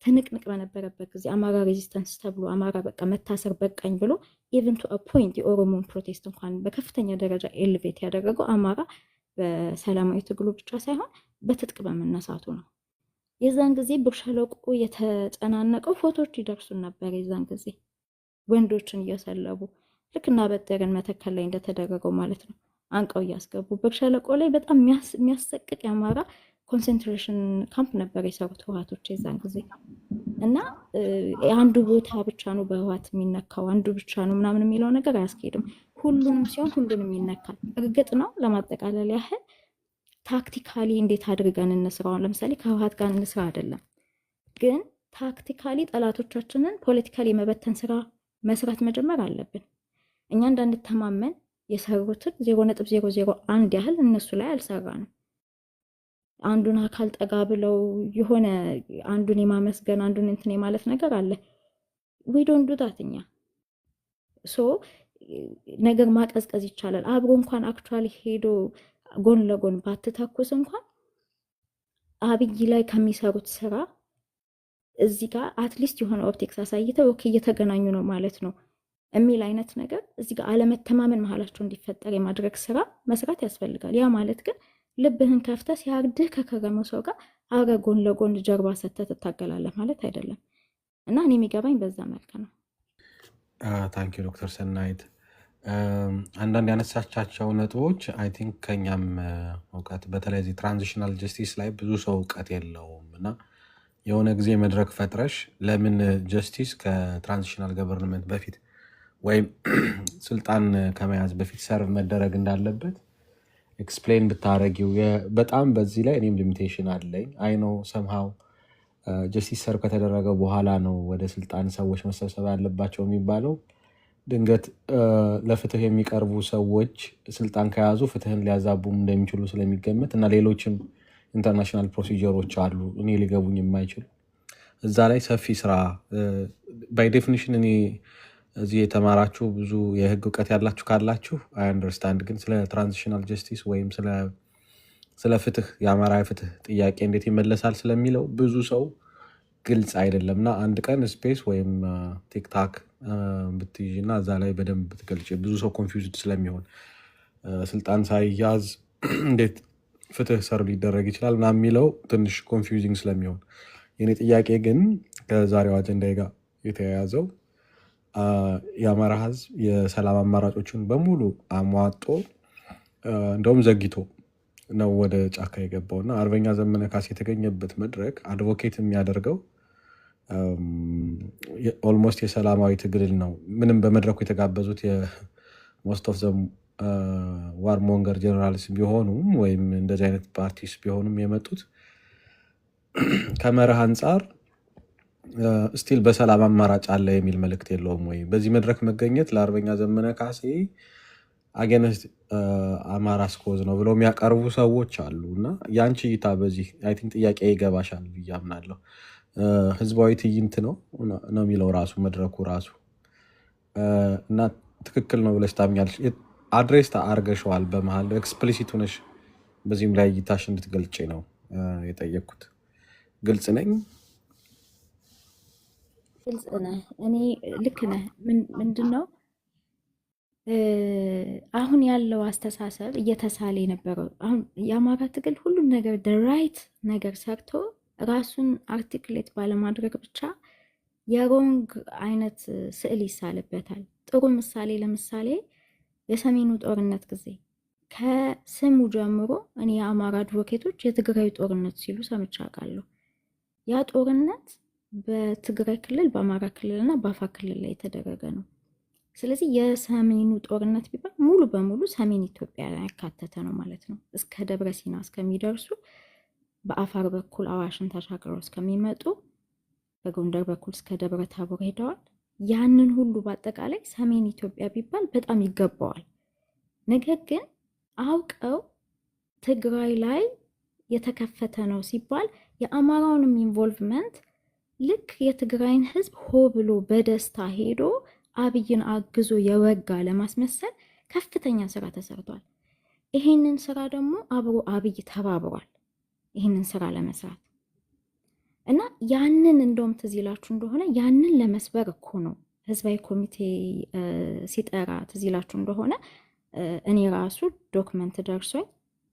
ትንቅንቅ በነበረበት ጊዜ አማራ ሬዚስተንስ ተብሎ አማራ በቃ መታሰር በቃኝ ብሎ ኢቨን ቱ ፖይንት የኦሮሞን ፕሮቴስት እንኳን በከፍተኛ ደረጃ ኤልቬት ያደረገው አማራ በሰላማዊ ትግሉ ብቻ ሳይሆን በትጥቅ በመነሳቱ ነው። የዛን ጊዜ ብር ሸለቆ የተጨናነቀው ፎቶዎች ይደርሱን ነበር። የዛን ጊዜ ወንዶችን እየሰለቡ ልክ እና በደርን መተከል ላይ እንደተደረገው ማለት ነው አንቀው እያስገቡ ብር ሸለቆ ላይ በጣም የሚያሰቅቅ የአማራ ኮንሰንትሬሽን ካምፕ ነበር የሰሩት ህወሓቶች የዛን ጊዜ። እና አንዱ ቦታ ብቻ ነው በህወሓት የሚነካው አንዱ ብቻ ነው ምናምን የሚለው ነገር አያስኬድም። ሁሉንም ሲሆን ሁሉንም ይነካል። እርግጥ ነው ለማጠቃለል ያህል ታክቲካሊ እንዴት አድርገን እንስራውን ለምሳሌ ከህወሓት ጋር እንስራ አይደለም፣ ግን ታክቲካሊ ጠላቶቻችንን ፖለቲካሊ የመበተን ስራ መስራት መጀመር አለብን። እኛ እንዳንተማመን የሰሩትን 0.001 ያህል እነሱ ላይ አልሰራንም። አንዱን አካል ጠጋ ብለው የሆነ አንዱን የማመስገን አንዱን እንትን የማለት ነገር አለ። we don't do that እኛ ሶ ነገር ማቀዝቀዝ ይቻላል። አብሮ እንኳን አክቹአሊ ሄዶ ጎን ለጎን ባትተኩስ እንኳን አብይ ላይ ከሚሰሩት ስራ እዚህ ጋር አትሊስት የሆነ ኦፕቲክስ አሳይተው ኦኬ እየተገናኙ ነው ማለት ነው የሚል አይነት ነገር እዚህ ጋር አለመተማመን መሀላቸው እንዲፈጠር የማድረግ ስራ መስራት ያስፈልጋል። ያ ማለት ግን ልብህን ከፍተህ ሲያርድህ ከከረመው ሰው ጋር አብረ ጎን ለጎን ጀርባ ሰተህ ትታገላለህ ማለት አይደለም። እና እኔ የሚገባኝ በዛ መልክ ነው። ታንኪ ዶክተር ሰናይት። አንዳንድ ያነሳቻቸው ነጥቦች አይ ቲንክ ከኛም እውቀት በተለይ ትራንዚሽናል ጀስቲስ ላይ ብዙ ሰው እውቀት የለውም እና የሆነ ጊዜ መድረክ ፈጥረሽ ለምን ጀስቲስ ከትራንዚሽናል ገቨርንመንት በፊት ወይም ስልጣን ከመያዝ በፊት ሰርቭ መደረግ እንዳለበት ኤክስፕሌን ብታረጊው። በጣም በዚህ ላይ እኔም ሊሚቴሽን አለኝ። አይ ኖ ሰምሃው ጀስቲስ ሰርቭ ከተደረገ በኋላ ነው ወደ ስልጣን ሰዎች መሰብሰብ ያለባቸው የሚባለው። ድንገት ለፍትህ የሚቀርቡ ሰዎች ስልጣን ከያዙ ፍትህን ሊያዛቡም እንደሚችሉ ስለሚገመት እና ሌሎችም ኢንተርናሽናል ፕሮሲጀሮች አሉ እኔ ሊገቡኝ የማይችሉ እዛ ላይ ሰፊ ስራ ባይ ዴፊኒሽን እኔ እዚህ የተማራችሁ ብዙ የህግ እውቀት ያላችሁ ካላችሁ አይ አንደርስታንድ። ግን ስለ ትራንዚሽናል ጀስቲስ ወይም ስለ ፍትህ የአማራ ፍትህ ጥያቄ እንዴት ይመለሳል ስለሚለው ብዙ ሰው ግልጽ አይደለም እና አንድ ቀን ስፔስ ወይም ቲክታክ ብትይዥ እና እዛ ላይ በደንብ ብትገልጭ ብዙ ሰው ኮንፊውዝድ ስለሚሆን ስልጣን ሳይያዝ እንዴት ፍትህ ሰር ሊደረግ ይችላል እና የሚለው ትንሽ ኮንፊውዚንግ ስለሚሆን የኔ ጥያቄ ግን ከዛሬው አጀንዳ ጋር የተያያዘው የአማራ ህዝብ የሰላም አማራጮችን በሙሉ አሟጦ እንደውም ዘግይቶ ነው ወደ ጫካ የገባው እና አርበኛ ዘመነ ካሴ የተገኘበት መድረክ አድቮኬት የሚያደርገው ኦልሞስት የሰላማዊ ትግል ነው። ምንም በመድረኩ የተጋበዙት የሞስት ኦፍ ዘም ዋርሞንገር ጀነራልስ ቢሆኑም ወይም እንደዚህ አይነት ፓርቲስ ቢሆኑም የመጡት ከመርህ አንጻር ስቲል በሰላም አማራጭ አለ የሚል መልእክት የለውም ወይ? በዚህ መድረክ መገኘት ለአርበኛ ዘመነ ካሴ አገነስት አማራ ስኮዝ ነው ብለው የሚያቀርቡ ሰዎች አሉ እና ያንቺ እይታ በዚህ አይ ቲንክ ጥያቄ ይገባሻል ብዬ አምናለሁ። ህዝባዊ ትዕይንት ነው የሚለው ራሱ መድረኩ ራሱ እና ትክክል ነው ብለሽ ታምኛለሽ? አድሬስ አርገሽዋል በመሀል ኤክስፕሊሲት ሆነሽ በዚህም ላይ እይታሽ እንድትገልጪ ነው የጠየቅኩት። ግልጽ ነኝ? ግልጽ ነህ። እኔ ልክ ነህ። ምንድነው አሁን ያለው አስተሳሰብ እየተሳለ የነበረው አሁን የአማራ ትግል ሁሉም ነገር ራይት ነገር ሰርቶ ራሱን አርቲክሌት ባለማድረግ ብቻ የሮንግ አይነት ስዕል ይሳልበታል። ጥሩ ምሳሌ ለምሳሌ የሰሜኑ ጦርነት ጊዜ ከስሙ ጀምሮ እኔ የአማራ አድቮኬቶች የትግራይ ጦርነት ሲሉ ሰምቼ አውቃለሁ። ያ ጦርነት በትግራይ ክልል፣ በአማራ ክልል እና በአፋር ክልል ላይ የተደረገ ነው። ስለዚህ የሰሜኑ ጦርነት ቢባል ሙሉ በሙሉ ሰሜን ኢትዮጵያ ላይ ያካተተ ነው ማለት ነው። እስከ ደብረ ሲና እስከሚደርሱ በአፋር በኩል አዋሽን ተሻግረው እስከሚመጡ በጎንደር በኩል እስከ ደብረ ታቦር ሄደዋል። ያንን ሁሉ በአጠቃላይ ሰሜን ኢትዮጵያ ቢባል በጣም ይገባዋል። ነገር ግን አውቀው ትግራይ ላይ የተከፈተ ነው ሲባል የአማራውንም ኢንቮልቭመንት ልክ የትግራይን ሕዝብ ሆ ብሎ በደስታ ሄዶ አብይን አግዞ የወጋ ለማስመሰል ከፍተኛ ስራ ተሰርቷል። ይሄንን ስራ ደግሞ አብሮ አብይ ተባብሯል ይሄንን ስራ ለመስራት እና ያንን እንደውም ትዝ ይላችሁ እንደሆነ ያንን ለመስበር እኮ ነው ህዝባዊ ኮሚቴ ሲጠራ ትዝ ይላችሁ እንደሆነ እኔ ራሱ ዶክመንት ደርሶኝ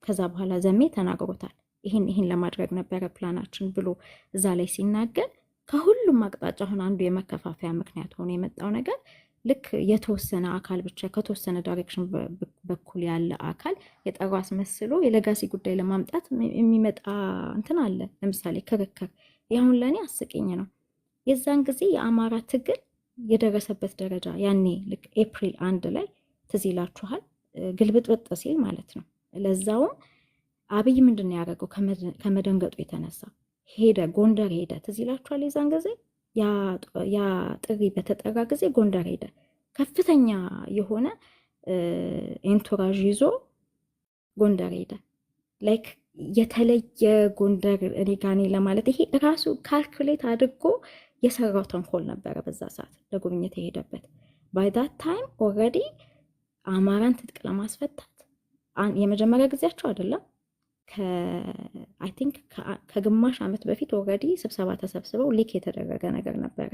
ከዛ በኋላ ዘሜ ተናግሮታል። ይሄን ለማድረግ ነበረ ፕላናችን ብሎ እዛ ላይ ሲናገር ከሁሉም አቅጣጫ አሁን አንዱ የመከፋፈያ ምክንያት ሆኖ የመጣው ነገር ልክ የተወሰነ አካል ብቻ ከተወሰነ ዳይሬክሽን በኩል ያለ አካል የጠሩ አስመስሎ የሌጋሲ ጉዳይ ለማምጣት የሚመጣ እንትን አለ። ለምሳሌ ክርክር ያሁን ለእኔ አስቂኝ ነው። የዛን ጊዜ የአማራ ትግል የደረሰበት ደረጃ ያኔ ልክ ኤፕሪል 1 ላይ ትዝ ይላችኋል፣ ግልብጥብጥ ሲል ማለት ነው። ለዛውም አብይ ምንድን ነው ያደረገው? ከመደንገጡ የተነሳ ሄደ፣ ጎንደር ሄደ። ትዝ ይላችኋል የዛን ጊዜ ያ ጥሪ በተጠራ ጊዜ ጎንደር ሄደ። ከፍተኛ የሆነ ኤንቶራዥ ይዞ ጎንደር ሄደ። ላይክ የተለየ ጎንደር እኔ ጋኔ ለማለት ይሄ ራሱ ካልኩሌት አድርጎ የሰራው ተንኮል ነበረ። በዛ ሰዓት ለጉብኝት የሄደበት ባይ ዳት ታይም ኦልሬዲ አማራን ትጥቅ ለማስፈታት የመጀመሪያ ጊዜያቸው አይደለም። አይ ቲንክ ከግማሽ ዓመት በፊት ኦልሬዲ ስብሰባ ተሰብስበው ሊክ የተደረገ ነገር ነበረ።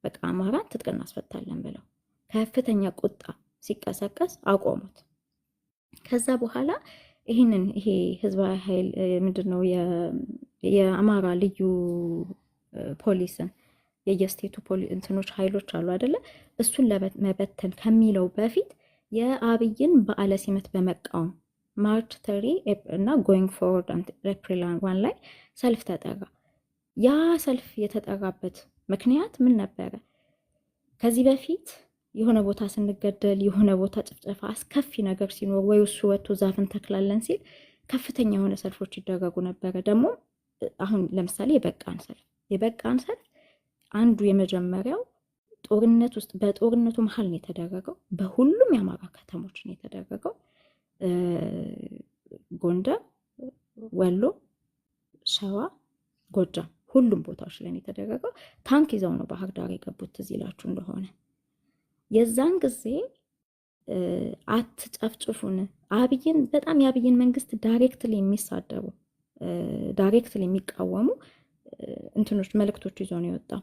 በቃ አማራን ትጥቅ እናስፈታለን ብለው ከፍተኛ ቁጣ ሲቀሰቀስ አቆሙት። ከዛ በኋላ ይሄ ህዝባዊ ኃይል ምንድነው የአማራ ልዩ ፖሊስን የየስቴቱ እንትኖች ኃይሎች አሉ አይደለ? እሱን ለመበተን ከሚለው በፊት የአብይን በዓለ ሲመት በመቃወም ማርች 30 እና ጎይንግ ፎርወርድ ኤፕሪል 1 ላይ ሰልፍ ተጠራ። ያ ሰልፍ የተጠራበት ምክንያት ምን ነበረ? ከዚህ በፊት የሆነ ቦታ ስንገደል የሆነ ቦታ ጭፍጨፋ አስከፊ ነገር ሲኖር ወይ እሱ ወጥቶ ዛፍ እንተክላለን ሲል ከፍተኛ የሆነ ሰልፎች ይደረጉ ነበረ። ደግሞ አሁን ለምሳሌ የበቃን ሰልፍ አንዱ የመጀመሪያው ጦርነት ውስጥ በጦርነቱ መሀል ነው የተደረገው። በሁሉም የአማራ ከተሞች ነው የተደረገው። ጎንደር፣ ወሎ፣ ሸዋ፣ ጎጃም ሁሉም ቦታዎች ላይ ነው የተደረገው። ታንክ ይዘው ነው ባህር ዳር የገቡት ትዝ ይላችሁ እንደሆነ። የዛን ጊዜ አትጨፍጭፉን አብይን በጣም የአብይን መንግስት ዳይሬክትሊ የሚሳደቡ ዳይሬክትሊ የሚቃወሙ እንትኖች መልእክቶች ይዞ ነው የወጣው።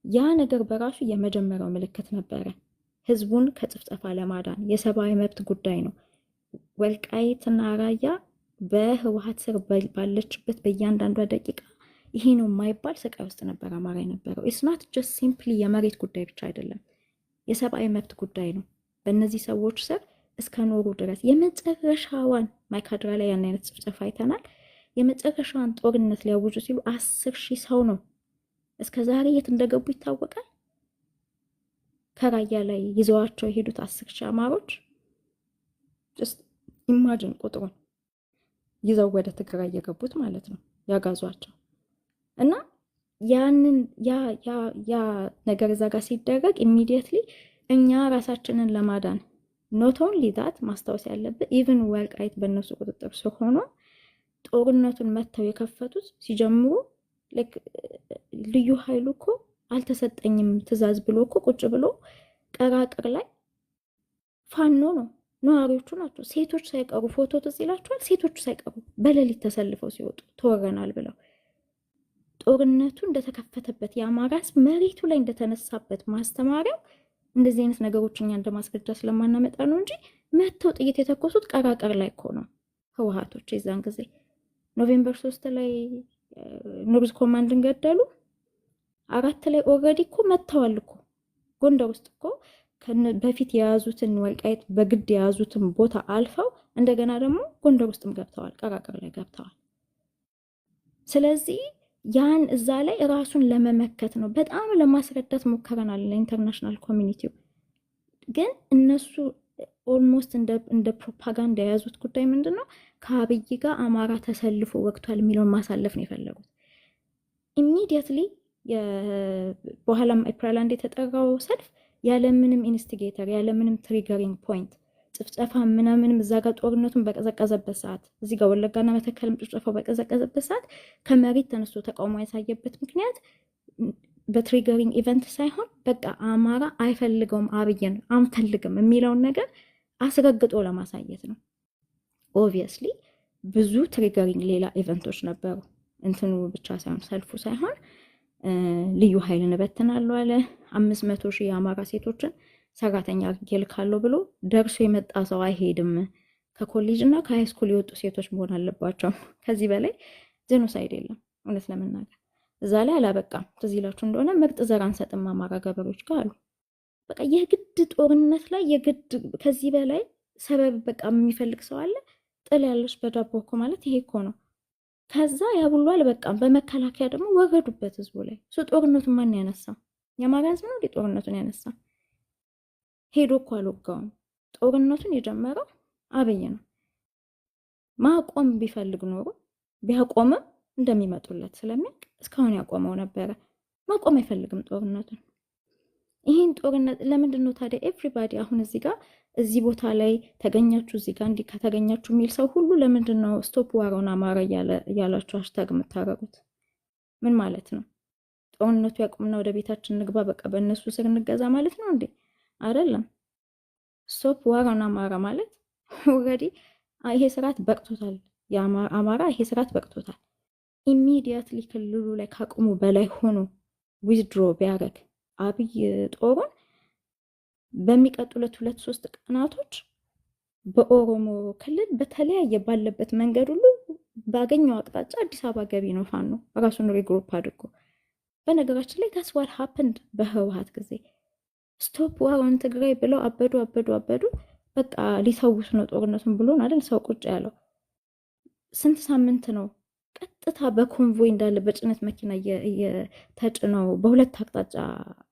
ያ ነገር በራሱ የመጀመሪያው ምልክት ነበረ ህዝቡን ከጭፍጨፋ ለማዳን። የሰብአዊ መብት ጉዳይ ነው። ወልቃይትና ራያ በህወሓት ስር ባለችበት በእያንዳንዷ ደቂቃ ይሄ ነው የማይባል ስቃይ ውስጥ ነበር አማራ የነበረው። ኢትስ ናት ጀስት ሲምፕሊ የመሬት ጉዳይ ብቻ አይደለም፣ የሰብአዊ መብት ጉዳይ ነው። በእነዚህ ሰዎች ስር እስከ ኖሩ ድረስ የመጨረሻዋን ማይካድራ ላይ ያን አይነት ጭፍጨፋ አይተናል። የመጨረሻዋን ጦርነት ሊያውጁ ሲሉ 10,000 ሰው ነው እስከ ዛሬ የት እንደገቡ ይታወቃል። ከራያ ላይ ይዘዋቸው የሄዱት 10,000 አማሮች ጀስት ኢማጂን ቁጥሩን ይዘው ወደ ትግራይ የገቡት ማለት ነው ያጋዟቸው። እና ያንን ያ ነገር እዛ ጋር ሲደረግ ኢሚዲየትሊ እኛ ራሳችንን ለማዳን ኖት ኦንሊ ዛት ማስታወስ ያለብን ኢቭን ወልቃይት በእነሱ ቁጥጥር ስር ሆኖ ጦርነቱን መተው የከፈቱት ሲጀምሩ ልዩ ኃይሉ እኮ አልተሰጠኝም ትዕዛዝ ብሎ እኮ ቁጭ ብሎ ቀራቅር ላይ ፋኖ ነው ነዋሪዎቹ ናቸው። ሴቶች ሳይቀሩ ፎቶ ትዝ ይላችኋል። ሴቶቹ ሳይቀሩ በሌሊት ተሰልፈው ሲወጡ ተወረናል ብለው ጦርነቱ እንደተከፈተበት የአማራ ሕዝብ መሬቱ ላይ እንደተነሳበት ማስተማሪያው እንደዚህ አይነት ነገሮች እኛ እንደ ማስረጃ ስለማናመጣ ነው እንጂ መተው ጥይት የተኮሱት ቀራቀር ላይ እኮ ነው ህወሓቶች። የዛን ጊዜ ኖቬምበር 3 ላይ ኖርዝ ኮማንድን ገደሉ። 4 ላይ ኦልሬዲ እኮ መተዋል እኮ ጎንደር ውስጥ እኮ በፊት የያዙትን ወልቃይት በግድ የያዙትን ቦታ አልፈው እንደገና ደግሞ ጎንደር ውስጥም ገብተዋል፣ ቀራቀር ላይ ገብተዋል። ስለዚህ ያን እዛ ላይ ራሱን ለመመከት ነው በጣም ለማስረዳት ሞከረናል ለኢንተርናሽናል ኮሚኒቲው። ግን እነሱ ኦልሞስት እንደ ፕሮፓጋንዳ የያዙት ጉዳይ ምንድን ነው? ከአብይ ጋር አማራ ተሰልፎ ወቅቷል የሚለውን ማሳለፍ ነው የፈለጉት። ኢሚዲየትሊ በኋላም ኤፕሪል 1 የተጠራው ሰልፍ ያለምንም ኢንስቲጌተር ያለምንም ትሪገሪንግ ፖይንት ጭፍጨፋ ምናምንም እዛ ጋር ጦርነቱን በቀዘቀዘበት ሰዓት እዚህ ጋር ወለጋና መተከልም ጭፍጨፋው በቀዘቀዘበት ሰዓት ከመሬት ተነስቶ ተቃውሞ ያሳየበት ምክንያት በትሪገሪንግ ኢቨንት ሳይሆን በቃ አማራ አይፈልገውም አብይን አንፈልግም የሚለውን ነገር አስረግጦ ለማሳየት ነው። ኦብቪየስሊ ብዙ ትሪገሪንግ ሌላ ኢቨንቶች ነበሩ። እንትኑ ብቻ ሳይሆን ሰልፉ ሳይሆን ልዩ ኃይል እንበትናለሁ አለ። 500,000 የአማራ ሴቶችን ሰራተኛ አድርጌ ልካለሁ ብሎ ደርሶ የመጣ ሰው አይሄድም። ከኮሌጅ እና ከሃይስኩል የወጡ ሴቶች መሆን አለባቸው። ከዚህ በላይ ጄኖሳይድ የለም። እውነት ለመናገር እዛ ላይ አላበቃም። ትዝ ይላችሁ እንደሆነ ምርጥ ዘር አንሰጥም አማራ ገበሬዎች ጋር አሉ። በቃ የግድ ጦርነት ላይ የግድ ከዚህ በላይ ሰበብ በቃ የሚፈልግ ሰው አለ? ጥል ያለች በዳቦ እኮ ማለት ይሄ እኮ ነው። ከዛ ያብሉ አልበቃም። በመከላከያ ደግሞ ወረዱበት ህዝቡ ላይ። ጦርነቱን ማን ያነሳው? የአማራ ህዝብ ነው ጦርነቱን ያነሳ? ሄዶ እኮ አልወጋውም። ጦርነቱን የጀመረው አብይ ነው። ማቆም ቢፈልግ ኖሮ ቢያቆምም እንደሚመጡለት ስለሚያውቅ እስካሁን ያቆመው ነበረ። ማቆም አይፈልግም ጦርነቱን። ይህን ጦርነት ለምንድን ነው ታዲያ ኤቭሪባዲ አሁን እዚህ ጋር እዚህ ቦታ ላይ ተገኛችሁ እዚህ ጋር እንዲህ ከተገኛችሁ የሚል ሰው ሁሉ ለምንድን ነው ስቶፕ ዋራውን አማራ እያላችሁ ሃሽታግ የምታረጉት? ምን ማለት ነው? ጦርነቱ ያቁምና ወደ ቤታችን ንግባ፣ በቃ በእነሱ ስር እንገዛ ማለት ነው እንዴ? አይደለም። ስቶፕ ዋራውን አማራ ማለት ኦልሬዲ ይሄ ስርዓት በቅቶታል። የአማራ ይሄ ስርዓት በቅቶታል። ኢሚዲየትሊ ክልሉ ላይ ካቅሙ በላይ ሆኖ ዊዝድሮ ቢያደርግ አብይ ጦሩን በሚቀጥሉት 2-3 ቀናቶች በኦሮሞ ክልል በተለያየ ባለበት መንገድ ሁሉ ባገኘው አቅጣጫ አዲስ አበባ ገቢ ነው ፋኖ ራሱን ሪግሩፕ አድርጎ። በነገራችን ላይ ታስ ዋት ሃፕንድ በህወሓት ጊዜ ስቶፕ ዋር ኦን ትግራይ ብለው አበዱ። በቃ ሊተውስ ነው ጦርነቱን ብሎን አይደል ሰው ቁጭ ያለው። ስንት ሳምንት ነው ቀጥታ በኮንቮይ እንዳለ በጭነት መኪና ተጭነው በሁለት አቅጣጫ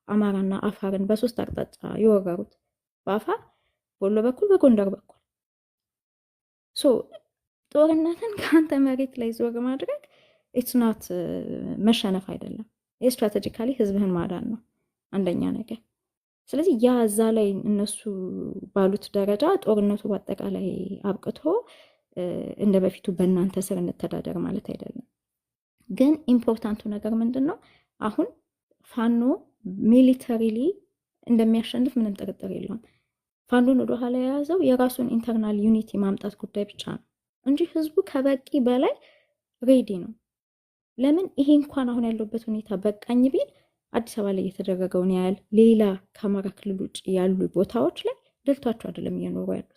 አማራና አፋርን በ3 አቅጣጫ የወረሩት። በአፋር ወሎ በኩል በጎንደር በኩል። ጦርነትን ከአንተ መሬት ላይ ዞር ማድረግ ኢትስ ናት መሸነፍ አይደለም። የስትራቴጂካሊ ህዝብህን ማዳን ነው አንደኛ ነገር። ስለዚህ ያ እዛ ላይ እነሱ ባሉት ደረጃ ጦርነቱ በአጠቃላይ አብቅቶ እንደ በፊቱ በእናንተ ስር እንተዳደር ማለት አይደለም። ግን ኢምፖርታንቱ ነገር ምንድን ነው? አሁን ፋኖ ሚሊተሪሊ እንደሚያሸንፍ ምንም ጥርጥር የለውም። ፋኖን ወደኋላ የያዘው የራሱን ኢንተርናል ዩኒቲ ማምጣት ጉዳይ ብቻ ነው እንጂ ህዝቡ ከበቂ በላይ ሬዲ ነው። ለምን ይሄ እንኳን አሁን ያለበት ሁኔታ በቃኝ ቢል አዲስ አበባ ላይ የተደረገውን ያህል ሌላ ከአማራ ክልል ውጭ ያሉ ቦታዎች ላይ ደልቷቸው አይደለም እየኖሩ ያሉት።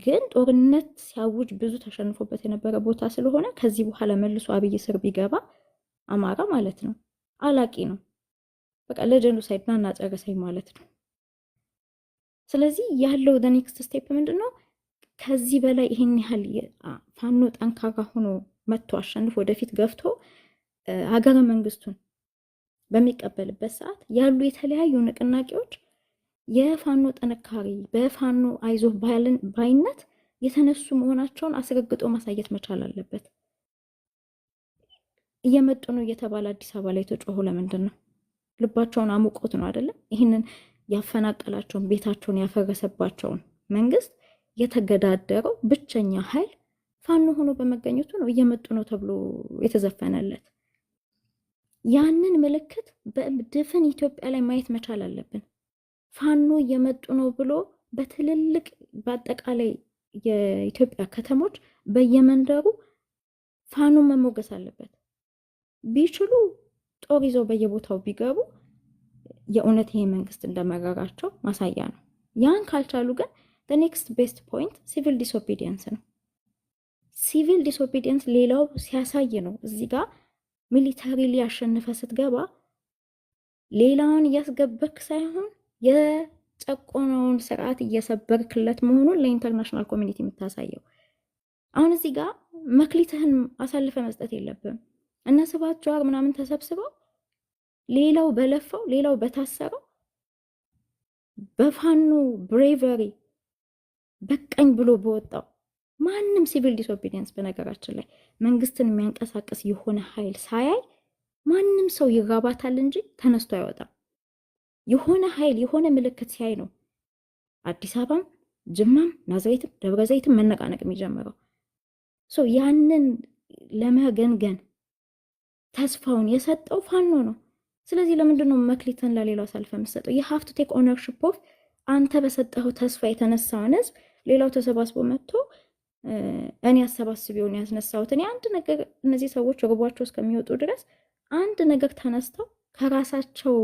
ግን ጦርነት ሲያውጅ ብዙ ተሸንፎበት የነበረ ቦታ ስለሆነ ከዚህ በኋላ መልሶ አብይ ስር ቢገባ አማራ ማለት ነው አላቂ ነው። በቃ ለጀኖሳይድ ና እናጨረሰኝ ማለት ነው። ስለዚህ ያለው ኔክስት ስቴፕ ምንድን ነው? ከዚህ በላይ ይሄን ያህል ፋኖ ጠንካራ ሆኖ መጥቶ አሸንፎ ወደፊት ገፍቶ ሀገረ መንግስቱን በሚቀበልበት ሰዓት ያሉ የተለያዩ ንቅናቄዎች የፋኖ ጥንካሬ በፋኖ አይዞህ ባይነት የተነሱ መሆናቸውን አስረግጦ ማሳየት መቻል አለበት። እየመጡ ነው እየተባለ አዲስ አበባ ላይ ተጮሆ ለምንድን ነው? ልባቸውን አሙቆት ነው አይደለም? ይህንን ያፈናቀላቸውን ቤታቸውን ያፈረሰባቸውን መንግስት የተገዳደረው ብቸኛ ኃይል ፋኖ ሆኖ በመገኘቱ ነው እየመጡ ነው ተብሎ የተዘፈነለት። ያንን ምልክት በድፍን ኢትዮጵያ ላይ ማየት መቻል አለብን። ፋኖ እየመጡ ነው ብሎ በትልልቅ በአጠቃላይ የኢትዮጵያ ከተሞች በየመንደሩ ፋኖ መሞገስ አለበት። ቢችሉ ጦር ይዘው በየቦታው ቢገቡ የእውነት ይሄ መንግስት እንደመረራቸው ማሳያ ነው። ያን ካልቻሉ ግን the next best point civil disobedience ነው። ሲቪል ዲስኦቢዲየንስ ሌላው ሲያሳይ ነው። እዚህ ጋር ሚሊታሪሊ ያሸንፈ ስትገባ ሌላውን እያስገበክ ሳይሆን የጨቆነውን ስርዓት እየሰበርክለት መሆኑን ለኢንተርናሽናል ኮሚኒቲ የምታሳየው። አሁን እዚህ ጋር መክሊትህን አሳልፈ መስጠት የለብም። እነ ስብሐት ጀዋር ምናምን ተሰብስበው ሌላው በለፈው ሌላው በታሰረው በፋኖ ብሬቨሪ በቀኝ ብሎ በወጣው ማንም ሲቪል ዲስኦቢዲየንስ በነገራችን ላይ መንግስትን የሚያንቀሳቀስ የሆነ ኃይል ሳያይ ማንም ሰው ይራባታል እንጂ ተነስቶ አይወጣም። የሆነ ኃይል የሆነ ምልክት ሲያይ ነው አዲስ አበባም ጅማም ናዝሬትም ደብረ ዘይትም መነቃነቅ የሚጀምረው። ያንን ለመገንገን ተስፋውን የሰጠው ፋኖ ነው። ስለዚህ ለምንድን ነው መክሊትን ለሌላው አሳልፈ የምትሰጠው? you have to take ownership of አንተ በሰጠኸው ተስፋ የተነሳውን ህዝብ ሌላው ተሰባስቦ መጥቶ እኔ አሰባስቤውን ያስነሳሁት እኔ አንድ ነገር እነዚህ ሰዎች ርቧቸው እስከሚወጡ ድረስ አንድ ነገር ተነስተው ከራሳቸው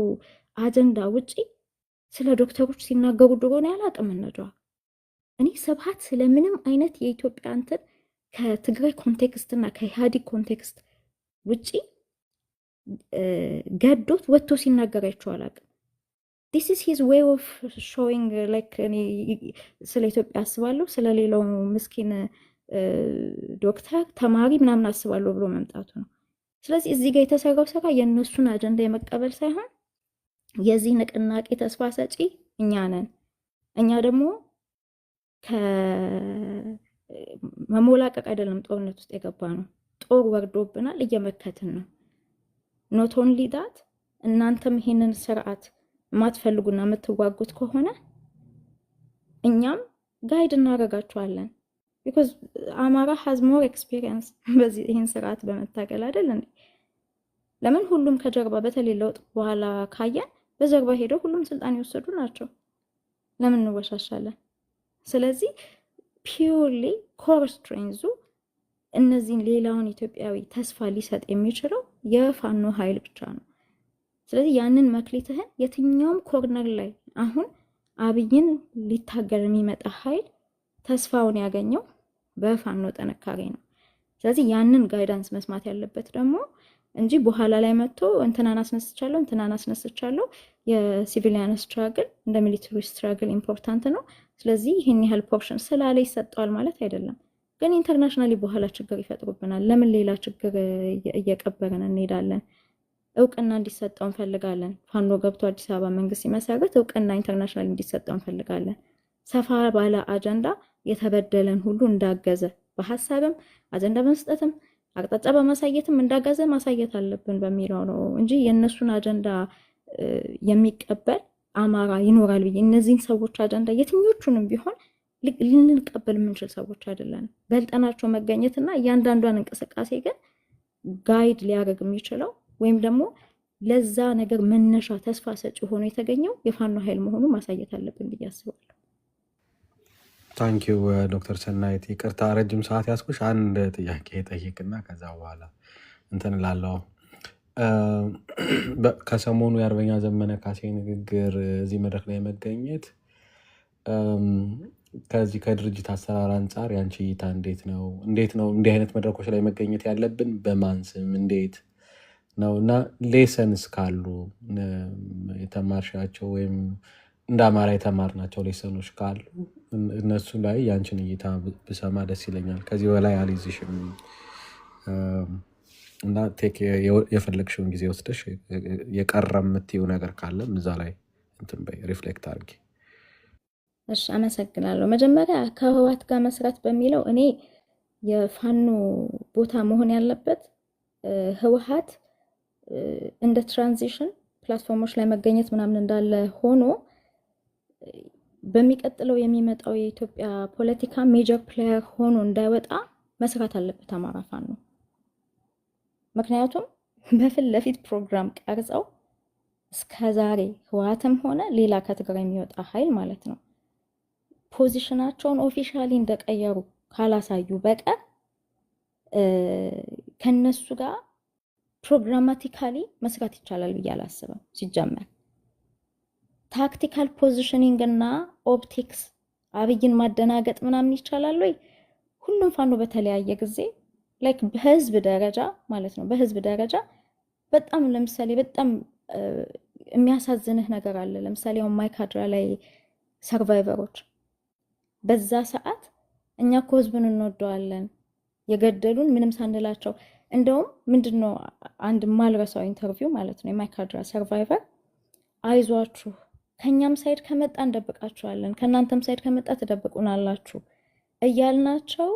አጀንዳ ውጪ ስለ ዶክተሮች ሲናገሩ ድሮ ነው ያላቅም ነጃ። እኔ ስብሐት ስለምንም አይነት የኢትዮጵያ እንትን ከትግራይ ኮንቴክስት እና ከኢህአዴግ ኮንቴክስት ውጪ ገዶት ወጥቶ ሲናገር አይቼው አላቅም። this is his way of showing like እኔ ስለ ኢትዮጵያ አስባለሁ ስለሌላው ምስኪን ዶክተር ተማሪ ምናምን አስባለሁ ብሎ መምጣቱ ነው። ስለዚህ እዚህ ጋር የተሰራው ስራ የነሱን አጀንዳ የመቀበል ሳይሆን የዚህ ንቅናቄ ተስፋ ሰጪ እኛ ነን። እኛ ደግሞ ከመሞላቀቅ አይደለም ጦርነት ውስጥ የገባ ነው። ጦር ወርዶብናል፣ እየመከትን ነው። ኖት ኦንሊ ዳት እናንተም ይሄንን ስርዓት ማትፈልጉና የምትዋጉት ከሆነ እኛም ጋይድ እናደርጋችኋለን። ቢኮዝ አማራ ሃዝ ሞር ኤክስፒሪየንስ በዚህ ይሄን ስርዓት በመታገል አይደል እንዴ? ለምን ሁሉም ከጀርባ በተለይ ለውጥ በኋላ ካየን በጀርባ ሄደው ሁሉም ስልጣን የወሰዱ ናቸው። ለምን እንወሻሻለን? ስለዚህ ፒውርሊ ኮር ስትሬንዙ እነዚህን ሌላውን ኢትዮጵያዊ ተስፋ ሊሰጥ የሚችለው የፋኖ ኃይል ብቻ ነው። ስለዚህ ያንን መክሊትህን የትኛውም ኮርነር ላይ አሁን አብይን ሊታገል የሚመጣ ኃይል ተስፋውን ያገኘው በፋኖ ጥንካሬ ነው። ስለዚህ ያንን ጋይዳንስ መስማት ያለበት ደግሞ እንጂ በኋላ ላይ መጥቶ እንትናን አስነስቻለሁ የሲቪሊያን ስትራግል እንደ ሚሊተሪ ስትራግል ኢምፖርታንት ነው። ስለዚህ ይህን ያህል ፖርሽን ስላለ ይሰጠዋል ማለት አይደለም። ግን ኢንተርናሽናሊ በኋላ ችግር ይፈጥሩብናል። ለምን ሌላ ችግር እየቀበረን እንሄዳለን? እውቅና እንዲሰጠው እንፈልጋለን። ፋኖ ገብቶ አዲስ አበባ መንግስት ሲመሰረት እውቅና ኢንተርናሽናል እንዲሰጠው እንፈልጋለን። ሰፋ ባለ አጀንዳ የተበደለን ሁሉ እንዳገዘ በሐሳብም አጀንዳ በመስጠትም አቅጣጫ በማሳየትም እንዳገዘ ማሳየት አለብን በሚለው ነው እንጂ የእነሱን አጀንዳ የሚቀበል አማራ ይኖራል ብዬ እነዚህን ሰዎች አጀንዳ የትኞቹንም ቢሆን ልንቀበል የምንችል ሰዎች አይደለን። በልጠናቸው መገኘትና እያንዳንዷን እንቅስቃሴ ግን ጋይድ ሊያደርግ የሚችለው ወይም ደግሞ ለዛ ነገር መነሻ ተስፋ ሰጪ ሆኖ የተገኘው የፋኖ ኃይል መሆኑ ማሳየት አለብን ብዬ አስባለሁ። ታንኪዩ ዶክተር ሰናይት ይቅርታ ረጅም ሰዓት ያስኩሽ። አንድ ጥያቄ ጠይቅና ከዛ በኋላ እንትን እላለሁ። ከሰሞኑ የአርበኛ ዘመነ ካሴ ንግግር እዚህ መድረክ ላይ መገኘት ከዚህ ከድርጅት አሰራር አንጻር ያንቺ እይታ እንዴት ነው? እንዲህ አይነት መድረኮች ላይ መገኘት ያለብን በማን ስም እንዴት ነው? እና ሌሰንስ ካሉ የተማርሻቸው ወይም እንደ አማራ የተማርናቸው ሌሰኖች ካሉ እነሱ ላይ ያንቺን እይታ ብሰማ ደስ ይለኛል። ከዚህ በላይ አልይዝሽም እና የፈለግሽውን ጊዜ ወስደሽ የቀረ የምትይው ነገር ካለም እዛ ላይ እንትን በይ ሪፍሌክት አድርጊ። እሺ፣ አመሰግናለሁ። መጀመሪያ ከህወሓት ጋር መስራት በሚለው እኔ የፋኖ ቦታ መሆን ያለበት ህወሓት እንደ ትራንዚሽን ፕላትፎርሞች ላይ መገኘት ምናምን እንዳለ ሆኖ በሚቀጥለው የሚመጣው የኢትዮጵያ ፖለቲካ ሜጀር ፕሌየር ሆኖ እንዳይወጣ መስራት አለበት አማራ ፋኖ። ምክንያቱም በፊት ለፊት ፕሮግራም ቀርጸው እስከዛሬ ህወሓትም ሆነ ሌላ ከትግራይ የሚወጣ ኃይል ማለት ነው ፖዚሽናቸውን ኦፊሻሊ እንደቀየሩ ካላሳዩ በቀር ከነሱ ጋር ፕሮግራማቲካሊ መስራት ይቻላል ብዬ አላስብም። ሲጀመር ታክቲካል ፖዚሽኒንግ እና ኦፕቲክስ አብይን ማደናገጥ ምናምን ይቻላል ወይ? ሁሉም ፋኖ በተለያየ ጊዜ ላይክ በህዝብ ደረጃ ማለት ነው፣ በህዝብ ደረጃ በጣም ለምሳሌ በጣም የሚያሳዝንህ ነገር አለ። ለምሳሌ አሁን ማይካድራ ላይ ሰርቫይቨሮች በዛ ሰዓት እኛ እኮ ህዝብን እንወደዋለን የገደሉን ምንም ሳንላቸው፣ እንደውም ምንድነው አንድ ማልረሳው ኢንተርቪው ማለት ነው የማይካድራ ሰርቫይቨር አይዟችሁ ከኛም ሳይድ ከመጣ እንደብቃችኋለን ከናንተም ሳይድ ከመጣ ትደብቁናላችሁ እያልናቸው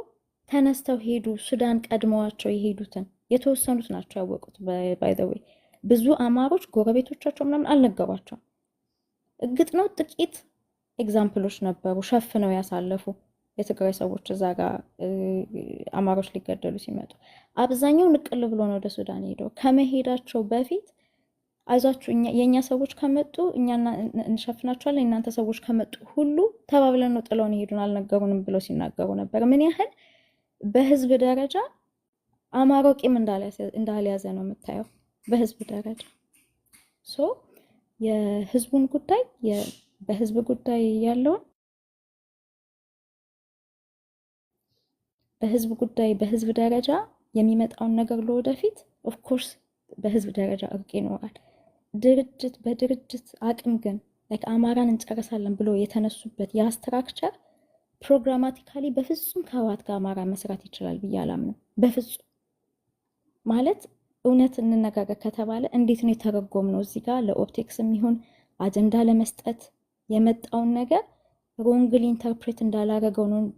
ተነስተው ሄዱ። ሱዳን ቀድመዋቸው የሄዱትን የተወሰኑት ናቸው ያወቁት። ባይ ዘ ዌይ ብዙ አማሮች ጎረቤቶቻቸው ምናምን አልነገሯቸውም። እርግጥ ነው ጥቂት ኤግዛምፕሎች ነበሩ ሸፍነው ያሳለፉ የትግራይ ሰዎች እዛ ጋር አማሮች ሊገደሉ ሲመጡ። አብዛኛው ንቅል ብሎ ነው ወደ ሱዳን ሄደው ከመሄዳቸው በፊት አይዟችሁ የኛ ሰዎች ከመጡ እኛ እንሸፍናቸዋለን እናንተ ሰዎች ከመጡ ሁሉ ተባብለን ነው ጥለውን ይሄዱን አልነገሩንም ብለው ሲናገሩ ነበር። ምን ያህል በህዝብ ደረጃ አማራው ቂም እንዳልያዘ ነው የምታየው በህዝብ ደረጃ። ሶ የህዝቡን ጉዳይ በህዝብ ጉዳይ ያለውን በህዝብ ጉዳይ በህዝብ ደረጃ የሚመጣውን ነገር ለወደፊት ኦፍ ኮርስ በህዝብ ደረጃ እርቅ ይኖራል። ድርጅት በድርጅት አቅም ግን አማራን እንጨርሳለን ብሎ የተነሱበት ያ ስትራክቸር ፕሮግራማቲካሊ በፍጹም ከህወሓት ጋር አማራ መስራት ይችላል ብዬ አላምንም። በፍጹም ማለት እውነት እንነጋገር ከተባለ እንዴት ነው የተረጎም ነው እዚህ ጋር ለኦፕቲክስ የሚሆን አጀንዳ ለመስጠት የመጣውን ነገር ሮንግሊ ኢንተርፕሬት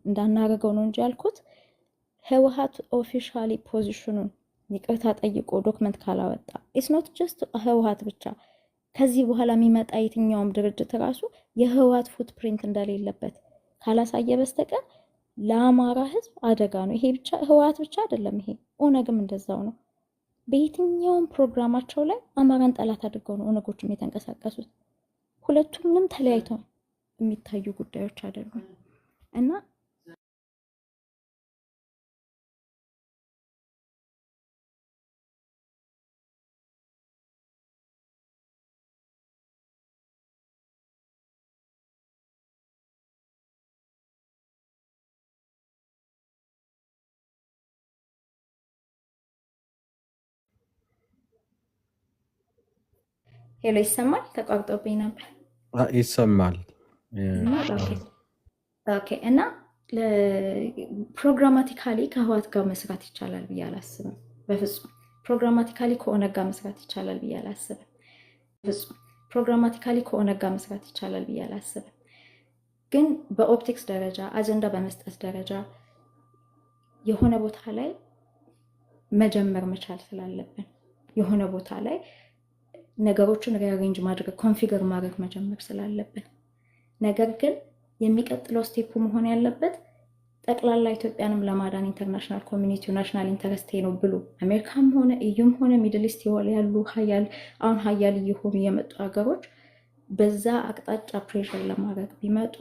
እንዳናረገው ነው እንጂ ያልኩት ህወሓት ኦፊሻሊ ፖዚሽኑን ይቅርታ ጠይቆ ዶክመንት ካላወጣ ኢትስ ኖት ጀስት ህወሓት ብቻ ከዚህ በኋላ የሚመጣ የትኛውም ድርጅት ራሱ የህወሓት ፉትፕሪንት እንደሌለበት ካላሳየ በስተቀር ለአማራ ህዝብ አደጋ ነው። ይሄ ብቻ ህወሓት ብቻ አይደለም፣ ይሄ ኦነግም እንደዛው ነው። በየትኛውም ፕሮግራማቸው ላይ አማራን ጠላት አድርገው ነው ኦነጎችም የተንቀሳቀሱት። ሁለቱም ምንም ተለያይተው የሚታዩ ጉዳዮች አይደሉም እና ሄሎ ይሰማል? ተቋርጦብኝ ነበር። ይሰማል። ኦኬ። እና ፕሮግራማቲካሊ ከህወሓት ጋር መስራት ይቻላል ብዬ አላስብም። በፍጹም ፕሮግራማቲካሊ ከኦነግ ጋር መስራት ይቻላል ብዬ አላስብም። በፍጹም ፕሮግራማቲካሊ ከኦነግ ጋር መስራት ይቻላል ብዬ አላስብም። ግን በኦፕቲክስ ደረጃ አጀንዳ በመስጠት ደረጃ የሆነ ቦታ ላይ መጀመር መቻል ስላለብን የሆነ ቦታ ላይ ነገሮችን ሪአሬንጅ ማድረግ ኮንፊገር ማድረግ መጀመር ስላለብን፣ ነገር ግን የሚቀጥለው ስቴፕ መሆን ያለበት ጠቅላላ ኢትዮጵያንም ለማዳን ኢንተርናሽናል ኮሚኒቲው ናሽናል ኢንተረስት ነው ብሎ አሜሪካም ሆነ ኢዩም ሆነ ሚድል ኢስት ያሉ አሁን ሀያል እየሆኑ የመጡ ሀገሮች በዛ አቅጣጫ ፕሬሸር ለማድረግ ቢመጡ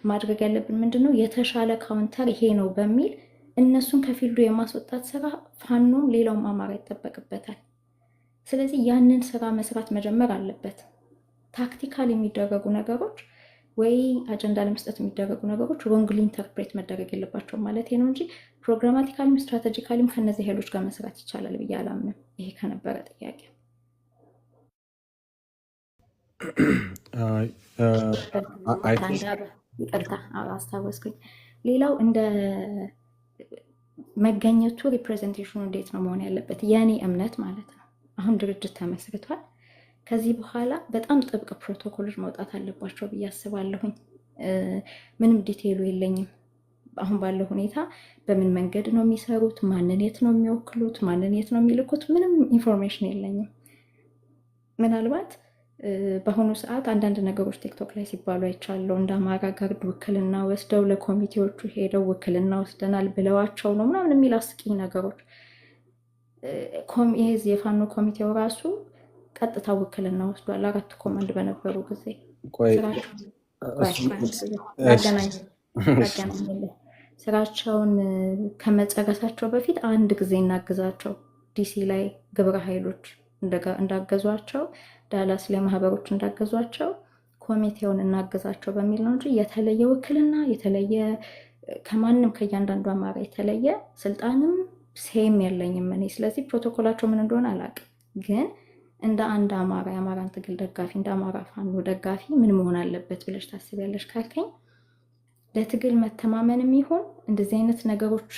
ማድረግ ያለብን ምንድነው የተሻለ ካውንተር ይሄ ነው በሚል እነሱን ከፊልዱ የማስወጣት ስራ ፋኖም ሌላውም አማራ ይጠበቅበታል። ስለዚህ ያንን ስራ መስራት መጀመር አለበት። ታክቲካል የሚደረጉ ነገሮች ወይ አጀንዳ ለመስጠት የሚደረጉ ነገሮች ሮንግሊ ኢንተርፕሬት መደረግ የለባቸውም ማለት ነው እንጂ ፕሮግራማቲካሊም ስትራቴጂካሊም ከነዚህ ኃይሎች ጋር መስራት ይቻላል ብዬ አላምንም። ይሄ ከነበረ ጥያቄ ይቅርታ አስታወስኩኝ። ሌላው እንደ መገኘቱ ሪፕሬዘንቴሽኑ እንዴት ነው መሆን ያለበት? የእኔ እምነት ማለት ነው አሁን ድርጅት ተመስርቷል። ከዚህ በኋላ በጣም ጥብቅ ፕሮቶኮሎች መውጣት አለባቸው ብዬ አስባለሁኝ። ምንም ዲቴይሉ የለኝም። አሁን ባለው ሁኔታ በምን መንገድ ነው የሚሰሩት፣ ማንን የት ነው የሚወክሉት፣ ማንን የት ነው የሚልኩት፣ ምንም ኢንፎርሜሽን የለኝም። ምናልባት በአሁኑ ሰዓት አንዳንድ ነገሮች ቲክቶክ ላይ ሲባሉ አይቻለሁ። እንደ አማራ ጋርድ ውክልና ወስደው ለኮሚቴዎቹ ሄደው ውክልና ወስደናል ብለዋቸው ነው ምናምን የሚል አስቂኝ ነገሮች። ይሄ የፋኖ ኮሚቴው ራሱ ቀጥታ ውክልና ወስዷል። 4 ኮማንድ በነበሩ ጊዜ ቆይ ላገናኝልህ። ስራቸውን ከመጨረሳቸው በፊት አንድ ጊዜ እናግዛቸው። ዲሲ ላይ ግብረ ኃይሎች እንዳገዟቸው፣ ዳላስ ላይ ማህበሮች እንዳገዟቸው ኮሚቴውን እናግዛቸው በሚል ነው እንጂ የተለየ ውክልና የተለየ ከማንም ከእያንዳንዱ አማራ የተለየ ስልጣንም ሴም የለኝም እኔ። ስለዚህ ፕሮቶኮላቸው ምን እንደሆነ አላውቅም፣ ግን እንደ አንድ አማራ የአማራን ትግል ደጋፊ እንደ አማራ ፋኖ ደጋፊ ምን መሆን አለበት ብለሽ ታስቢያለሽ ካልከኝ ለትግል መተማመንም ይሁን እንደዚህ አይነት ነገሮች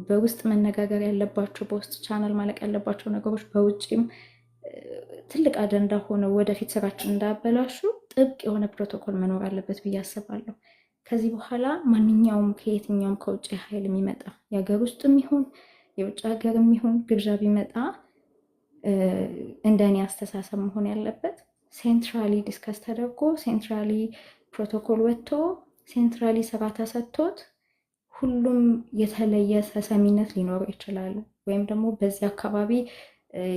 በውስጥ መነጋገር ያለባቸው በውስጥ ቻናል ማለቅ ያለባቸው ነገሮች በውጭም ትልቅ አጀንዳ ሆነው ወደፊት ስራችን እንዳያበላሹ ጥብቅ የሆነ ፕሮቶኮል መኖር አለበት ብዬ አስባለሁ። ከዚህ በኋላ ማንኛውም ከየትኛውም ከውጭ ኃይል የሚመጣ የሀገር ውስጥም ይሁን የውጭ ሀገርም ይሁን ግብዣ ቢመጣ እንደኔ አስተሳሰብ መሆን ያለበት ሴንትራሊ ዲስከስ ተደርጎ ሴንትራሊ ፕሮቶኮል ወጥቶ ሴንትራሊ ስራ ተሰጥቶት ሁሉም የተለየ ተሰሚነት ሊኖረው ይችላል። ወይም ደግሞ በዚህ አካባቢ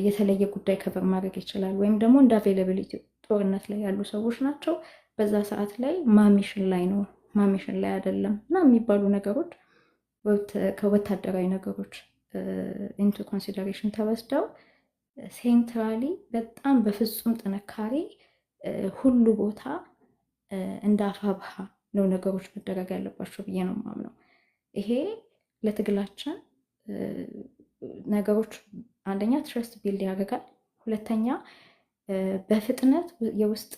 የተለየ ጉዳይ ከበር ማድረግ ይችላል። ወይም ደግሞ እንደ አቬይላቢሊቲ ጦርነት ላይ ያሉ ሰዎች ናቸው፣ በዛ ሰዓት ላይ ማሚሽን ላይ ነው ማሚሽን ላይ አይደለም እና የሚባሉ ነገሮች ከወታደራዊ ነገሮች ኢንቱ ኮንሲደሬሽን ተወስደው ሴንትራሊ በጣም በፍጹም ጥንካሬ ሁሉ ቦታ እንደ አፋብሃ ነው ነገሮች መደረግ ያለባቸው ብዬ ነው የማምነው። ይሄ ለትግላችን ነገሮች አንደኛ ትረስት ቢልድ ያደርጋል፣ ሁለተኛ በፍጥነት የውስጥ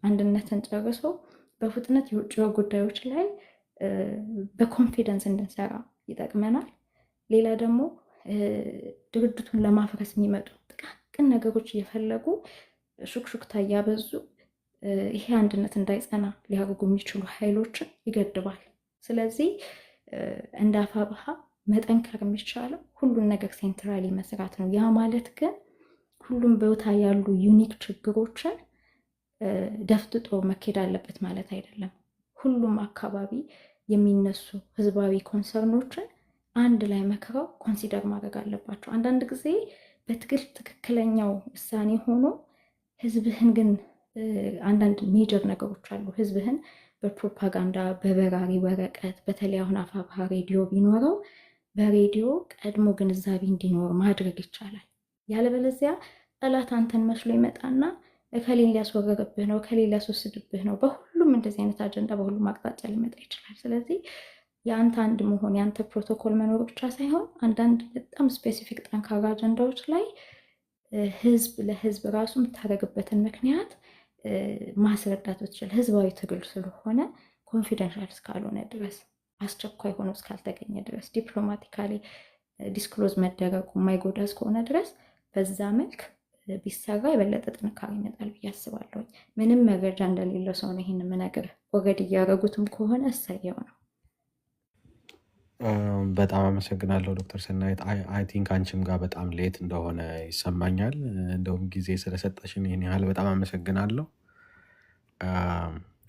አንድነትን ጨርሶ በፍጥነት የውጭ ጉዳዮች ላይ በኮንፊደንስ እንድንሰራ ይጠቅመናል። ሌላ ደግሞ ድርጅቱን ለማፍረስ የሚመጡ ጥቃቅን ነገሮች እየፈለጉ ሹክሹክታ እያበዙ ይሄ አንድነት እንዳይጸና ሊያደርጉ የሚችሉ ኃይሎችን ይገድባል። ስለዚህ እንደ አፋብሃ መጠንከር የሚቻለው ሁሉን ነገር ሴንትራሊ መስራት ነው። ያ ማለት ግን ሁሉም ቦታ ያሉ ዩኒክ ችግሮችን ደፍጥጦ መኬድ አለበት ማለት አይደለም። ሁሉም አካባቢ የሚነሱ ህዝባዊ ኮንሰርኖችን አንድ ላይ መክረው ኮንሲደር ማድረግ አለባቸው። አንዳንድ ጊዜ በትግል ትክክለኛው ውሳኔ ሆኖ ህዝብህን ግን አንዳንድ ሜጀር ነገሮች አሉ። ህዝብህን በፕሮፓጋንዳ በበራሪ ወረቀት በተለይ አሁን አፋብሃ ሬዲዮ ቢኖረው በሬዲዮ ቀድሞ ግንዛቤ እንዲኖር ማድረግ ይቻላል። ያለበለዚያ ጠላት አንተን መስሎ ይመጣና እከሌን ሊያስወረርብህ ነው እከሌን ሊያስወስድብህ ነው። በሁሉም እንደዚህ አይነት አጀንዳ በሁሉም አቅጣጫ ሊመጣ ይችላል። ስለዚህ የአንተ አንድ መሆን የአንተ ፕሮቶኮል መኖር ብቻ ሳይሆን አንዳንድ በጣም ስፔሲፊክ ጠንካራ አጀንዳዎች ላይ ህዝብ ለህዝብ ራሱ የምታደርግበትን ምክንያት ማስረዳት ብትችል ህዝባዊ ትግል ስለሆነ ኮንፊደንሻል እስካልሆነ ድረስ አስቸኳይ ሆኖ እስካልተገኘ ድረስ ዲፕሎማቲካሊ ዲስክሎዝ መደረጉ የማይጎዳ እስከሆነ ድረስ በዛ መልክ ቢሰራ የበለጠ ጥንካሬ ይመጣል ብዬ አስባለሁ። ምንም መረጃ እንደሌለው ሰው ነው ይህን የምነግርህ። ኦልሬዲ እያደረጉትም ከሆነ እሰየው ነው። በጣም አመሰግናለሁ ዶክተር ሰናይት። አይ ቲንክ አንቺም ጋር በጣም ሌት እንደሆነ ይሰማኛል። እንደውም ጊዜ ስለሰጠሽን ይህን ያህል በጣም አመሰግናለሁ።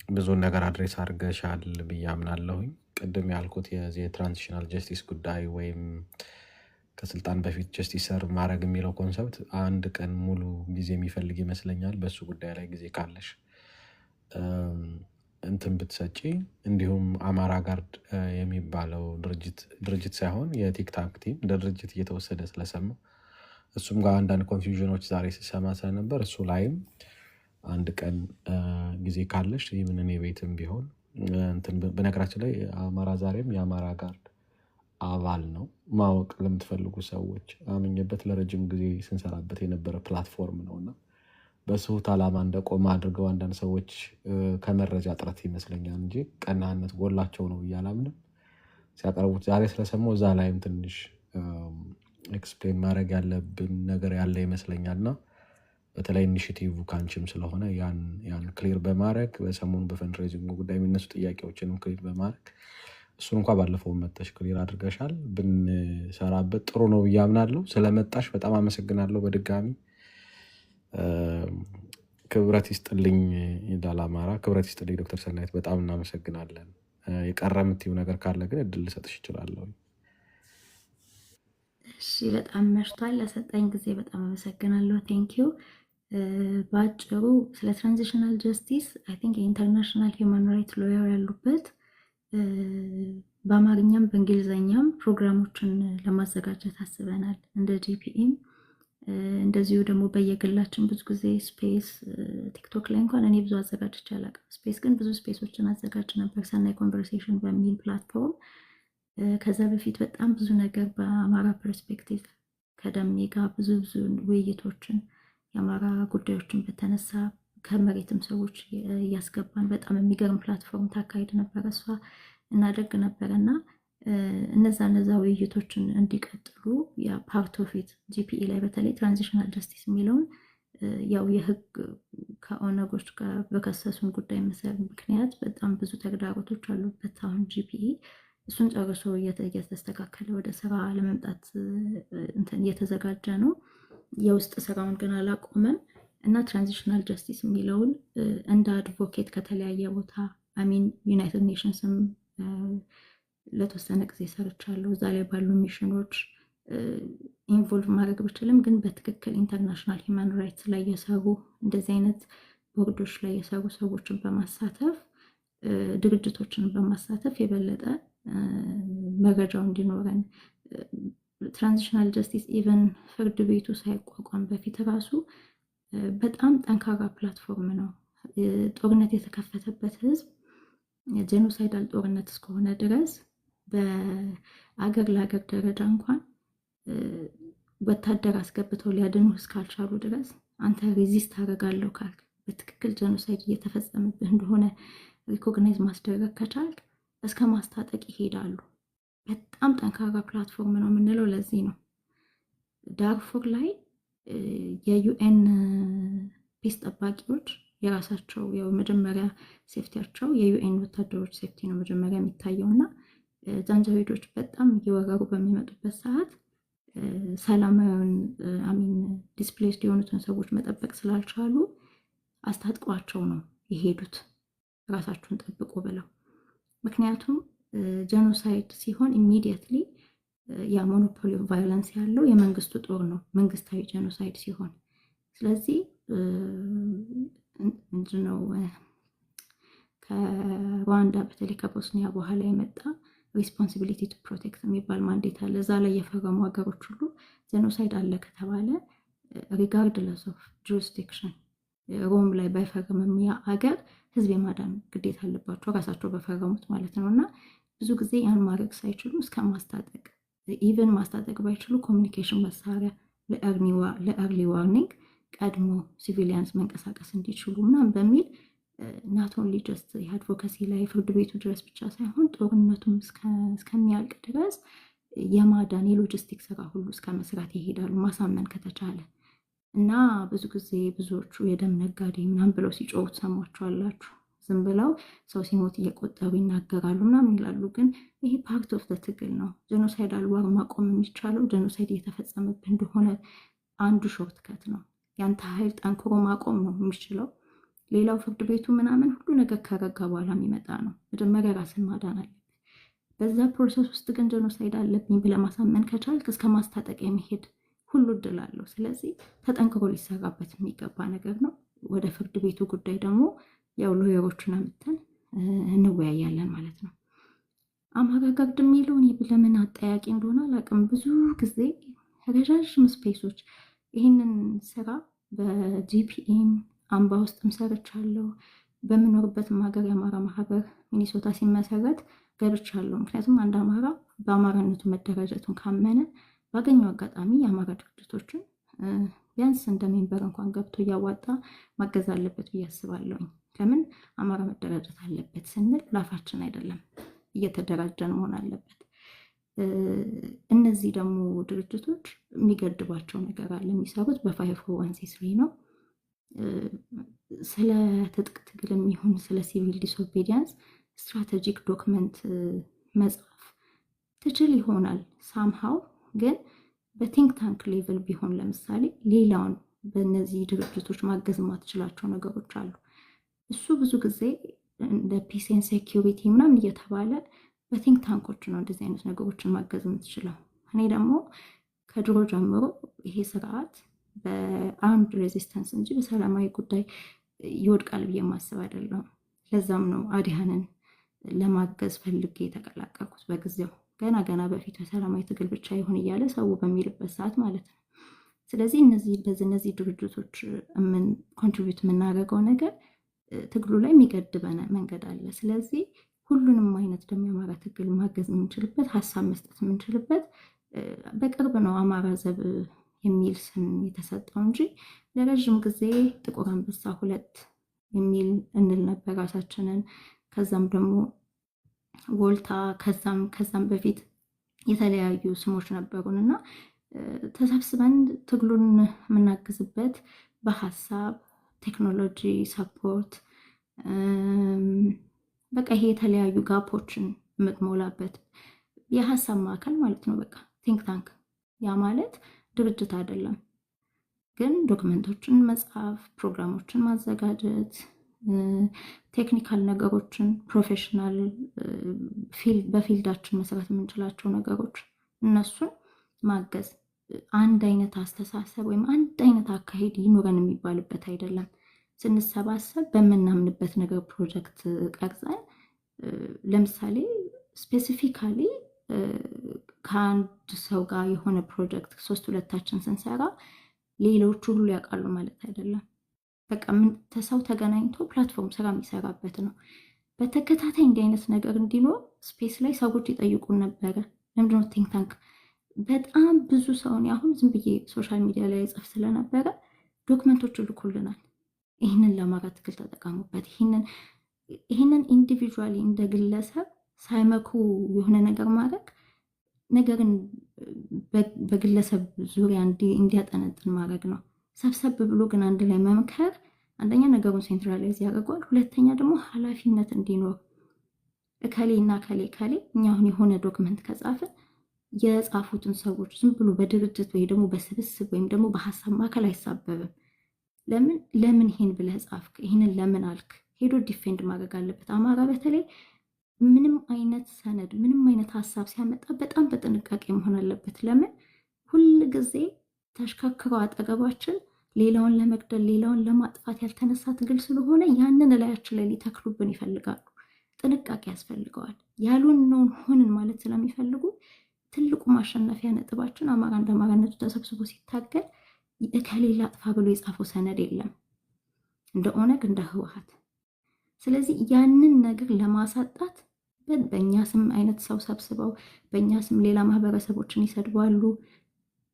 ብዙን ነገር አድሬስ አድርገሻል ብዬ አምናለሁኝ። ቅድም ያልኩት የዚህ የትራንዚሽናል ጀስቲስ ጉዳይ ወይም ከስልጣን በፊት ጀስቲስ ሰርቭ ማድረግ የሚለው ኮንሰፕት አንድ ቀን ሙሉ ጊዜ የሚፈልግ ይመስለኛል። በሱ ጉዳይ ላይ ጊዜ ካለሽ እንትን ብትሰጪ። እንዲሁም አማራ ጋርድ የሚባለው ድርጅት ሳይሆን የቲክታክ ቲም እንደ ድርጅት እየተወሰደ ስለሰማ እሱም ጋር አንዳንድ ኮንፊውዥኖች ዛሬ ስሰማ ስለነበር እሱ ላይም አንድ ቀን ጊዜ ካለሽ ምን እኔ ቤትም ቢሆን በነገራችን ላይ አማራ ዛሬም የአማራ ጋርድ አባል ነው። ማወቅ ለምትፈልጉ ሰዎች አምኜበት ለረጅም ጊዜ ስንሰራበት የነበረ ፕላትፎርም ነው እና በስሁት ዓላማ እንደቆመ አድርገው አንዳንድ ሰዎች ከመረጃ ጥረት ይመስለኛል እንጂ ቀናነት ጎላቸው ነው እያላምንም ሲያቀርቡት ዛሬ ስለሰማው እዛ ላይም ትንሽ ኤክስፕሌን ማድረግ ያለብን ነገር ያለ ይመስለኛል እና በተለይ ኢኒሽቲቭ ካንችም ስለሆነ ያን ክሊር በማድረግ በሰሞኑ በፈንድሬዚንግ ጉዳይ የሚነሱ ጥያቄዎችንም ክሊር በማድረግ እሱን እንኳ ባለፈው መጥተሽ ክሊር አድርገሻል። ብንሰራበት ጥሩ ነው ብዬ አምናለሁ። ስለመጣሽ በጣም አመሰግናለሁ። በድጋሚ ክብረት ይስጥልኝ ይላል አማራ። ክብረት ይስጥልኝ ዶክተር ሰናይት በጣም እናመሰግናለን። የቀረ የምትይው ነገር ካለ ግን እድል ልሰጥሽ እችላለሁ። እሺ፣ በጣም መርቷል። ለሰጠኝ ጊዜ በጣም አመሰግናለሁ። ቴንኪዩ። በአጭሩ ስለ ትራንዚሽናል ጀስቲስ አይ ቲንክ የኢንተርናሽናል ሂውማን ራይት ሎየር ያሉበት በአማርኛም በእንግሊዝኛም ፕሮግራሞችን ለማዘጋጀት አስበናል። እንደ ጂፒኤም እንደዚሁ ደግሞ በየግላችን ብዙ ጊዜ ስፔስ ቲክቶክ ላይ እንኳን እኔ ብዙ አዘጋጅቼ አላውቅም። ስፔስ ግን ብዙ ስፔሶችን አዘጋጅ ነበር፣ ሰናይ ኮንቨርሴሽን በሚል ፕላትፎርም። ከዛ በፊት በጣም ብዙ ነገር በአማራ ፐርስፔክቲቭ ከደሜ ጋር ብዙ ውይይቶችን የአማራ ጉዳዮችን በተነሳ ከመሬትም ሰዎች እያስገባን በጣም የሚገርም ፕላትፎርም ታካሂድ ነበረ፣ እሷ እናደርግ ነበረ እና እነዛ ውይይቶችን እንዲቀጥሉ ፓርት ኦፍ ኢት ጂፒኤ ላይ በተለይ ትራንዚሽናል ጀስቲስ የሚለውን ያው የህግ ከኦነጎች ጋር በከሰሱን ጉዳይ ምክንያት በጣም ብዙ ተግዳሮቶች አሉበት። አሁን ጂፒኤ እሱን ጨርሶ እየተስተካከለ ወደ ስራ ለመምጣት እየተዘጋጀ ነው። የውስጥ ስራውን ግን አላቆመም እና ትራንዚሽናል ጀስቲስ የሚለውን እንደ አድቮኬት ከተለያየ ቦታ አሚን ዩናይትድ ኔሽንስም ለተወሰነ ጊዜ ሰርቻለሁ። እዛ ላይ ባሉ ሚሽኖች ኢንቮልቭ ማድረግ ብችልም ግን በትክክል ኢንተርናሽናል ሂውማን ራይትስ ላይ የሰሩ እንደዚህ አይነት ቦርዶች ላይ የሰሩ ሰዎችን በማሳተፍ ድርጅቶችን በማሳተፍ የበለጠ መረጃው እንዲኖረን ትራንዚሽናል ጀስቲስ ኢቨን ፍርድ ቤቱ ሳይቋቋም በፊት ራሱ በጣም ጠንካራ ፕላትፎርም ነው። ጦርነት የተከፈተበት ህዝብ ጄኖሳይዳል ጦርነት እስከሆነ ድረስ በአገር ለአገር ደረጃ እንኳን ወታደር አስገብተው ሊያድኑ እስካልቻሉ ድረስ አንተ ሬዚስት አደርጋለሁ ካልክ በትክክል ጄኖሳይድ እየተፈጸመብህ እንደሆነ ሪኮግናይዝ ማስደረግ ከቻልክ እስከ ማስታጠቅ ይሄዳሉ። በጣም ጠንካራ ፕላትፎርም ነው የምንለው ለዚህ ነው። ዳርፉር ላይ የዩኤን ፒስ ጠባቂዎች የራሳቸው የመጀመሪያ ሴፍቲያቸው የዩኤን ወታደሮች ሴፍቲ ነው መጀመሪያ የሚታየው እና ጃንጃዊዶች በጣም እየወረሩ በሚመጡበት ሰዓት ሰላማዊውን ዲስፕሌስድ የሆኑትን ሰዎች መጠበቅ ስላልቻሉ አስታጥቋቸው ነው የሄዱት ራሳችሁን ጠብቁ ብለው። ምክንያቱም ጄኖሳይድ ሲሆን ኢሚዲየትሊ ያ ሞኖፖሊ ቫዮለንስ ያለው የመንግስቱ ጦር ነው መንግስታዊ ጄኖሳይድ ሲሆን። ስለዚህ ምንድነው ከሩዋንዳ በተለይ ከቦስኒያ በኋላ የመጣ ሪስፖንሲቢሊቲ ቱ ፕሮቴክት የሚባል ማንዴት አለ። እዛ ላይ የፈረሙ ሀገሮች ሁሉ ጄኖሳይድ አለ ከተባለ ሪጋርድለስ ኦፍ ጁሪስዲክሽን ሮም ላይ ባይፈርምም ያ ሀገር ህዝብ የማዳን ግዴታ አለባቸው ራሳቸው በፈረሙት ማለት ነው። እና ብዙ ጊዜ ያን ማድረግ ሳይችሉ እስከ ማስታጠቅ ኢቨን ማስታጠቅ ባይችሉ ኮሚኒኬሽን መሳሪያ ለኤርሊ ዋርኒንግ ቀድሞ ሲቪሊያንስ መንቀሳቀስ እንዲችሉ ምናምን በሚል ናት ኦንሊ ጀስት የአድቮካሲ ላይ ፍርድ ቤቱ ድረስ ብቻ ሳይሆን ጦርነቱም እስከሚያልቅ ድረስ የማዳን የሎጂስቲክ ስራ ሁሉ እስከ መስራት ይሄዳሉ ማሳመን ከተቻለ። እና ብዙ ጊዜ ብዙዎቹ የደም ነጋዴ ምናምን ብለው ሲጮሁ ሰማችኋላችሁ። ዝም ብለው ሰው ሲሞት እየቆጠሩ ይናገራሉ ምናምን ይላሉ። ግን ይሄ ፓርት ኦፍ ትግል ነው። ጄኖሳይዳል ዋር ማቆም የሚቻለው ጄኖሳይድ እየተፈጸመብህ እንደሆነ አንዱ ሾርት ከት ነው። ያንተ ኃይል ጠንክሮ ማቆም ነው የሚችለው። ሌላው ፍርድ ቤቱ ምናምን ሁሉ ነገር ከረጋ በኋላ የሚመጣ ነው። መጀመሪያ ራስን ማዳን አለብህ። በዛ ፕሮሰስ ውስጥ ግን ጄኖሳይድ አለብኝ ብለህ ማሳመን ከቻልክ እስከ ማስታጠቅ የሚሄድ ሁሉ እድል አለው። ስለዚህ ተጠንክሮ ሊሰራበት የሚገባ ነገር ነው። ወደ ፍርድ ቤቱ ጉዳይ ደግሞ ያው ሎየሮቹን አምጥተን እንወያያለን ማለት ነው። አማራ ጋርድ የሚለውን ለምን አጠያቂ እንደሆነ አላውቅም። ብዙ ጊዜ ረዣዥም ስፔሶች ይህንን ስራ በጂፒኤም አምባ ውስጥም ሰርቻለሁ። በምኖርበትም ሀገር የአማራ ማህበር ሚኒሶታ ሲመሰረት ገብቻለሁ። ምክንያቱም አንድ አማራ በአማራነቱ መደራጀቱን ካመነ ባገኘው አጋጣሚ የአማራ ድርጅቶችን ቢያንስ እንደ ሜምበር እንኳን ገብቶ እያዋጣ ማገዝ አለበት ብዬ አስባለሁ። ለምን አማራ መደራጀት አለበት ስንል ላፋችን አይደለም፣ እየተደራጀን መሆን አለበት። እነዚህ ደግሞ ድርጅቶች የሚገድባቸው ነገር አለ። የሚሰሩት በ501c3 ነው። ስለ ትጥቅ ትግል የሚሆን ስለ ሲቪል ዲስኦቤዲያንስ ስትራቴጂክ ዶክመንት መጻፍ ትችል ይሆናል ሳምሃው። ግን በቲንክ ታንክ ሌቭል ቢሆን ለምሳሌ ሌላውን በእነዚህ ድርጅቶች ማገዝ ማትችላቸው ነገሮች አሉ። እሱ ብዙ ጊዜ እንደ ፒስ ኤንድ ሴኪሪቲ ምናምን እየተባለ በቲንክ ታንኮች ነው እንደዚህ አይነት ነገሮችን ማገዝ የምትችለው። እኔ ደግሞ ከድሮ ጀምሮ ይሄ ስርዓት በአርምድ ሬዚስተንስ እንጂ በሰላማዊ ጉዳይ ይወድቃል ብዬ ማስብ አይደለም። ለዛም ነው አዲሃንን ለማገዝ ፈልጌ የተቀላቀልኩት በጊዜው ገና በፊት በሰላማዊ ትግል ብቻ ይሁን እያለ ሰው በሚልበት ሰዓት ማለት ነው። ስለዚህ እነዚህ ድርጅቶች ኮንትሪቢዩት የምናደርገው ነገር ትግሉ ላይ የሚገድበን መንገድ አለ። ስለዚህ ሁሉንም አይነት ደግሞ የአማራ ትግል ማገዝ የምንችልበት ሀሳብ መስጠት የምንችልበት በቅርብ ነው አማራ ዘብ የሚል ስም የተሰጠው እንጂ ለረዥም ጊዜ ጥቁር አንበሳ 2 የሚል እንል ነበር ራሳችንን። ከዛም ደግሞ ወልታ ከዛም በፊት የተለያዩ ስሞች ነበሩን እና ተሰብስበን ትግሉን የምናግዝበት በሀሳብ ቴክኖሎጂ ሰፖርት በቃ ይሄ የተለያዩ ጋፖችን የምትሞላበት የሀሳብ ማዕከል ማለት ነው። በቃ ቲንክ ታንክ። ያ ማለት ድርጅት አይደለም፣ ግን ዶክመንቶችን መጻፍ፣ ፕሮግራሞችን ማዘጋጀት፣ ቴክኒካል ነገሮችን ፕሮፌሽናል በፊልዳችን መስራት የምንችላቸው ነገሮች እነሱን ማገዝ። አንድ አይነት አስተሳሰብ ወይም አንድ አይነት አካሄድ ይኑረን የሚባልበት አይደለም። ስንሰባሰብ በምናምንበት ነገር ፕሮጀክት ቀርጸን ለምሳሌ ስፔሲፊካሊ ከአንድ ሰው ጋር የሆነ ፕሮጀክት 3-2ታችን ስንሰራ ሌሎቹ ሁሉ ያውቃሉ ማለት አይደለም። በቃ ሰው ተገናኝቶ ፕላትፎርም ስራ የሚሰራበት ነው። በተከታታይ እንዲህ አይነት ነገር እንዲኖር ስፔስ ላይ ሰዎች ይጠይቁን ነበረ። ለምንድነው ቲንክ ታንክ በጣም ብዙ ሰውን አሁን ዝም ብዬ ሶሻል ሚዲያ ላይ ጽፍ ስለነበረ ዶክመንቶች ልኩልናል። ይህንን ለአማራ ትግል ተጠቀሙበት። ይህንን ኢንዲቪጁዋሊ እንደ ግለሰብ ሳይመኩ የሆነ ነገር ማድረግ ነገርን በግለሰብ ዙሪያ እንዲያጠነጥን ማድረግ ነው። ሰብሰብ ብሎ ግን አንድ ላይ መምከር አንደኛ ነገሩን ሴንትራላይዝ ያደርገዋል፣ ሁለተኛ ደግሞ ኃላፊነት እንዲኖር እከሌ እና ከሌ እኛ አሁን የሆነ ዶክመንት ከጻፍን የጻፉትን ሰዎች ዝም ብሎ በድርጅት ወይ ደግሞ በስብስብ ወይም ደግሞ በሀሳብ ማዕከል አይሳበብም። ለምን ይሄን ብለህ ጻፍክ፣ ይህንን ለምን አልክ ሄዶ ዲፌንድ ማድረግ አለበት። አማራ በተለይ ምንም አይነት ሰነድ ምንም አይነት ሀሳብ ሲያመጣ በጣም በጥንቃቄ መሆን አለበት። ለምን ሁል ጊዜ ተሽከክረው አጠገባችን ሌላውን ለመግደል ሌላውን ለማጥፋት ያልተነሳ ትግል ስለሆነ ያንን እላያችን ላይ ሊተክሉብን ይፈልጋሉ። ጥንቃቄ ያስፈልገዋል። ያልሆነውን ሆንን ማለት ስለሚፈልጉ ትልቁ ማሸነፊያ ነጥባችን አማራ እንደ አማራነቱ ተሰብስቦ ሲታገል ከሌላ አጥፋ ብሎ የጻፈው ሰነድ የለም እንደ ኦነግ እንደ ህወሓት። ስለዚህ ያንን ነገር ለማሳጣት በእኛ ስም አይነት ሰው ሰብስበው በእኛ ስም ሌላ ማህበረሰቦችን ይሰድባሉ።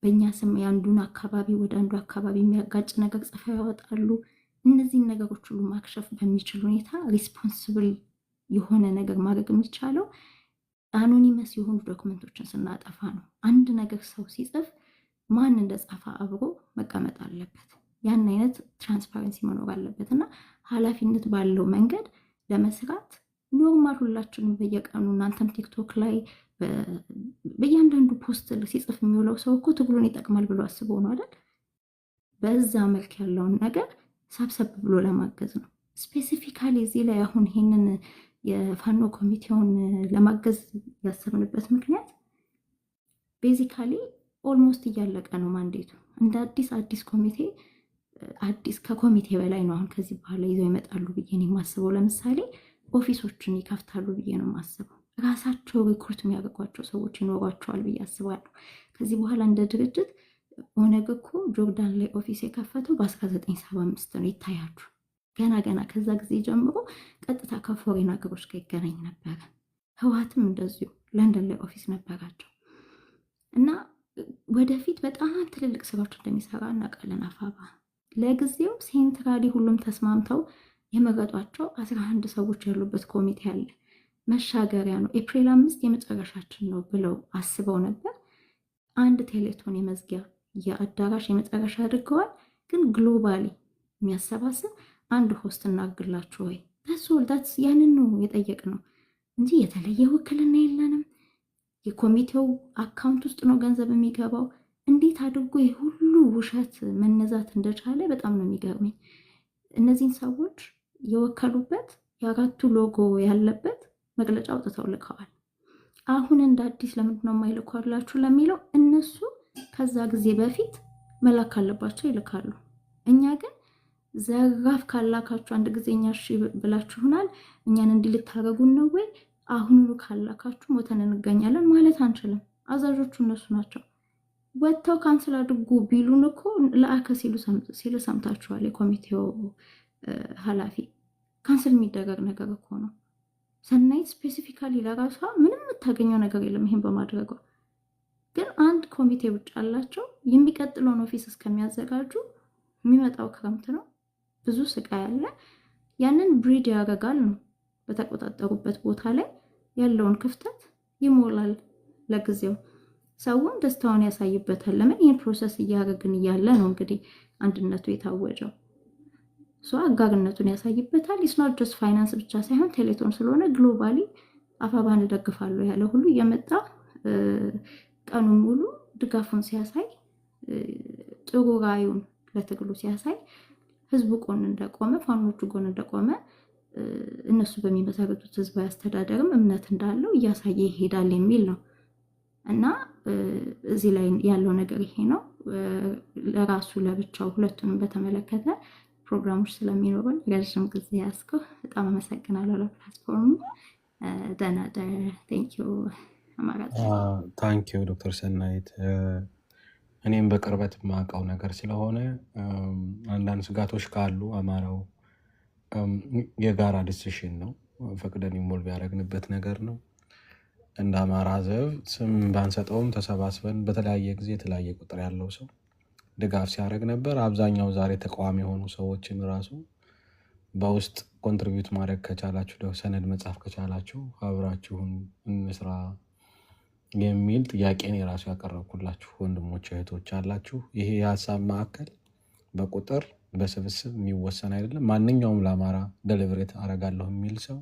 በእኛ ስም የአንዱን አካባቢ ወደ አንዱ አካባቢ የሚያጋጭ ነገር ጽፈው ያወጣሉ። እነዚህን ነገሮች ሁሉ ማክሸፍ በሚችል ሁኔታ ሪስፖንስብል የሆነ ነገር ማድረግ የሚቻለው አኖኒመስ የሆኑ ዶክመንቶችን ስናጠፋ ነው። አንድ ነገር ሰው ሲጽፍ ማን እንደጻፈ አብሮ መቀመጥ አለበት። ያን አይነት ትራንስፓረንሲ መኖር አለበት እና ኃላፊነት ባለው መንገድ ለመስራት ኖርማል ሁላችንም በየቀኑ እናንተም ቲክቶክ ላይ በእያንዳንዱ ፖስት ሲጽፍ የሚውለው ሰው እኮ ትግሉን ይጠቅማል ብሎ አስበው ነው አይደል? በዛ መልክ ያለውን ነገር ሰብሰብ ብሎ ለማገዝ ነው። ስፔሲፊካሊ እዚህ ላይ አሁን ይሄንን የፋኖ ኮሚቴውን ለማገዝ ያሰብንበት ምክንያት ቤዚካሊ ኦልሞስት እያለቀ ነው ማንዴቱ። እንደ አዲስ ኮሚቴ ከኮሚቴ በላይ ነው አሁን ከዚህ በኋላ ይዘው ይመጣሉ ብዬ ነው የማስበው። ለምሳሌ ኦፊሶችን ይከፍታሉ ብዬ ነው የማስበው። ራሳቸው ሪክሩት የሚያደርጓቸው ሰዎች ይኖሯቸዋል ብዬ አስባለሁ። ከዚህ በኋላ እንደ ድርጅት ኦነግ እኮ ጆርዳን ላይ ኦፊስ የከፈተው በ1975 ነው። ይታያችሁ ገና ከዛ ጊዜ ጀምሮ ቀጥታ ከፎሬን ሀገሮች ጋር ይገናኝ ነበረ። ህወሓትም እንደዚሁ ለንደን ላይ ኦፊስ ነበራቸው እና ወደፊት በጣም ትልልቅ ስራዎች እንደሚሰራ እናውቃለን። አፋባ ለጊዜው ሴንትራሊ ሁሉም ተስማምተው የመረጧቸው 11 ሰዎች ያሉበት ኮሚቴ አለ። መሻገሪያ ነው። ኤፕሪል 5 የመጨረሻችን ነው ብለው አስበው ነበር። አንድ ቴሌቶን የመዝጊያ የአዳራሽ የመጨረሻ አድርገዋል። ግን ግሎባሊ የሚያሰባስብ አንድ ሆስት እናግላችሁ ወይ ታስ ያንን ነው የጠየቅነው እንጂ የተለየ ውክልና የለንም። የኮሚቴው አካውንት ውስጥ ነው ገንዘብ የሚገባው። እንዴት አድርጎ የሁሉ ውሸት መነዛት እንደቻለ በጣም ነው የሚገርመኝ። እነዚህን ሰዎች የወከሉበት የአራቱ ሎጎ ያለበት መግለጫ አውጥተው ልከዋል። አሁን እንደ አዲስ ለምንድነው የማይልኳላችሁ ለሚለው እነሱ ከዛ ጊዜ በፊት መላክ ካለባቸው ይልካሉ። እኛ ግን ዘራፍ ካላካችሁ አንድ ጊዜ እኛ እሺ ብላችሁናል፣ እኛን እንዲህ ልታረጉን ነው ወይ አሁኑኑ ካላካችሁ ሞተን እንገኛለን ማለት አንችልም። አዛዦቹ እነሱ ናቸው። ወጥተው ካንስል አድርጉ ቢሉን እኮ ለአከ ሲሉ ሰምታችኋል። የኮሚቴው ኃላፊ ካንስል የሚደረግ ነገር እኮ ነው። ሰናይት ስፔሲፊካሊ ለራሷ ምንም የምታገኘው ነገር የለም ይሄን በማድረጓ። ግን አንድ ኮሚቴ ውጭ አላቸው። የሚቀጥለውን ኦፊስ እስከሚያዘጋጁ የሚመጣው ክረምት ነው፣ ብዙ ስቃይ አለ። ያንን ብሪድ ያደርጋል ነው በተቆጣጠሩበት ቦታ ላይ ያለውን ክፍተት ይሞላል። ለጊዜው ሰውን ደስታውን ያሳይበታል። ለምን ይህን ፕሮሰስ እያደረግን እያለ ነው እንግዲህ አንድነቱ የታወጀው። አጋርነቱን ያሳይበታል። ኢስኖት ጀስት ፋይናንስ ብቻ ሳይሆን ቴሌቶን ስለሆነ ግሎባሊ አፋባን እደግፋለሁ ያለ ሁሉ እየመጣ ቀኑን ሙሉ ድጋፉን ሲያሳይ፣ ጥሩ ራዩን ለትግሉ ሲያሳይ፣ ህዝቡ ጎን እንደቆመ፣ ፋኖቹ ጎን እንደቆመ፣ እነሱ በሚመሰረቱት ህዝባዊ አስተዳደርም እምነት እንዳለው እያሳየ ይሄዳል የሚል ነው እና እዚህ ላይ ያለው ነገር ይሄ ነው። ለራሱ ለብቻው ሁለቱንም በተመለከተ ፕሮግራሞች ስለሚኖሩን ረዥም ጊዜ ያስከው በጣም አመሰግናለሁ ለፕላትፎርሙ። ደህና ደር። ቴንኪዩ አማራጭ። ታንኪዩ ዶክተር ሰናይት። እኔም በቅርበት የማውቀው ነገር ስለሆነ አንዳንድ ስጋቶች ካሉ አማራው የጋራ ዲሲሽን ነው፣ ፈቅደን ኢንቮልቭ ያደረግንበት ነገር ነው። እንደ አማራ ዘብ ስም ባንሰጠውም ተሰባስበን በተለያየ ጊዜ የተለያየ ቁጥር ያለው ሰው ድጋፍ ሲያደርግ ነበር። አብዛኛው ዛሬ ተቃዋሚ የሆኑ ሰዎችን ራሱ በውስጥ ኮንትሪቢዩት ማድረግ ከቻላችሁ፣ ሰነድ መጻፍ ከቻላችሁ አብራችሁን እንስራ የሚል ጥያቄን የራሱ ያቀረብኩላችሁ ወንድሞች እህቶች አላችሁ። ይሄ የሀሳብ ማዕከል በቁጥር በስብስብ የሚወሰን አይደለም። ማንኛውም ለአማራ ደሊቨሬት አረጋለሁ የሚል ሰው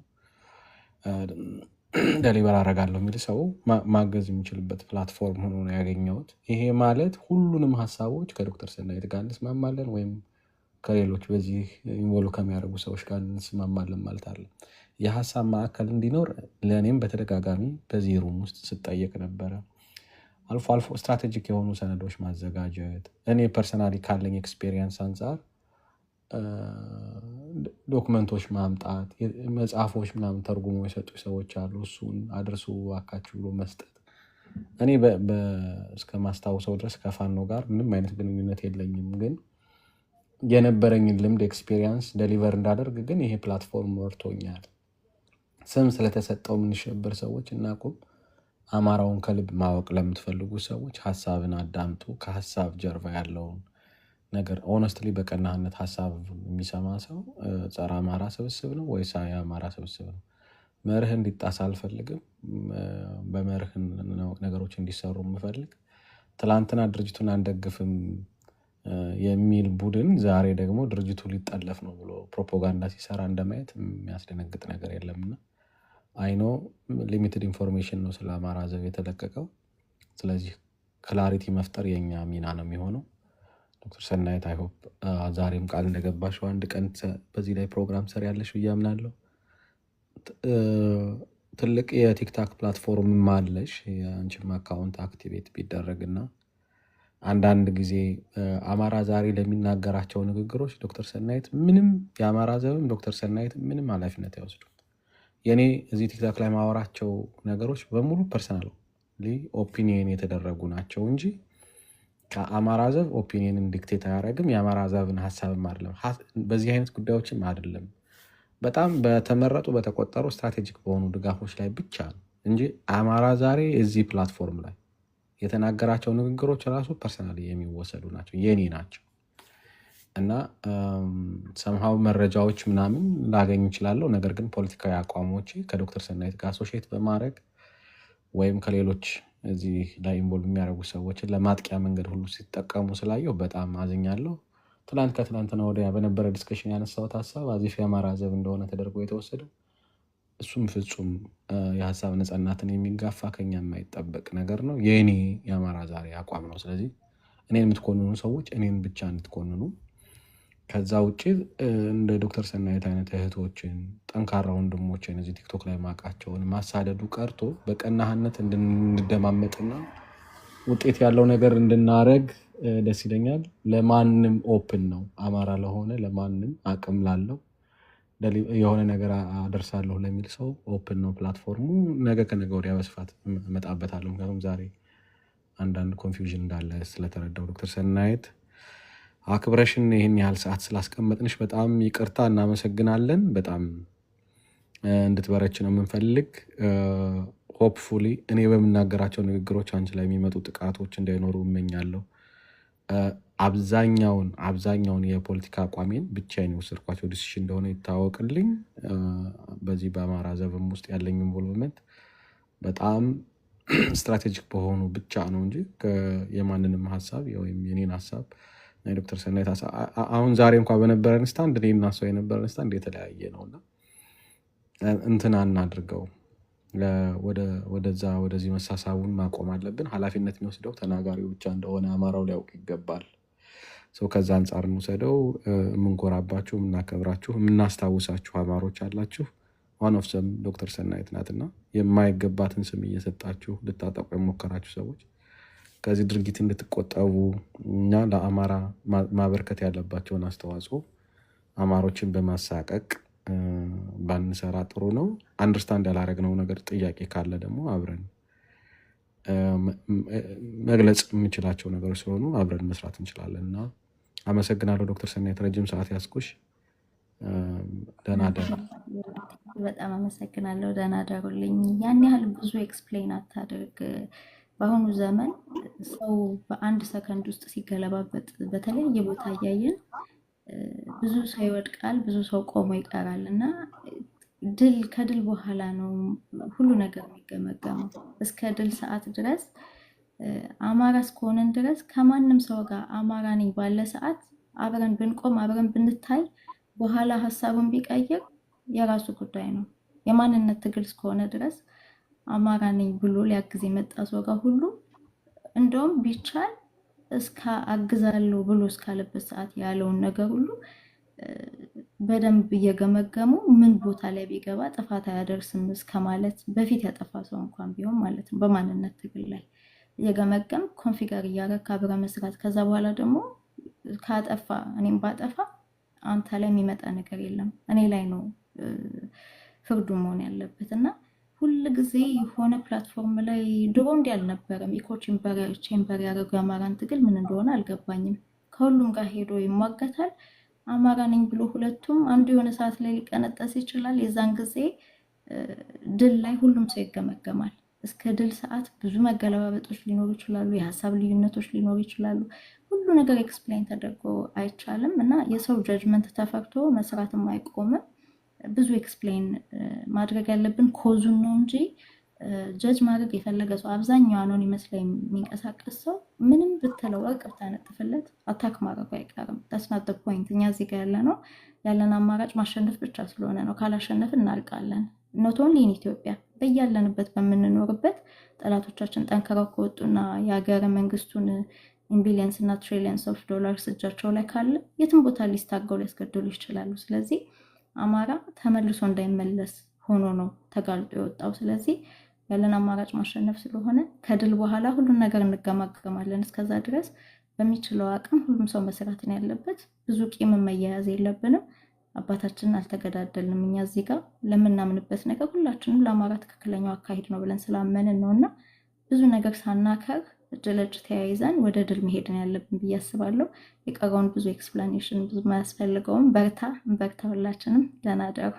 ደሊቨር አረጋለሁ የሚል ሰው ማገዝ የሚችልበት ፕላትፎርም ሆኖ ነው ያገኘሁት። ይሄ ማለት ሁሉንም ሀሳቦች ከዶክተር ሰናይት ጋር እንስማማለን ወይም ከሌሎች በዚህ ኢንቮልቭ ከሚያደርጉ ሰዎች ጋር እንስማማለን ማለት አለ። የሀሳብ ማዕከል እንዲኖር ለእኔም በተደጋጋሚ በዚህ ሩም ውስጥ ስጠየቅ ነበረ። አልፎ አልፎ ስትራቴጂክ የሆኑ ሰነዶች ማዘጋጀት፣ እኔ ፐርሰናሊ ካለኝ ኤክስፔሪየንስ አንጻር ዶክመንቶች ማምጣት፣ መጽሐፎች ምናምን ተርጉሞ የሰጡ ሰዎች አሉ፣ እሱን አድርሱ አካችሁ ብሎ መስጠት። እኔ እስከ ማስታወሰው ድረስ ከፋኖ ጋር ምንም አይነት ግንኙነት የለኝም፣ ግን የነበረኝን ልምድ ኤክስፔሪየንስ ደሊቨር እንዳደርግ ግን ይሄ ፕላትፎርም ወርቶኛል። ስም ስለተሰጠው የምንሸበር ሰዎች እናቁም። አማራውን ከልብ ማወቅ ለምትፈልጉ ሰዎች ሀሳብን አዳምጡ። ከሀሳብ ጀርባ ያለውን ነገር ኦነስትሊ በቀናህነት ሀሳብ የሚሰማ ሰው ጸረ አማራ ስብስብ ነው ወይስ የአማራ ስብስብ ነው? መርህ እንዲጣስ አልፈልግም። በመርህ ነገሮች እንዲሰሩ የምፈልግ። ትላንትና ድርጅቱን አንደግፍም የሚል ቡድን ዛሬ ደግሞ ድርጅቱ ሊጠለፍ ነው ብሎ ፕሮፓጋንዳ ሲሰራ እንደማየት የሚያስደነግጥ ነገር የለምና አይኖ ሊሚትድ ኢንፎርሜሽን ነው ስለ አማራ ዘብ የተለቀቀው። ስለዚህ ክላሪቲ መፍጠር የኛ ሚና ነው የሚሆነው። ዶክተር ሰናይት አይ ሆፕ ዛሬም ቃል እንደገባሽው አንድ ቀን በዚህ ላይ ፕሮግራም ሰር ያለሽ ብዬ አምናለሁ። ትልቅ የቲክታክ ፕላትፎርም አለሽ። የአንቺም አካውንት አክቲቬት ቢደረግና አንዳንድ ጊዜ አማራ ዛሬ ለሚናገራቸው ንግግሮች ዶክተር ሰናይት ምንም የአማራ ዘብም ዶክተር ሰናይት ምንም ኃላፊነት አይወስዱም። የኔ እዚህ ቲክታክ ላይ ማወራቸው ነገሮች በሙሉ ፐርሰናል ኦፒኒየን የተደረጉ ናቸው እንጂ ከአማራ ዘብ ኦፒኒየንን ዲክቴት አያደርግም። የአማራ ዘብን ሀሳብም አይደለም። በዚህ አይነት ጉዳዮችም አይደለም። በጣም በተመረጡ በተቆጠሩ ስትራቴጂክ በሆኑ ድጋፎች ላይ ብቻ ነው እንጂ አማራ ዛሬ እዚህ ፕላትፎርም ላይ የተናገራቸው ንግግሮች ራሱ ፐርሰናሊ የሚወሰዱ ናቸው፣ የኔ ናቸው እና ሰምሃው መረጃዎች ምናምን ላገኝ እችላለሁ። ነገር ግን ፖለቲካዊ አቋሞች ከዶክተር ሰናይት ጋር አሶሺየት በማድረግ ወይም ከሌሎች እዚህ ላይ ኢንቮልቭ የሚያደርጉ ሰዎችን ለማጥቂያ መንገድ ሁሉ ሲጠቀሙ ስላየው በጣም አዝኛለሁ። ከትላንትና ወዲያ በነበረ ዲስከሽን ያነሳሁት ሀሳብ አዚፍ የአማራ ዘብ እንደሆነ ተደርጎ የተወሰደው እሱም ፍጹም የሀሳብ ነፃነትን የሚጋፋ ከኛ የማይጠበቅ ነገር ነው። የኔ የአማራ ዛሬ አቋም ነው። ስለዚህ እኔን የምትኮንኑ ሰዎች እኔን ብቻ እንድትኮንኑ፣ ከዛ ውጭ እንደ ዶክተር ሰናይት አይነት እህቶችን ጠንካራ ወንድሞችን እዚህ ቲክቶክ ላይ ማቃቸውን ማሳደዱ ቀርቶ በቀናህነት እንድንደማመጥና ውጤት ያለው ነገር እንድናረግ ደስ ይለኛል። ለማንም ኦፕን ነው። አማራ ለሆነ ለማንም አቅም ላለው የሆነ ነገር አደርሳለሁ ለሚል ሰው ኦፕን ነው ፕላትፎርሙ። ነገ ከነገ ወዲያ በስፋት እመጣበታለሁ። ምክንያቱም ዛሬ አንዳንድ ኮንፊውዥን እንዳለ ስለተረዳው ዶክተር ሰናይት አክብረሽን ይህን ያህል ሰዓት ስላስቀመጥንሽ በጣም ይቅርታ እናመሰግናለን። በጣም እንድትበረች ነው የምንፈልግ። ሆፕፉሊ እኔ በምናገራቸው ንግግሮች አንቺ ላይ የሚመጡ ጥቃቶች እንዳይኖሩ እመኛለሁ። አብዛኛውን የፖለቲካ አቋሜን ብቻዬን የወሰድኳቸው ዲሲሽን እንደሆነ ይታወቅልኝ። በዚህ በአማራ ዘብም ውስጥ ያለኝ ኢንቮልቭመንት በጣም ስትራቴጂክ በሆኑ ብቻ ነው እንጂ የማንንም ሀሳብ ወይም የኔን ሀሳብ ዶክተር ሰናይት አሁን ዛሬ እንኳ በነበረን ስታንድ እኔና እሷ የነበረን ስታንድ የተለያየ ነውና እንትን አናድርገው። ወደዚህ መሳሳቡን ማቆም አለብን። ኃላፊነት የሚወስደው ተናጋሪው ብቻ እንደሆነ አማራው ሊያውቅ ይገባል። ሰው ከዛ አንጻር እንውሰደው። የምንኮራባችሁ፣ የምናከብራችሁ፣ የምናስታውሳችሁ አማሮች አላችሁ። ዋን ኦፍ ሰም ዶክተር ሰናይት ናትና የማይገባትን ስም እየሰጣችሁ ልታጠቁ የሞከራችሁ ሰዎች ከዚህ ድርጊት እንድትቆጠቡ እና ለአማራ ማበርከት ያለባቸውን አስተዋጽኦ አማሮችን በማሳቀቅ ባንሰራ ጥሩ ነው። አንደርስታንድ ያላረግነው ነገር ጥያቄ ካለ ደግሞ አብረን መግለጽ የምንችላቸው ነገሮች ስለሆኑ አብረን መስራት እንችላለን እና አመሰግናለሁ ዶክተር ሰናይት። ረጅም ሰዓት ያስኩሽ። ደህና ደሩ። በጣም አመሰግናለሁ። ደህና ደሩልኝ። ያን ያህል ብዙ ኤክስፕሌን አታድርግ። በአሁኑ ዘመን ሰው በአንድ ሰከንድ ውስጥ ሲገለባበጥ በተለያየ ቦታ እያየን ብዙ ሰው ይወድቃል፣ ብዙ ሰው ቆሞ ይቀራል እና ከድል በኋላ ነው ሁሉ ነገር የሚገመገመው። እስከ ድል ሰዓት ድረስ አማራ እስከሆነን ድረስ ከማንም ሰው ጋር አማራ ነኝ ባለ ሰዓት አብረን ብንቆም አብረን ብንታይ በኋላ ሀሳቡን ቢቀይር የራሱ ጉዳይ ነው። የማንነት ትግል እስከሆነ ድረስ አማራ ነኝ ብሎ ሊያግዝ የመጣ ሰው ጋር ሁሉ እንደውም ቢቻል እስከ አግዛለሁ ብሎ እስካለበት ሰዓት ያለውን ነገር ሁሉ በደንብ እየገመገሙ ምን ቦታ ላይ ቢገባ ጥፋት አያደርስም እስከ ማለት በፊት ያጠፋ ሰው እንኳን ቢሆን ማለት ነው በማንነት ትግል ላይ እየገመገም ኮንፊገር እያደረግ አብረ መስራት። ከዛ በኋላ ደግሞ ካጠፋ እኔም ባጠፋ አንተ ላይ የሚመጣ ነገር የለም እኔ ላይ ነው ፍርዱ መሆን ያለበት እና ሁሉ ጊዜ የሆነ ፕላትፎርም ላይ ድሮ እንዲህ አልነበረም። ኢኮ ቼምበር ያደረገው የአማራን ትግል ምን እንደሆነ አልገባኝም። ከሁሉም ጋር ሄዶ ይሟገታል። አማራ ነኝ ብሎ ሁለቱም አንዱ የሆነ ሰዓት ላይ ሊቀነጠስ ይችላል። የዛን ጊዜ ድል ላይ ሁሉም ሰው ይገመገማል። እስከ ድል ሰዓት ብዙ መገለባበጦች ሊኖሩ ይችላሉ፣ የሀሳብ ልዩነቶች ሊኖሩ ይችላሉ። ሁሉ ነገር ኤክስፕሌን ተደርጎ አይቻልም እና የሰው ጀጅመንት ተፈርቶ መስራትም አይቆምም። ብዙ ኤክስፕሌን ማድረግ ያለብን ኮዙን ነው እንጂ ጀጅ ማድረግ የፈለገ ሰው አብዛኛው አኖን ይመስለኝ የሚንቀሳቀስ ሰው ምንም ብትለው ወርቅ ብታነጥፍለት አታክ ማድረጉ አይቀርም። ታስናት ፖይንት እኛ እዚህ ጋር ያለን አማራጭ ማሸነፍ ብቻ ስለሆነ ነው። ካላሸነፍ እናልቃለን። ኖት ኦንሊ ኢን ኢትዮጵያ በያለንበት በምንኖርበት ጠላቶቻችን ጠንክረው ከወጡና የሀገረ መንግስቱን ኢንቢሊየንስ እና ትሪሊየንስ ኦፍ ዶላርስ እጃቸው ላይ ካለ የትም ቦታ ሊስታገው ሊያስገድሉ ይችላሉ። ስለዚህ አማራ ተመልሶ እንዳይመለስ ሆኖ ነው ተጋልጦ የወጣው። ስለዚህ ያለን አማራጭ ማሸነፍ ስለሆነ ከድል በኋላ ሁሉን ነገር እንገማገማለን። እስከዛ ድረስ በሚችለው አቅም ሁሉም ሰው መስራት ነው ያለበት። ብዙ ቂም መያያዝ የለብንም። አባታችንን አልተገዳደልንም። እኛ እዚህ ጋር ለምናምንበት ነገር ሁላችንም ለአማራ ትክክለኛው አካሄድ ነው ብለን ስላመንን ነውና ብዙ ነገር ሳናከር እጅ ለእጅ ተያይዘን ወደ ድል መሄድን ያለብን ብዬ አስባለሁ። የቀረውን ብዙ ኤክስፕላኔሽን ብዙ ማያስፈልገውም። በርታ ሁላችንም። ደህና ደሩ።